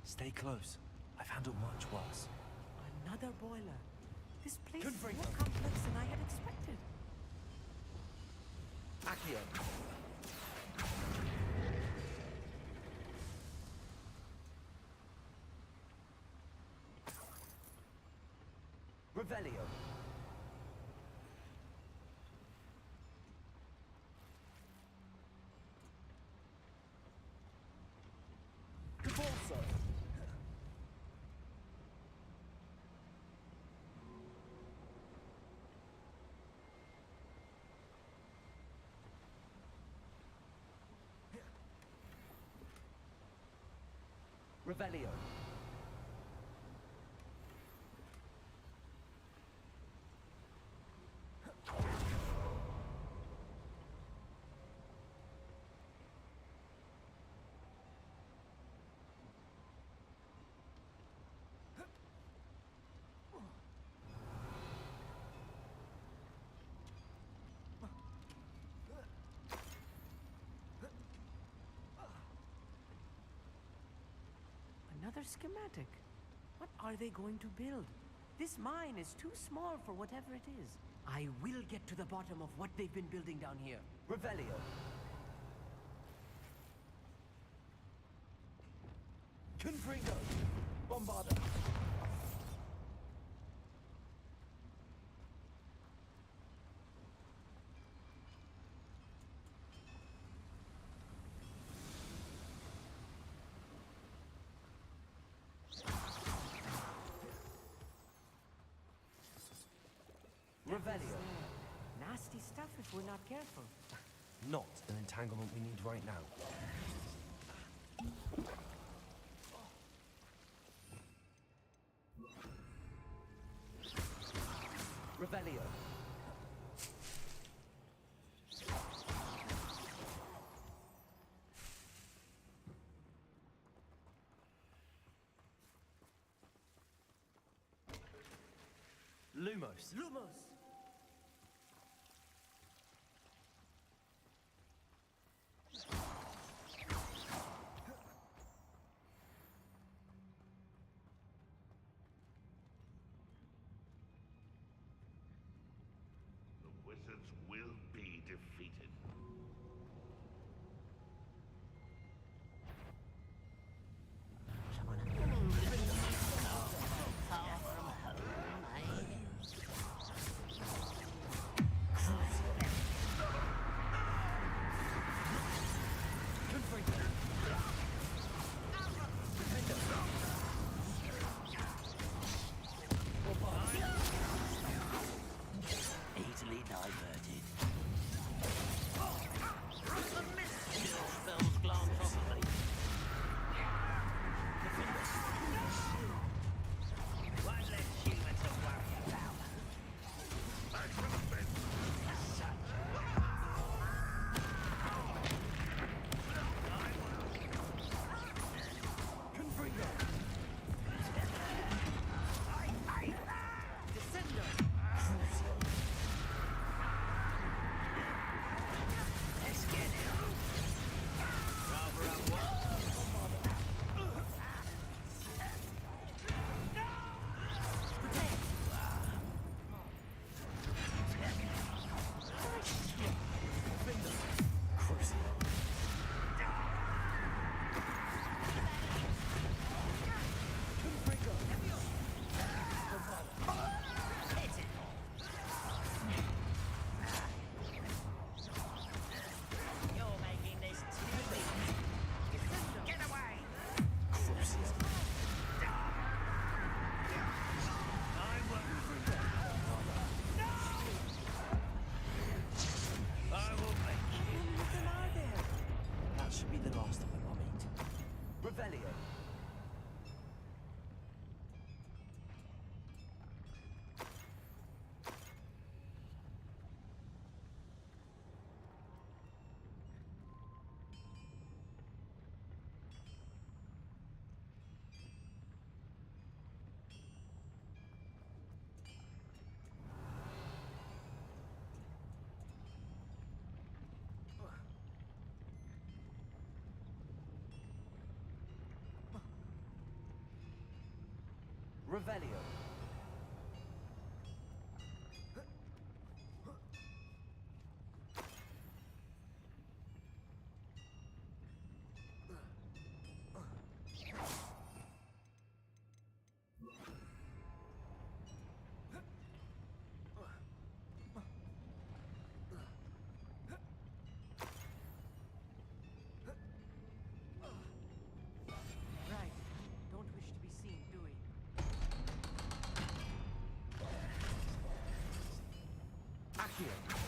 Stay close. I've handled much worse. Another boiler. This place is more complex than I had expected. Accio. Revelio. Cabalso. Revelio. Another schematic. What are they going to build? This mine is too small for whatever it is. I will get to the bottom of what they've been building down here. Revelio. Confringo. Bombarda. Revelio. Nasty stuff if we're not careful. Not an entanglement we need right now. Revelio. Lumos. Lumos! The wizards will be defeated. Easily diverted. The mist still spells glance off of me. One less human to worry about. Confringo. Descendo. Let's get it on. Rather up what? You're making this too easy. Get away! I will. I will make you. That should be the last of them, I'll meet. Revelio. Revelio. Accio.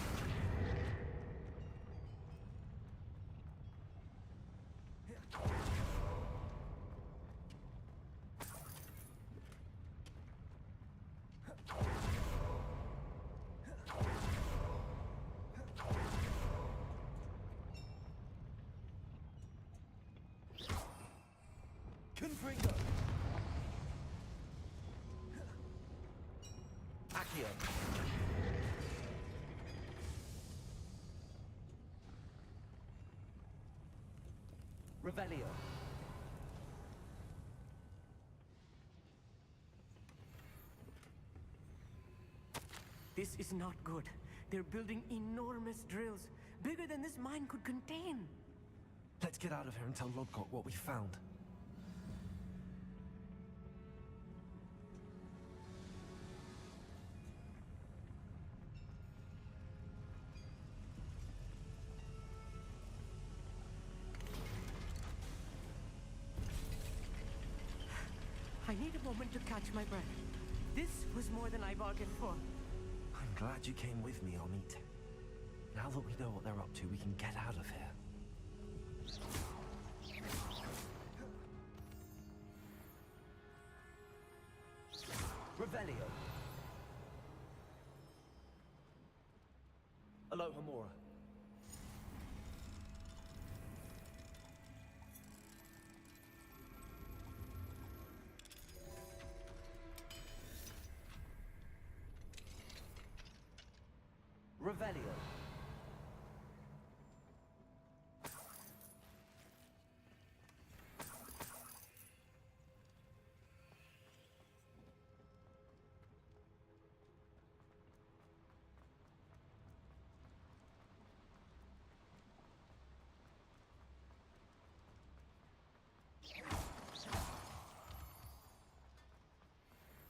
Confringo. Accio. Revelio. This is not good. They're building enormous drills, bigger than this mine could contain. Let's get out of here and tell Lodgok what we found. I need a moment to catch my breath. This was more than I bargained for. I'm glad you came with me, Amit. Now that we know what they're up to, we can get out of here. Revelio. Alohomora. Revelio.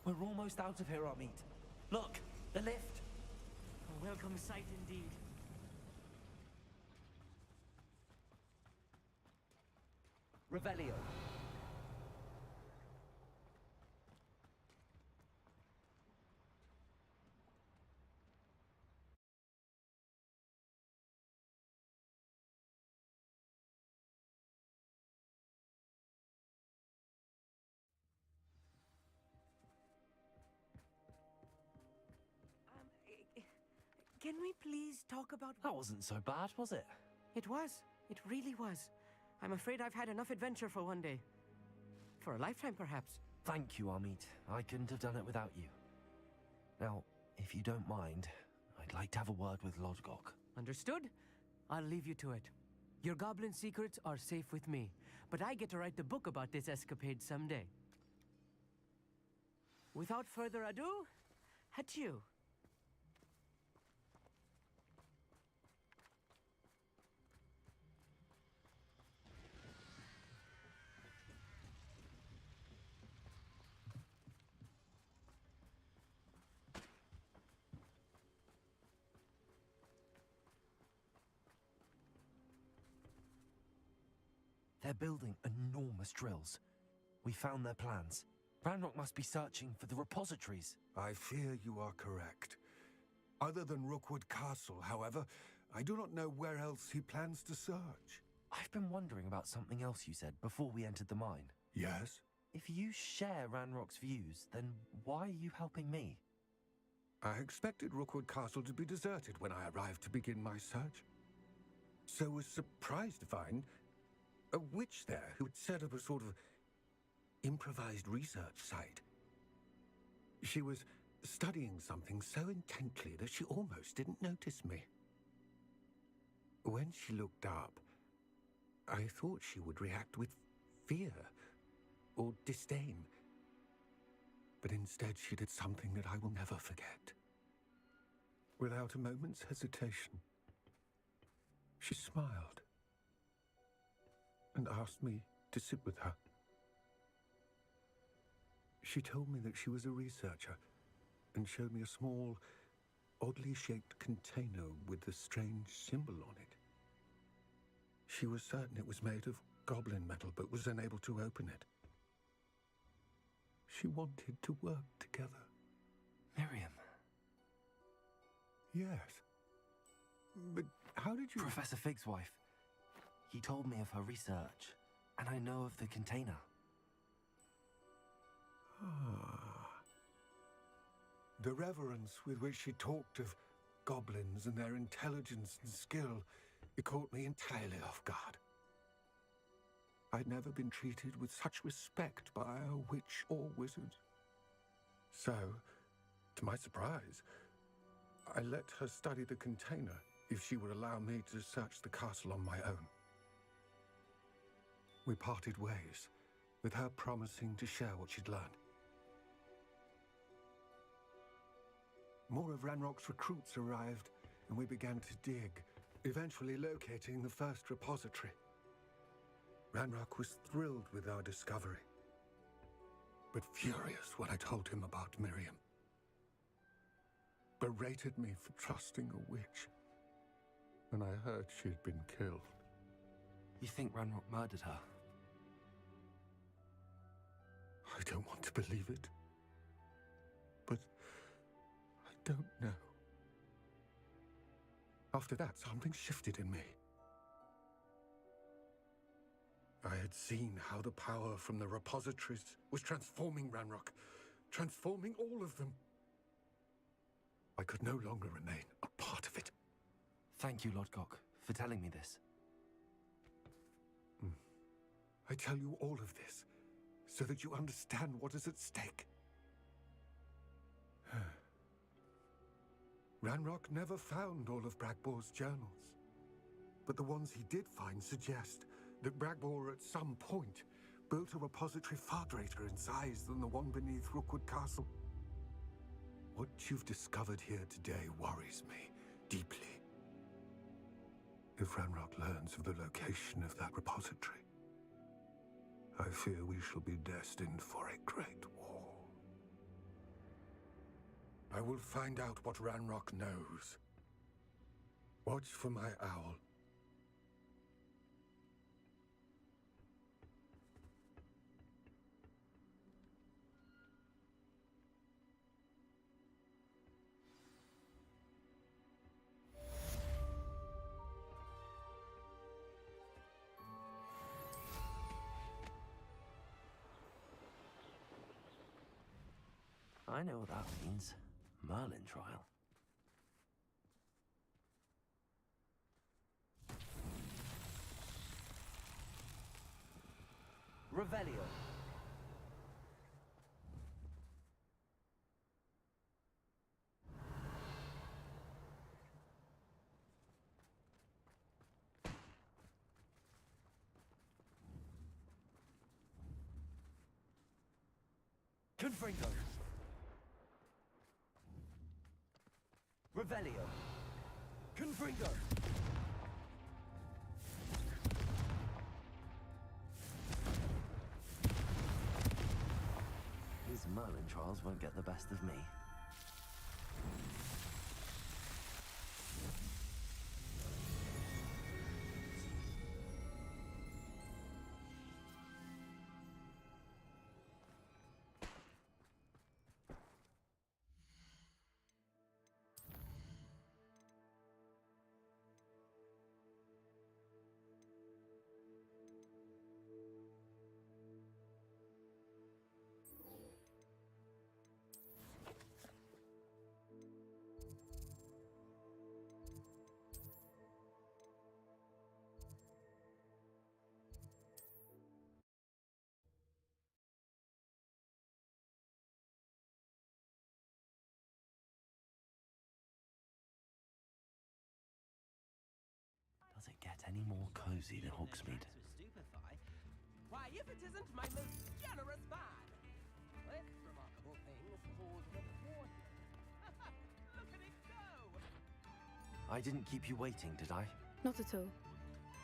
We're almost out of here, Amit. Look, the lift. A welcome sight indeed. Revelio. Can we please talk about... That wasn't so bad, was it? It was. It really was. I'm afraid I've had enough adventure for one day. For a lifetime, perhaps. Thank you, Amit. I couldn't have done it without you. Now, if you don't mind, I'd like to have a word with Lodgok. Understood? I'll leave you to it. Your goblin secrets are safe with me, but I get to write the book about this escapade someday. Without further ado, adieu. They're building enormous drills. We found their plans. Ranrock must be searching for the repositories. I fear you are correct. Other than Rookwood Castle, however, I do not know where else he plans to search. I've been wondering about something else you said before we entered the mine. Yes? If you share Ranrock's views, then why are you helping me? I expected Rookwood Castle to be deserted when I arrived to begin my search. So was surprised to find a witch there who had set up a sort of improvised research site. She was studying something so intently that she almost didn't notice me. When she looked up, I thought she would react with fear or disdain. But instead she did something that I will never forget. Without a moment's hesitation, she smiled and asked me to sit with her. She told me that she was a researcher and showed me a small, oddly shaped container with a strange symbol on it. She was certain it was made of goblin metal, but was unable to open it. She wanted to work together. Miriam. Yes. But how did you... Professor Fig's wife. He told me of her research, and I know of the container. Ah. The reverence with which she talked of goblins and their intelligence and skill, it caught me entirely off guard. I'd never been treated with such respect by a witch or wizard. So, to my surprise, I let her study the container if she would allow me to search the castle on my own. We parted ways, with her promising to share what she'd learned. More of Ranrock's recruits arrived, and we began to dig, eventually locating the first repository. Ranrock was thrilled with our discovery, but furious when I told him about Miriam. Berated me for trusting a witch, and I heard she'd been killed. You think Ranrock murdered her? I don't want to believe it, but I don't know. After that, something shifted in me. I had seen how the power from the repositories was transforming Ranrock, transforming all of them. I could no longer remain a part of it. Thank you, Lodgok, for telling me this. I tell you all of this so that you understand what is at stake. Ranrock never found all of Bragbor's journals, but the ones he did find suggest that Bragbor at some point built a repository far greater in size than the one beneath Rookwood Castle. What you've discovered here today worries me deeply. If Ranrock learns of the location of that repository, I fear we shall be destined for a great war. I will find out what Ranrock knows. Watch for my owl. I know what that means. Merlin trial. Revelio. Confringo. Revelio. Confringo. These Merlin trials won't get the best of me. Does it get any more cozy than Hogsmeade? Why, if it isn't my most generous bard! What remarkable things hold before you? Look at it go! I didn't keep you waiting, did I? Not at all.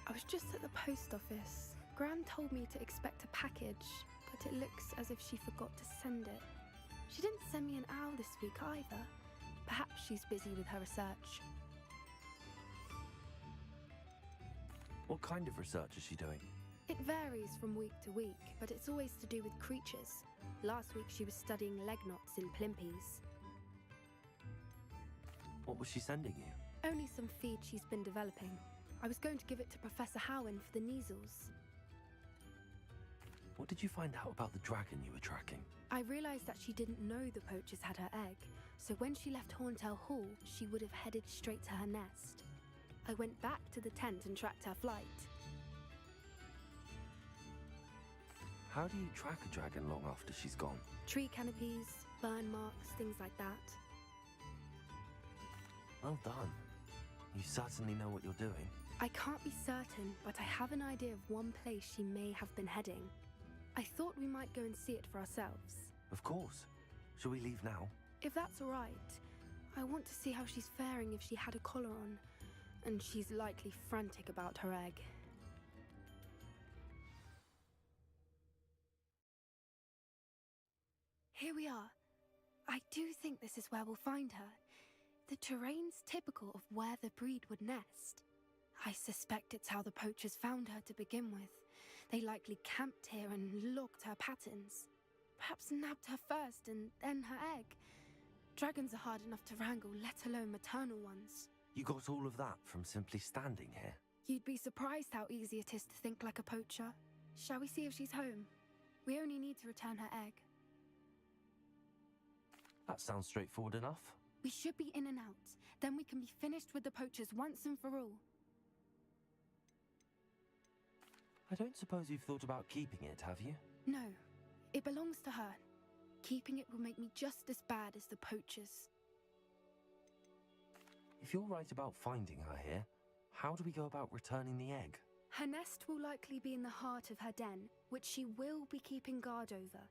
I was just at the post office. Gran told me to expect a package, but it looks as if she forgot to send it. She didn't send me an owl this week either. Perhaps she's busy with her research. What kind of research is she doing? It varies from week to week, but it's always to do with creatures. Last week she was studying leg knots in Plimpies. What was she sending you? Only some feed she's been developing. I was going to give it to Professor Howen for the measles. What did you find out about the dragon you were tracking? I realized that she didn't know the poachers had her egg, so when she left Horntail Hall, she would have headed straight to her nest. I went back to the tent and tracked her flight. How do you track a dragon long after she's gone? Tree canopies, burn marks, things like that. Well done. You certainly know what you're doing. I can't be certain, but I have an idea of one place she may have been heading. I thought we might go and see it for ourselves. Of course. Shall we leave now? If that's all right. I want to see how she's faring if she had a collar on. And she's likely frantic about her egg. Here we are. I do think this is where we'll find her. The terrain's typical of where the breed would nest. I suspect it's how the poachers found her to begin with. They likely camped here and logged her patterns. Perhaps nabbed her first and then her egg. Dragons are hard enough to wrangle, let alone maternal ones. You got all of that from simply standing here? You'd be surprised how easy it is to think like a poacher. Shall we see if she's home? We only need to return her egg. That sounds straightforward enough. We should be in and out. Then we can be finished with the poachers once and for all. I don't suppose you've thought about keeping it, have you? No, it belongs to her. Keeping it will make me just as bad as the poachers. If you're right about finding her here, how do we go about returning the egg? Her nest will likely be in the heart of her den, which she will be keeping guard over.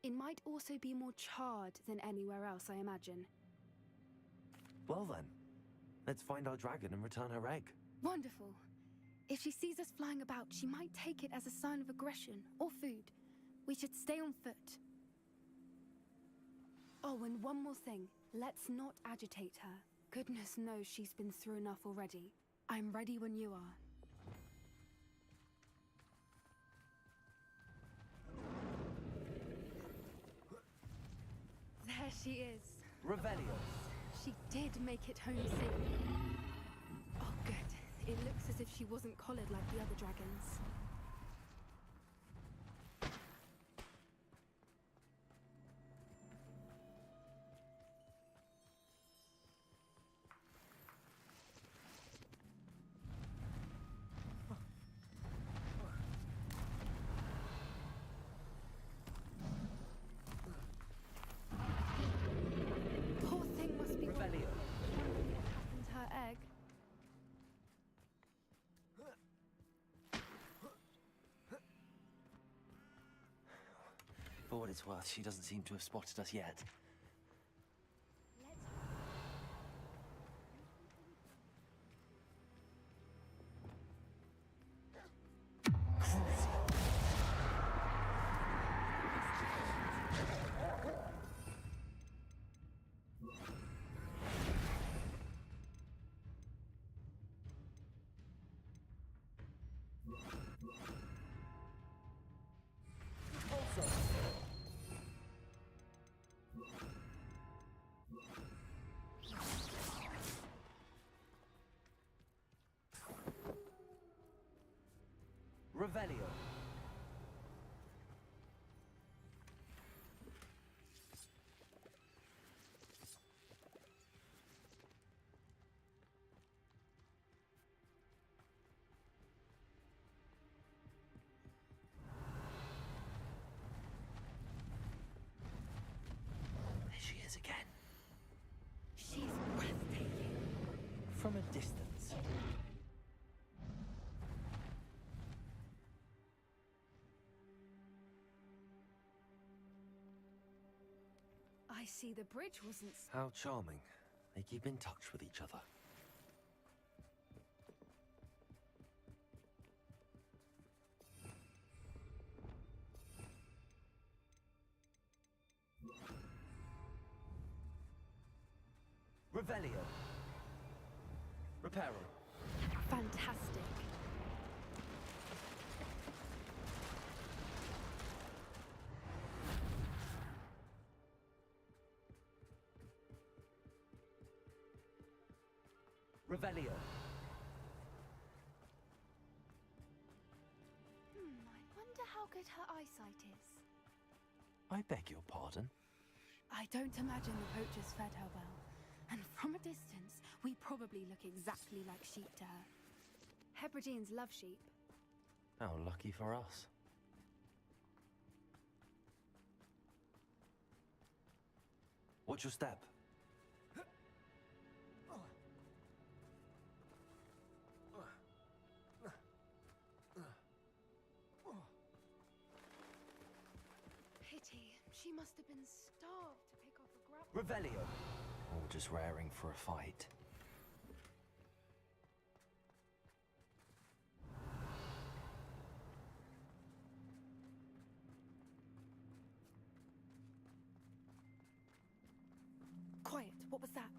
It might also be more charred than anywhere else, I imagine. Well then, let's find our dragon and return her egg. Wonderful. If she sees us flying about, she might take it as a sign of aggression or food. We should stay on foot. Oh, and one more thing. Let's not agitate her. Goodness knows she's been through enough already. I'm ready when you are. There she is. Revelio. She did make it home safely. Oh, good. It looks as if she wasn't collared like the other dragons. Poor thing must be Revelio. What happened to her egg? For what it's worth, she doesn't seem to have spotted us yet. Revelio. There she is again. She's breathtaking. From a distance. I see the bridge wasn't... How charming. They keep in touch with each other. Revelio. Reparo. Fantastic. Revelio. I wonder how good her eyesight is. I beg your pardon? I don't imagine the poachers fed her well. And from a distance, we probably look exactly like sheep to her. Hebrideans love sheep. How lucky for us. What's your step? Pity. She must have been starved to pick off a grub. Revelio. Or just raring for a fight. Quiet. What was that?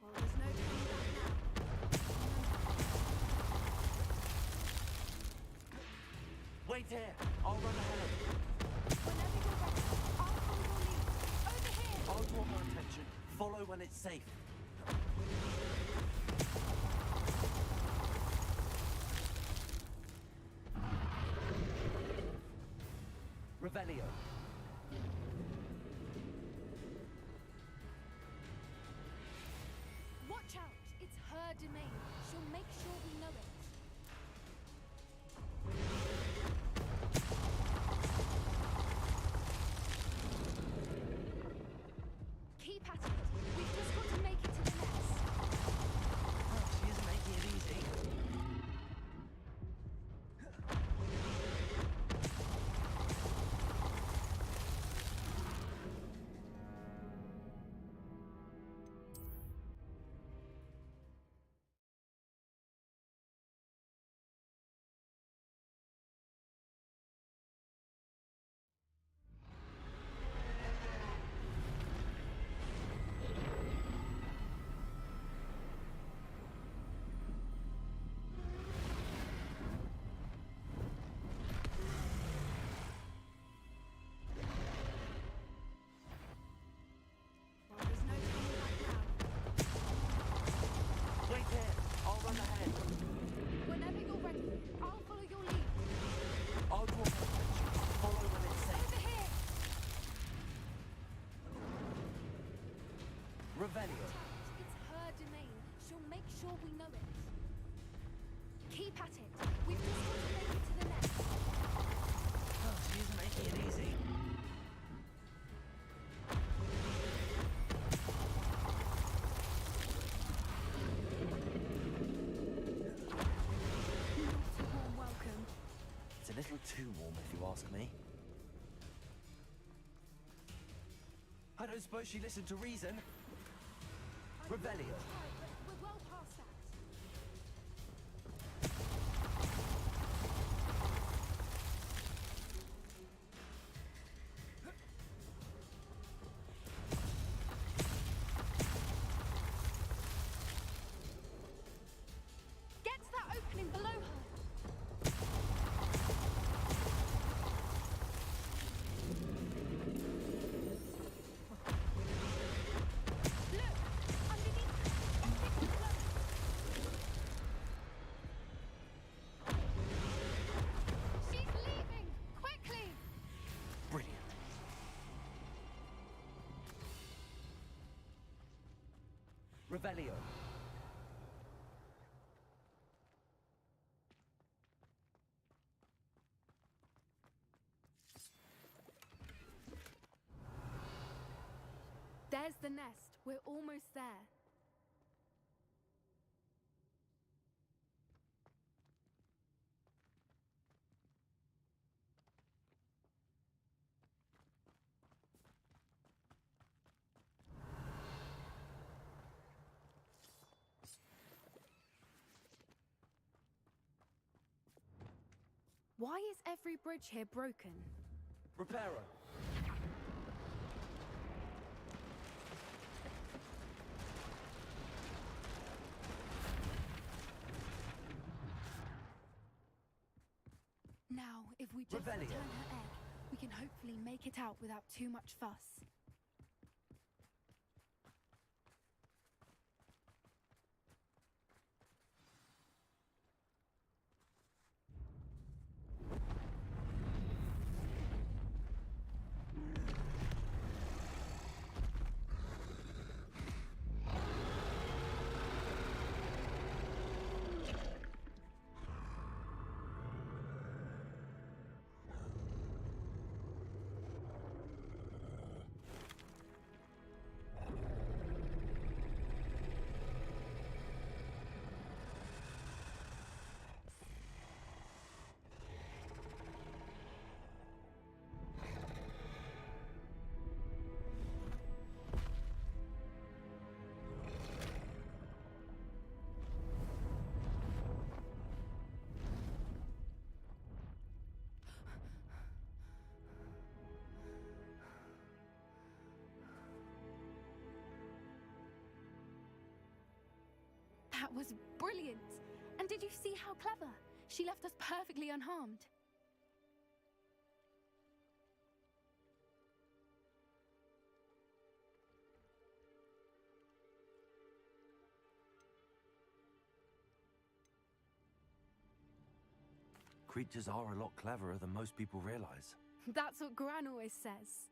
Well, there's no turning back now. Wait here. I'll run ahead. Whenever you're ready, I'll follow your lead. Over here! I'll draw her attention. Follow when it's safe. Revelio. Watch out! It's her domain. She'll make sure we know it. Keep at it. We've just got to make it to the nest. Oh, she isn't making it easy. Well, there's no turning back now. Wait here. I'll run ahead. Whenever you're ready, I'll follow your lead. I'll draw her attention. Follow when it's safe. Over here! Revelio. It's her domain. She'll make sure we know it. Keep at it. We've just got to make it to the nest. Oh, she isn't making it easy. Not a warm welcome. It's a little too warm if you ask me. I don't suppose she listened to reason. Revelio. Right, but we're well past that. Get to that opening below her. Look! Underneath! Optic below! She's leaving! Quickly! Brilliant. Revelio. There's the nest. We're almost there. Why is every bridge here broken? Reparo. If we just Revelio. return her egg, we can hopefully make it out without too much fuss. That was brilliant! And did you see how clever? She left us perfectly unharmed. Creatures are a lot cleverer than most people realize. That's what Gran always says.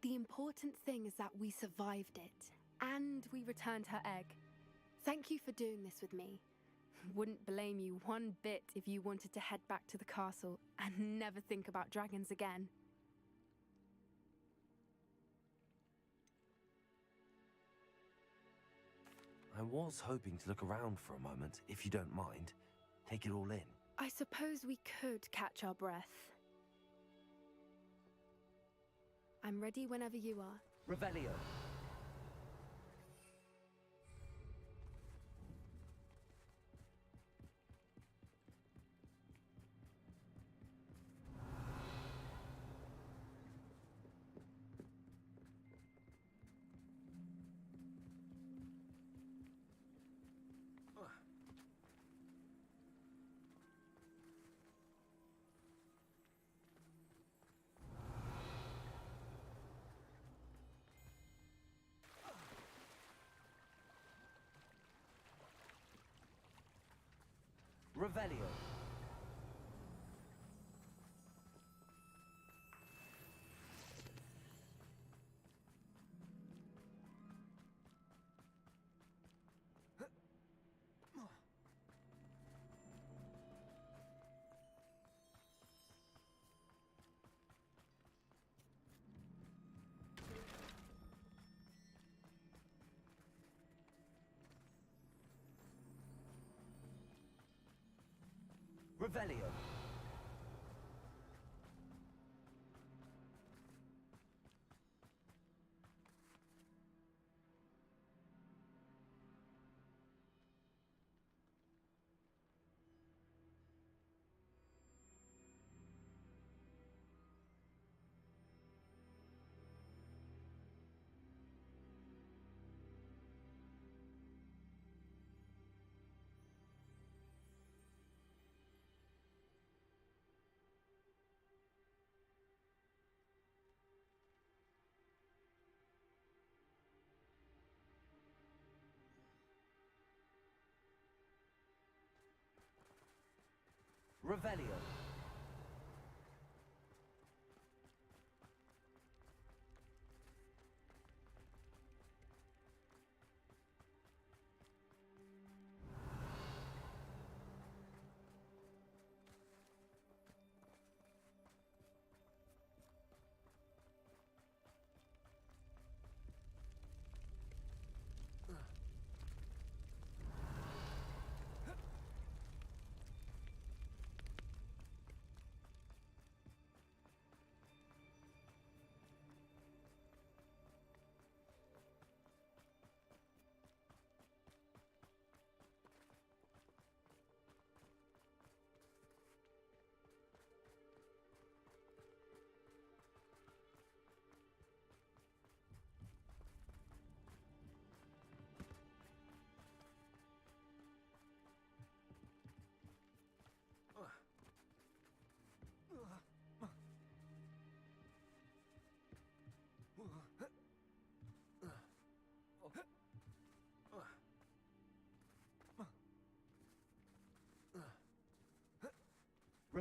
The important thing is that we survived it, and we returned her egg. Thank you for doing this with me. Wouldn't blame you one bit if you wanted to head back to the castle and never think about dragons again. I was hoping to look around for a moment, if you don't mind. Take it all in. I suppose we could catch our breath. I'm ready whenever you are. Revelio. Revelio. Revelio. Revelio.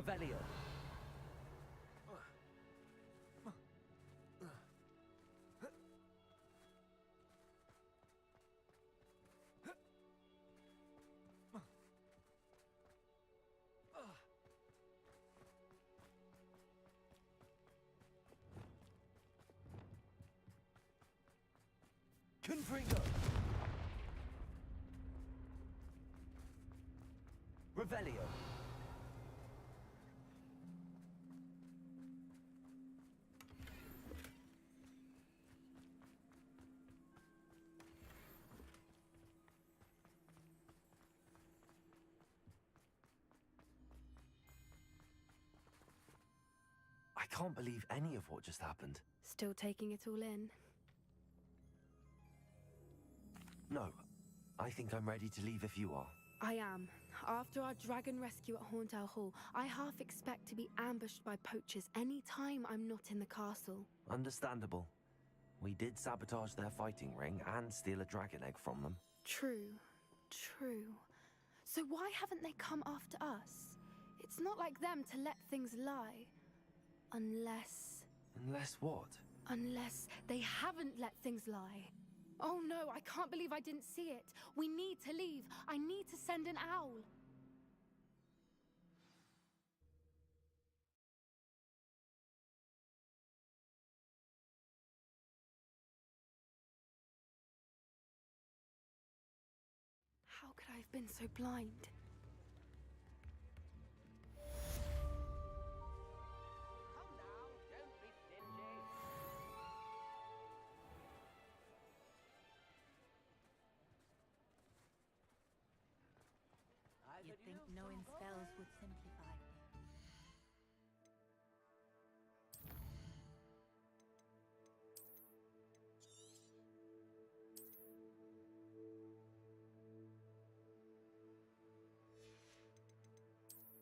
Revelio. Confringo. Revelio. I can't believe any of what just happened. Still taking it all in. No, I think I'm ready to leave if you are. I am. After our dragon rescue at Horndale Hall, I half expect to be ambushed by poachers any time I'm not in the castle. Understandable. We did sabotage their fighting ring and steal a dragon egg from them. True. True. So why haven't they come after us? It's not like them to let things lie. Unless... Unless what? Unless they haven't let things lie. Oh no, I can't believe I didn't see it. We need to leave. I need to send an owl. How could I have been so blind? You'd think knowing spells would simplify.